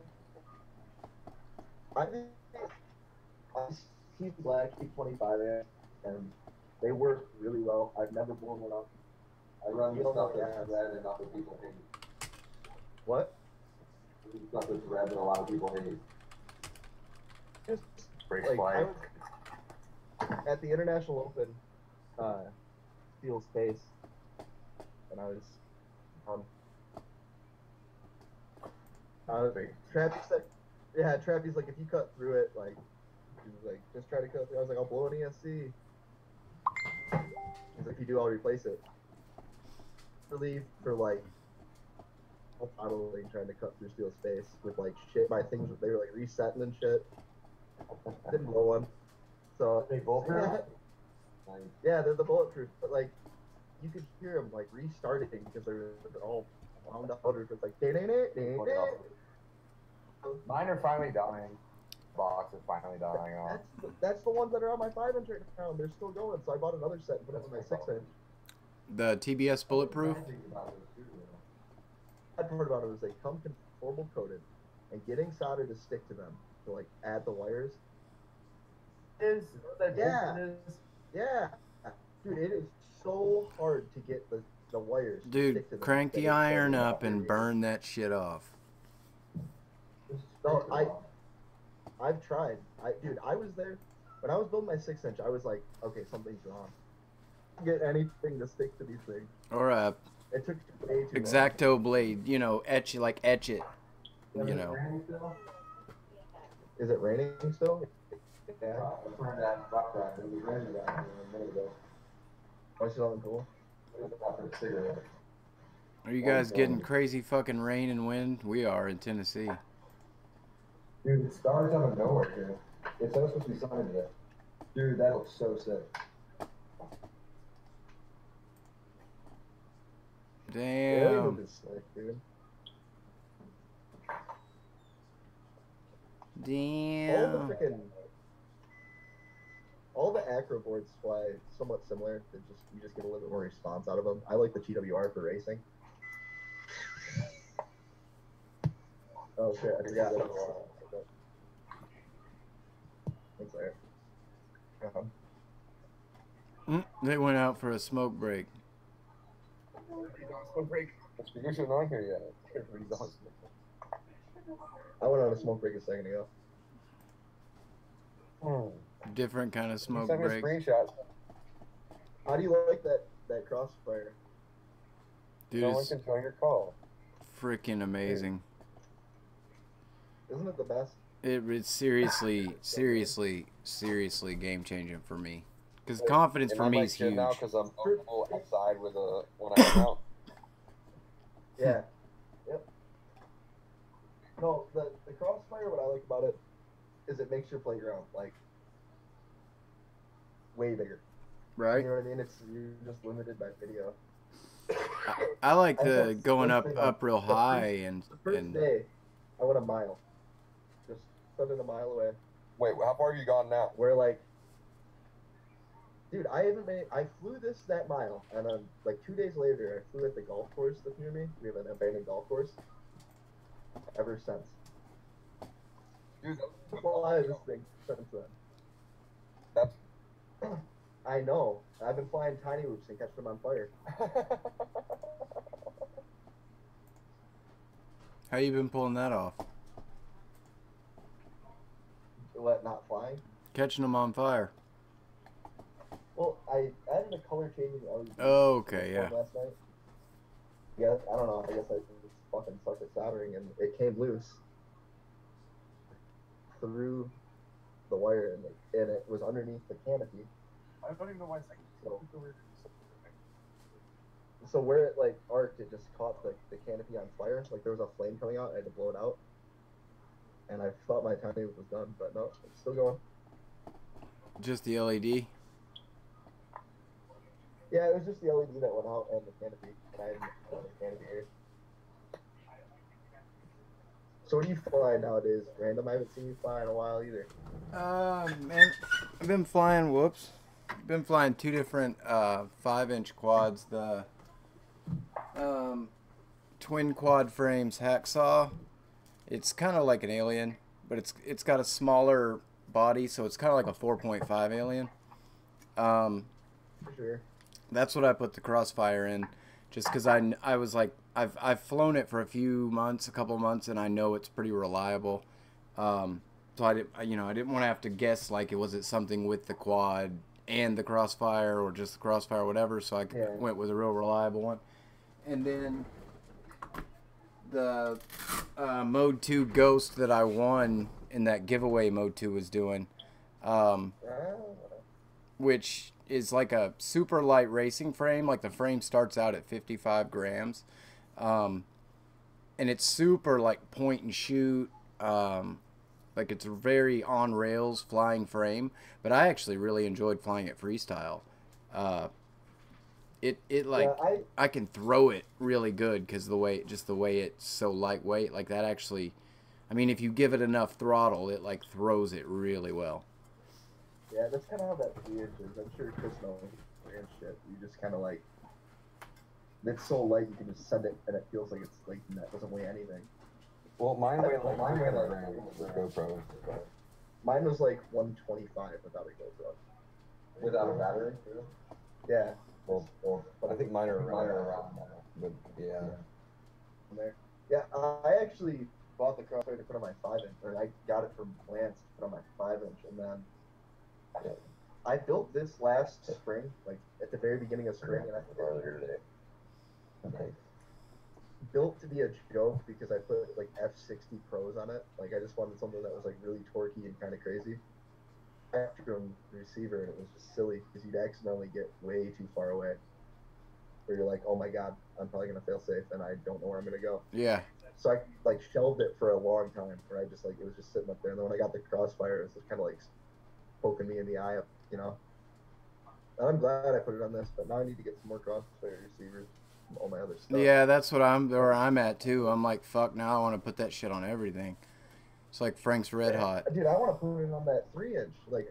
Speaker 6: think he's black, he's 25 inch, and they work really well. I've never blown one up.
Speaker 4: I run the stuff that's red and other people hate.
Speaker 6: What?
Speaker 4: Stuff that's red and a lot of people hate.
Speaker 6: Just
Speaker 7: Break
Speaker 6: like,
Speaker 7: flag.
Speaker 6: at the International Open, Steel Space, and I was Trappy said, yeah, Trappy's like, if you cut through it, like, he was like, just try to cut through. I was like, I'll blow an ESC. He's like, if you do, I'll replace it. Relief for like, trying to cut through Steel Space with like shit. My things, they were like resetting and shit. Didn't blow one. So
Speaker 7: They bulletproof?
Speaker 6: yeah, they're the bulletproof, but like, you could hear them like restarting because they're all wound up. Or it's like,
Speaker 7: Mine are finally dying. Box is finally dying off.
Speaker 6: that's the ones that are on my 5-inch right now, and they're still going. So I bought another set and put it on my 6-inch.
Speaker 2: The TBS bulletproof.
Speaker 6: Bad part about it was they come conformal coated, and getting solder to stick to them to like add the wires. Yeah, dude, it is so hard to get the wires. to
Speaker 2: Dude,
Speaker 6: stick to them.
Speaker 2: crank the iron up and burn that shit off.
Speaker 6: No, I've tried. Dude, I was there when I was building my 6-inch. I was like, okay, something's wrong. Get anything to stick to these things.
Speaker 2: Or a
Speaker 6: It took way too
Speaker 2: X-Acto blade, you know, etch it, you know.
Speaker 6: long. Is it raining still? Yeah. Why is it on the pool?
Speaker 2: Are you guys getting crazy fucking rain and wind? We are in Tennessee.
Speaker 4: Dude, the stars out of nowhere, dude. It's supposed to be sunny today. Dude, that looks so sick.
Speaker 2: Damn. Damn.
Speaker 6: All the acro boards fly somewhat similar. You just get a little bit more response out of them. I like the GWR for racing. Oh shit, I forgot it. It's there.
Speaker 2: They went out for a smoke break.
Speaker 7: Smoke break. You're not here yet. Everybody's on smoke break.
Speaker 6: I went on a smoke break a second ago.
Speaker 2: Different kind of smoke
Speaker 7: Send me
Speaker 2: break.
Speaker 7: screenshots.
Speaker 6: How do you like that Crossfire?
Speaker 2: Dude,
Speaker 7: No one
Speaker 2: it's
Speaker 7: can join your call.
Speaker 2: freaking amazing.
Speaker 6: Isn't it the best?
Speaker 2: It's seriously game changing for me. Because confidence for me is huge.
Speaker 7: Now because I'm outside with when I come out.
Speaker 6: Yeah. Yep. No, the Crossfire, what I like about it is it makes your playground like way bigger.
Speaker 2: Right?
Speaker 6: You know what I mean? You're just limited by video.
Speaker 2: I like the
Speaker 6: That's
Speaker 2: going
Speaker 6: one thing
Speaker 2: up real high and
Speaker 6: The first day, I went a mile. Just put it a mile away.
Speaker 7: Wait, how far have you gone now?
Speaker 6: Where like, dude, I flew that mile, and then like 2 days later, I flew at the golf course that's near me. We have an abandoned golf course. Ever since.
Speaker 7: Dude,
Speaker 6: Fly this thing since then.
Speaker 7: that's
Speaker 6: I know. I've been flying tiny loops and catch them on fire.
Speaker 2: how you been pulling that off?
Speaker 6: What, not flying?
Speaker 2: Catching them on fire.
Speaker 6: Well, I added a color changing LED.
Speaker 2: Oh, okay, yeah.
Speaker 6: Last night. Yeah, I don't know. I guess I just fucking sucked at soldering, and it came loose through the wire, and it was underneath the canopy.
Speaker 7: I don't even know why it's like
Speaker 6: So where it like arced, it just caught the canopy on fire. Like there was a flame coming out, I had to blow it out. And I thought my tiny loop was done, but no, it's still going.
Speaker 2: Just the LED?
Speaker 6: Yeah, it was just the LED that went out and the canopy. And I didn't have the canopy here. So what do you fly nowadays, Random? I haven't seen you fly in a while either.
Speaker 2: Man, I've been flying, two different 5-inch quads. The twin quad frames hacksaw. It's kind of like an alien, but it's got a smaller body, so it's kind of like a 4.5 alien.
Speaker 6: For sure.
Speaker 2: That's what I put the Crossfire in, just because I was like, I've flown it for a couple of months, and I know it's pretty reliable. So I didn't want to have to guess like was it something with the quad and the Crossfire or just the Crossfire or whatever. So I went with a real reliable one. And then the Mode 2 Ghost that I won in that giveaway Mode 2 was doing, which is like a super light racing frame. Like the frame starts out at 55 grams. And it's super like point and shoot. Like it's a very on rails flying frame, but I actually really enjoyed flying it freestyle. I can throw it really good because the way it's so lightweight, like that actually, I mean, if you give it enough throttle, it like throws it really well.
Speaker 6: Yeah, that's kind of how that 3 inch is. I'm sure Chris knows 3 inch shit. You just kind of like, it's so light you can just send it and it feels like it's like that doesn't weigh anything.
Speaker 4: Well, mine weighed like the GoPro.
Speaker 6: Mine was like 125 without a GoPro.
Speaker 4: Without a battery?
Speaker 6: Yeah.
Speaker 4: Well, I think mine are around that. But yeah.
Speaker 6: Yeah, I actually bought the Crossfire to put on my 5 inch, or I got it from Lance to put on my 5 inch, and then I built this last spring, like at the very beginning of spring, and I think earlier today. Okay. Built to be a joke because I put like F60 Pros on it. Like I just wanted something that was like really torquey and kind of crazy. Spectrum receiver, and it was just silly because you'd accidentally get way too far away. Where you're like, oh my god, I'm probably gonna fail safe, and I don't know where I'm gonna go.
Speaker 2: Yeah.
Speaker 6: So I like shelved it for a long time, where I just like it was just sitting up there. And then when I got the Crossfire, it was just kind of like poking me in the eye, you know. And I'm glad I put it on this, but now I need to get some more Crossfire receivers. All my other stuff.
Speaker 2: Yeah, that's where I'm at too. I'm like, fuck, now I want to put that shit on everything. It's like Frank's Red Hot.
Speaker 6: Dude, I want to put it on that 3 inch, like.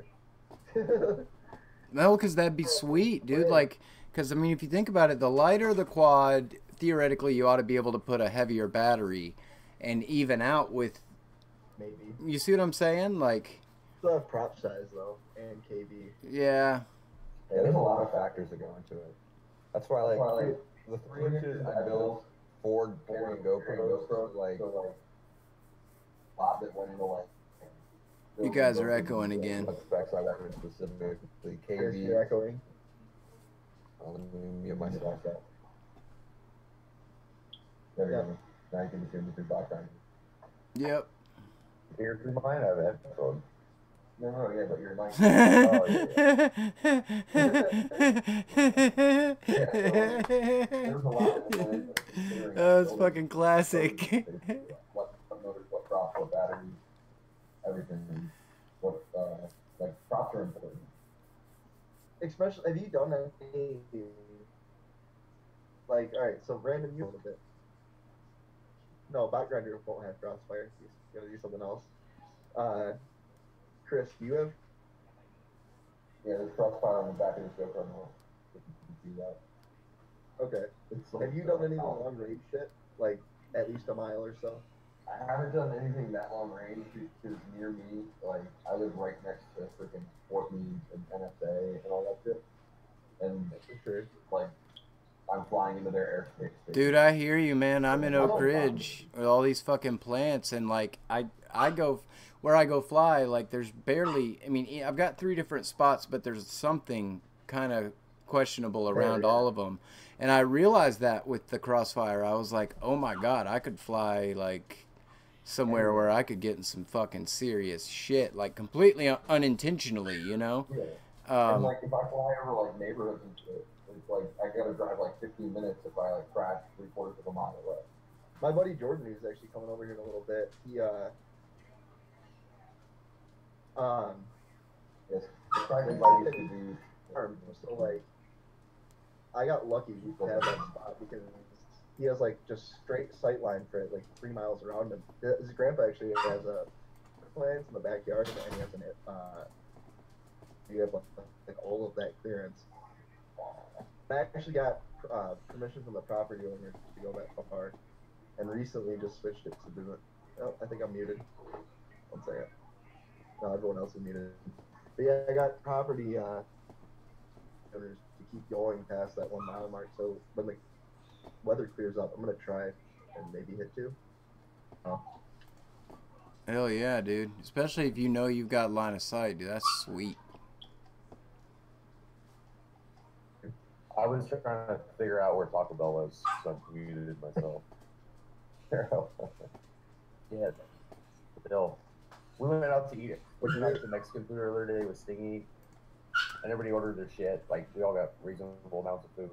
Speaker 2: No, because that'd be sweet, dude. Like, because I mean, if you think about it, the lighter the quad, theoretically, you ought to be able to put a heavier battery, and even out with.
Speaker 6: Maybe.
Speaker 2: You see what I'm saying? Like.
Speaker 6: Still have prop size though, and KB.
Speaker 2: Yeah.
Speaker 4: Yeah, there's a lot of factors that go into it. That's why, like. The 3 inches I built for carrying GoPros, like, a lot that went into, like,
Speaker 2: you guys are echoing again.
Speaker 4: What specs I wanted specifically, KB.
Speaker 6: You're echoing.
Speaker 4: Let me mute myself. There we go. Now you can just hear me through background.
Speaker 2: Yep.
Speaker 7: Hear through mine, I have a headphone.
Speaker 4: No, yeah, but your mic.
Speaker 2: Oh, it's fucking classic.
Speaker 4: What motors, what props, what batteries, everything. What like props are important.
Speaker 6: Especially, have you done any like? All right, so random use a little bit. No, backgrinder won't have Crossfire. He's gonna do something else. Chris, do you have?
Speaker 4: Yeah, there's Crossfire on the back of this GoPro. You can see that.
Speaker 6: Okay. Have you done any long range shit? Like at least a mile or so?
Speaker 4: I haven't done anything that long range because near me, like I live right next to freaking Fort Meade and NSA and all that shit. And sure, like I'm flying into their airspace.
Speaker 2: Dude, I hear you, man. I'm in Oak Ridge with all these fucking plants, and like I go where I go fly, like there's barely. I mean, I've got 3 different spots, but there's something kind of questionable around all of them. And I realized that with the Crossfire, I was like, oh my god, I could fly like somewhere where I could get in some fucking serious shit, like completely unintentionally, you know.
Speaker 4: Yeah. And like if I fly over like neighborhoods and shit, it's like I gotta drive like 15 minutes if I like crash 3/4 of a mile away.
Speaker 6: My buddy Jordan, who's actually coming over here in a little bit, he
Speaker 4: yes, trying to invite you to do.
Speaker 6: So like, I got lucky to have that spot because he has like just straight sight line for like 3 miles around him. His grandpa actually has a plants in the backyard, and he has an you have like all of that clearance. I actually got permission from the property owner to go that far. and recently just switched it to do it. Oh, I think I'm muted. One second. No, everyone else is muted. But yeah, I got property owners to keep going past that 1 mile mark. So when the weather clears up, I'm gonna try and maybe hit 2.
Speaker 2: Hell yeah, dude. Especially if you know you've got line of sight, dude. That's sweet.
Speaker 7: I was trying to figure out where Taco Bell was, so I muted myself. Yeah, Bill. We went out to eat it. We went out to Mexican food earlier today with Stingy, and everybody ordered their shit. Like, we all got reasonable amounts of food.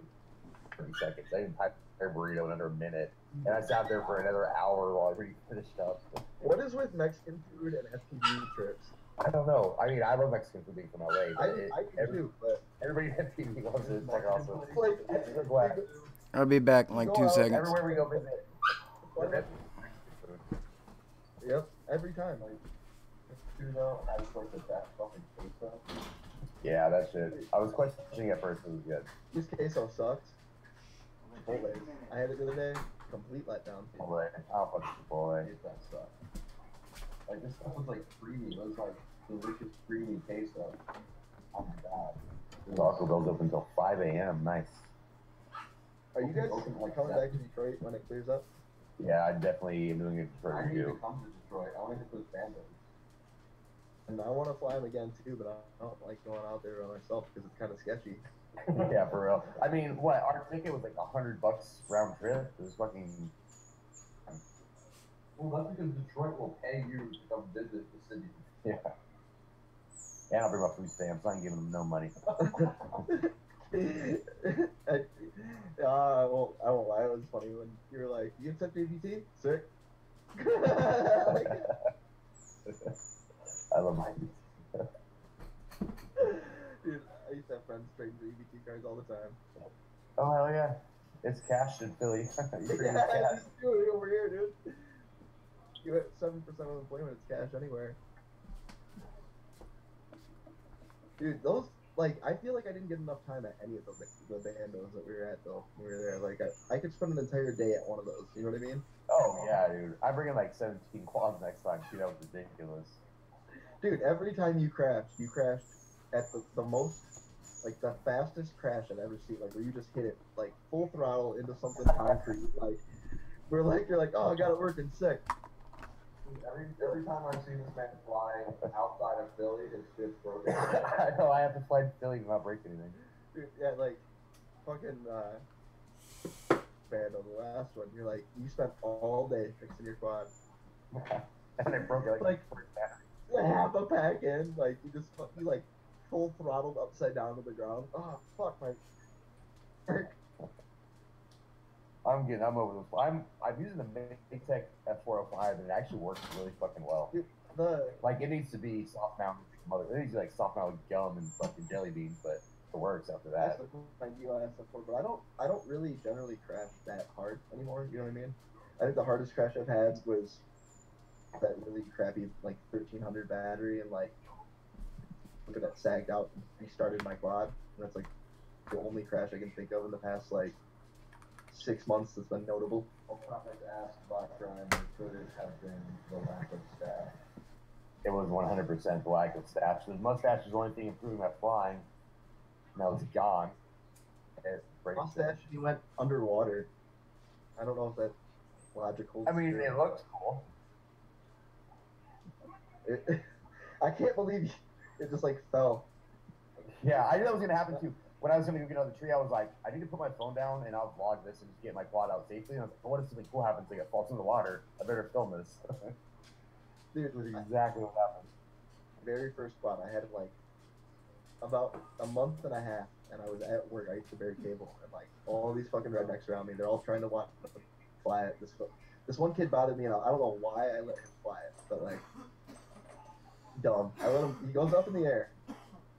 Speaker 7: 30 seconds. I didn't type their burrito in under a minute, and I sat there for another hour while everybody finished up.
Speaker 6: What is with Mexican food and FPV trips?
Speaker 7: I don't know. I mean, I love Mexican food being from LA.
Speaker 6: I do too, but
Speaker 7: everybody at FPV loves it. It's like awesome.
Speaker 6: like,
Speaker 2: I'll be back in like 2 seconds.
Speaker 7: Everywhere we go visit.
Speaker 6: Yep, every time. Like,
Speaker 7: yeah, that shit. I was questioning at first, it was good.
Speaker 6: This queso sucks. Chipotle. I had it the other day. Complete letdown.
Speaker 7: Chipotle. I'll fuck Chipotle.
Speaker 6: That sucks. Like, this stuff was like creamy. It was like delicious creamy queso. Oh my god.
Speaker 7: Taco Bell's open until 5 a.m. Nice.
Speaker 6: Are you guys coming back to Detroit when it clears up?
Speaker 7: Yeah, I definitely am doing a Detroit
Speaker 6: I need
Speaker 7: review.
Speaker 6: to come to Detroit. I want to hit those banter. And I want to fly them again too, but I don't like going out there by myself because it's kind of sketchy.
Speaker 7: Yeah, for real. I mean, what? Our ticket was like $100 round trip. It was fucking.
Speaker 6: Well, that's because Detroit will pay you to come visit the city.
Speaker 7: Yeah. And I'll bring my food stamps. I ain't giving them no money.
Speaker 6: Well, I won't lie. It was funny when you were like, "You accept ABT? Sick."
Speaker 7: I love my.
Speaker 6: Dude, I used to have friends trading for EBT cards all the time.
Speaker 7: Oh hell yeah! It's cash in Philly. You
Speaker 6: Yeah, I just do it over here, dude. You get 7% of employment. It's cash anywhere. Dude, those, like, I feel like I didn't get enough time at any of the bandos that we were at, though, when we were there. Like, I could spend an entire day at one of those, you know what I mean?
Speaker 7: Oh, yeah, dude. I'm bringing, like, 17 quads next time. Dude, that was ridiculous.
Speaker 6: Dude, every time you crashed at the most, like, the fastest crash I've ever seen, like, where you just hit it, like, full throttle into something concrete. Like, you're like, oh, I got it working, sick. Every time I've seen this man fly outside of Philly, his shit's broken.
Speaker 7: I know, I have to fly to Philly to not break anything.
Speaker 6: Dude, yeah, like, fucking, band on the last one, you're like, you spent all day fixing your quad.
Speaker 7: And I broke it like
Speaker 6: half a pack in, like, you like, full throttled upside down to the ground. Oh, fuck, my...
Speaker 7: I'm over this. I'm using the VEK F405 and it actually works really fucking well. Like it needs to be soft mounted. It needs to be like soft mounted gum and fucking jelly beans, but it works after that.
Speaker 6: That's my DIS F4, but I don't really generally crash that hard anymore. You know what I mean? I think the hardest crash I've had was that really crappy like 1300 battery and like look at that sagged out and restarted my quad. And that's like the only crash I can think of in the past like 6 months that's been notable.
Speaker 4: I'll try to ask about crime, the footage have been the lack of staff.
Speaker 7: It was 100% the lack of staff. So the mustache is the only thing improving my flying. Now it's gone.
Speaker 6: Mustache, he went underwater. I don't know if that's logical.
Speaker 7: I mean, it looks cool.
Speaker 6: I can't believe it just like fell.
Speaker 7: Yeah, I knew that was gonna happen too. When I was gonna get out of the tree, I was like, I need to put my phone down and I'll vlog this and just get my quad out safely. And I was like, what if something cool happens? Like it falls in the water. I better film this.
Speaker 6: Dude,
Speaker 7: it was exactly what happened.
Speaker 6: Very first quad, I had it like about a month and a half, and I was at work. I used to bury cable, and like all these fucking rednecks around me, they're all trying to watch fly it. This one kid bothered me, and I don't know why I let him fly it, but like dumb. I let him. He goes up in the air,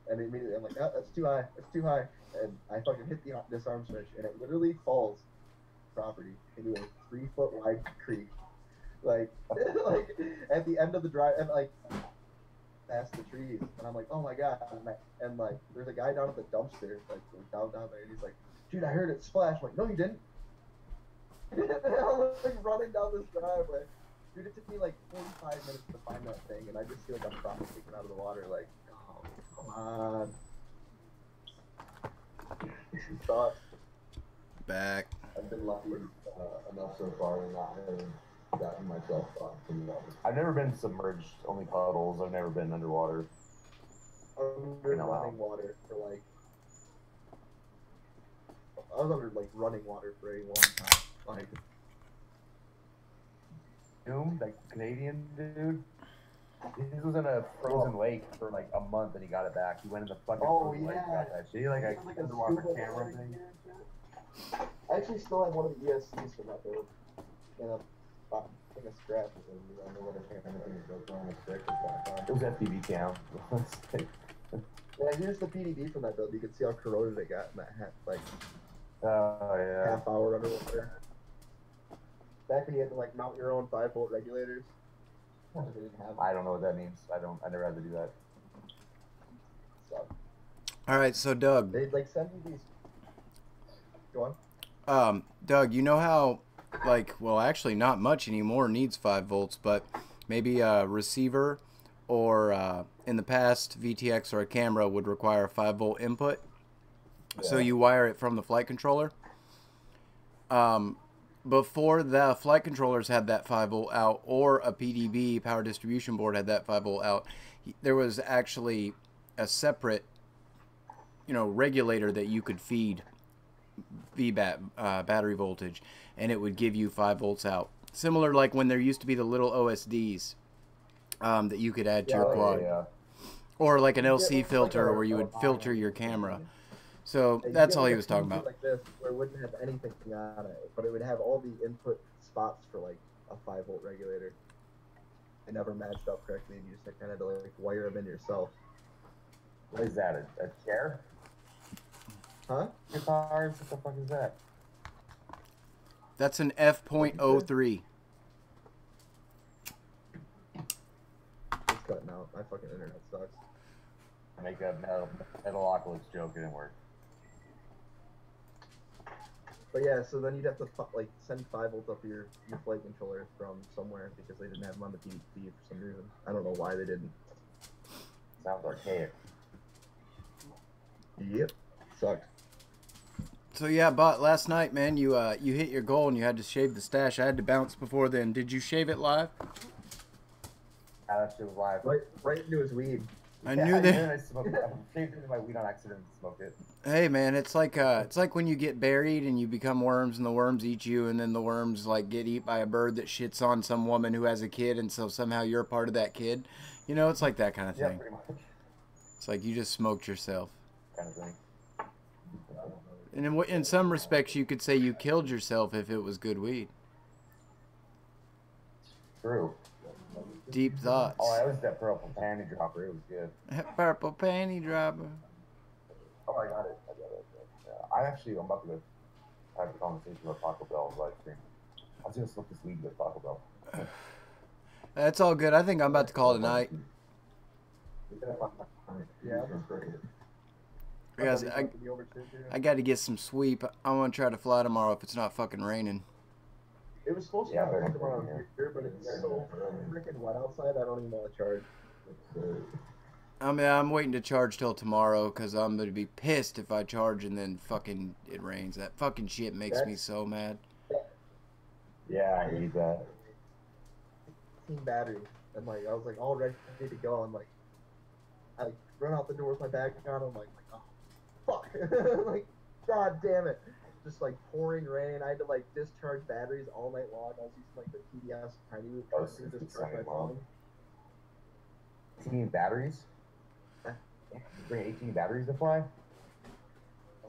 Speaker 6: and immediately I'm like, oh, that's too high. That's too high. And I fucking hit the disarm switch, and it literally falls property into a 3-foot wide creek. Like, like at the end of the drive, and like past the trees, and I'm like, oh my god, and like there's a guy down at the dumpster, like down there, and he's like, dude, I heard it splash. I'm like, no, you didn't. I'm like running down this driveway. Dude, it took me like 45 minutes to find that thing, and I just see like a prop sticking out of the water, like, oh, come on. Thoughts?
Speaker 2: Back.
Speaker 4: I've been lucky enough so far and not having gotten myself from the water.
Speaker 7: I've never been submerged, only puddles. I've never been underwater.
Speaker 6: Under running water for like, I was under like running water for a long time. Like,
Speaker 7: Doom, that Canadian dude. He was in a frozen lake for like a month and he got it back. He went in the fucking frozen lake and got that shit. Like a underwater camera thing.
Speaker 6: I actually still have one of the ESCs from that build. And a thing of scratches. I don't know what anything goes wrong with stick or
Speaker 7: It was FPV cam.
Speaker 6: Yeah, here's the PDB from that build. You can see how corroded it got in that like
Speaker 7: yeah.
Speaker 6: half hour underwater. Back when you had to like mount your own 5-volt regulators. They didn't have
Speaker 7: I don't know what that means. I never had to do that.
Speaker 6: so
Speaker 2: All right, so Doug.
Speaker 6: they'd like send me these. Go on.
Speaker 2: Doug, you know how, like, well, actually not much anymore needs 5 volts, but maybe a receiver or in the past, VTX or a camera would require a 5-volt input. Yeah. So you wire it from the flight controller. Before the flight controllers had that 5-volt out, or a PDB, power distribution board, had that 5-volt out, there was actually a separate, regulator that you could feed VBAT, battery voltage, and it would give you 5 volts out. Similar like when there used to be the little OSDs that you could add to your quad.
Speaker 7: Yeah.
Speaker 2: Or like an LC filter where you would filter your camera. So that's all he was talking about.
Speaker 6: Like this, where it wouldn't have anything on it, but it would have all the input spots for like a 5-volt regulator. It never matched up correctly, and you just kind of had to like wire them in yourself.
Speaker 7: What is that? A chair?
Speaker 6: Huh?
Speaker 7: Guitars? What the fuck is that?
Speaker 2: That's an F.03.
Speaker 6: It's cutting out. My fucking internet sucks.
Speaker 7: Make a Metalocalypse joke, it didn't work.
Speaker 6: But yeah, so then you'd have to like send 5 volts up your flight controller from somewhere because they didn't have them on the PDB for some reason. I don't know why they didn't.
Speaker 7: Sounds archaic.
Speaker 6: Yep. Sucked.
Speaker 2: So yeah, but last night, man, you hit your goal and you had to shave the stash. I had to bounce before then. Did you shave it live?
Speaker 7: Yeah, that shit was live.
Speaker 6: Right into his weed.
Speaker 2: I knew that.
Speaker 7: I smoked it. I shaved into my weed on accident and smoked it.
Speaker 2: Hey man, it's like when you get buried and you become worms and the worms eat you, and then the worms like get eaten by a bird that shits on some woman who has a kid, and so somehow you're a part of that kid. It's like that kind of thing.
Speaker 7: Yeah, pretty much.
Speaker 2: It's like you just smoked yourself.
Speaker 7: Kind of thing.
Speaker 2: And in some respects, you could say you killed yourself if it was good weed.
Speaker 7: True.
Speaker 2: Deep thoughts.
Speaker 7: Oh, that was that purple panty dropper. It was good.
Speaker 2: Purple panty dropper.
Speaker 7: Oh, I got it. Yeah. I'm about to go have a conversation with Taco Bell on live stream. I was going to smoke this weed with Taco Bell.
Speaker 2: That's all good. I think I'm about to call tonight.
Speaker 6: Yeah.
Speaker 2: Guys, I got to get some sweep. I want to try to fly tomorrow if it's not fucking raining.
Speaker 6: It was supposed to happen around here, but it's so freaking wet outside, I don't even want to charge.
Speaker 2: I'm waiting to charge till tomorrow because I'm going to be pissed if I charge and then fucking it rains. That fucking shit makes me so mad.
Speaker 7: Yeah, I hate that.
Speaker 6: 15 battery. And like, I was like all ready to go. And like, I run out the door with my bag on. I'm like, oh, fuck. Like, god damn it. Just like pouring rain. I had to like discharge batteries all night long. I was using like the TDS tiny root to discharge my phone.
Speaker 7: 18 batteries? You bring 18 batteries to fly?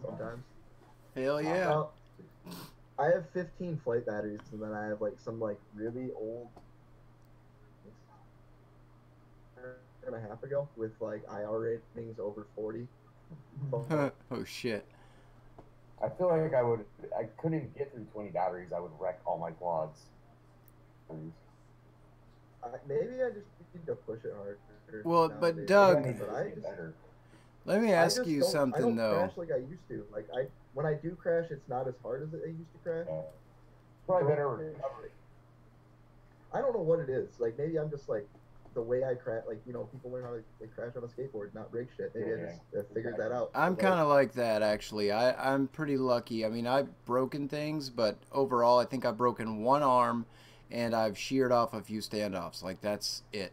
Speaker 6: Sometimes.
Speaker 2: Hell yeah.
Speaker 6: Well, I have 15 flight batteries, and then I have like some like really old and a half ago with like IR ratings over 40.
Speaker 2: Oh shit.
Speaker 7: I feel like I couldn't get through 20 batteries. I would wreck all my quads.
Speaker 6: Maybe I just need to push it harder.
Speaker 2: Well,
Speaker 6: nowadays.
Speaker 2: but Doug,
Speaker 6: But
Speaker 2: let me ask you something
Speaker 6: I don't
Speaker 2: though.
Speaker 6: crash like I used to. Like when I do crash, it's not as hard as it used to crash.
Speaker 7: Probably better recovery.
Speaker 6: I don't know what it is. Like maybe I'm just like the way I crash. Like you know, people learn how to like, crash on a skateboard, not break shit. Maybe I just figured that out.
Speaker 2: I'm kind of like that actually. I'm pretty lucky. I mean, I've broken things, but overall, I think I've broken one arm, and I've sheared off a few standoffs. Like that's it.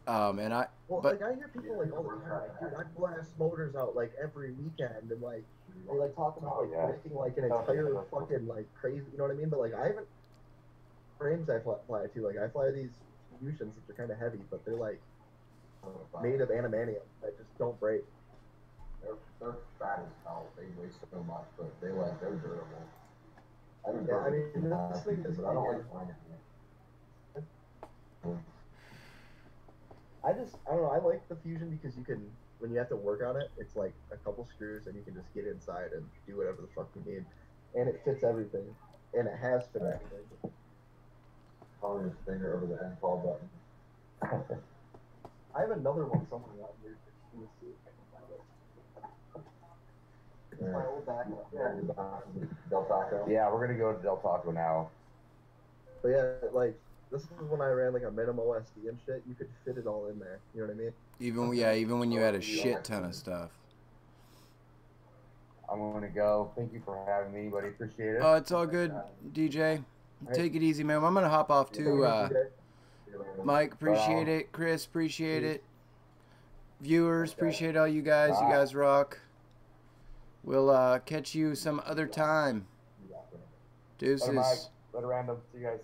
Speaker 2: And I.
Speaker 6: Well,
Speaker 2: but,
Speaker 6: like I hear people like all the time, like, dude, I blast motors out like every weekend, and like they like talk about like breaking like an entire fucking like crazy, you know what I mean? But like I haven't frames I fly to. Like I fly these fusions which are kind of heavy, but they're like made of animanium that just don't break.
Speaker 4: They're fat as hell. They weigh so much, but they're durable.
Speaker 6: I mean, this thing is.
Speaker 4: I don't like flying it.
Speaker 6: I don't know. I like the fusion because you can, when you have to work on it, it's like a couple screws and you can just get inside and do whatever the fuck you need, and it fits everything, and it has fit everything.
Speaker 4: Calling your finger over the end call button.
Speaker 6: I have another one somewhere out here. Let me see if I can find it. It's my old backup.
Speaker 4: Del Taco.
Speaker 7: Yeah, we're gonna go to Del Taco now.
Speaker 6: But yeah, like this is when I ran like a minimum OSD and shit. You could fit it all in there. You know what I mean?
Speaker 2: Even when you had a shit ton of stuff.
Speaker 7: I'm gonna go. Thank you for having me, buddy. Appreciate it.
Speaker 2: Oh, it's all good, DJ. Take it easy, man. I'm gonna hop off too. Mike, appreciate it. Chris, appreciate it. Viewers, appreciate all you guys. You guys rock. We'll catch you some other time. Deuces.
Speaker 7: Let random. See you guys.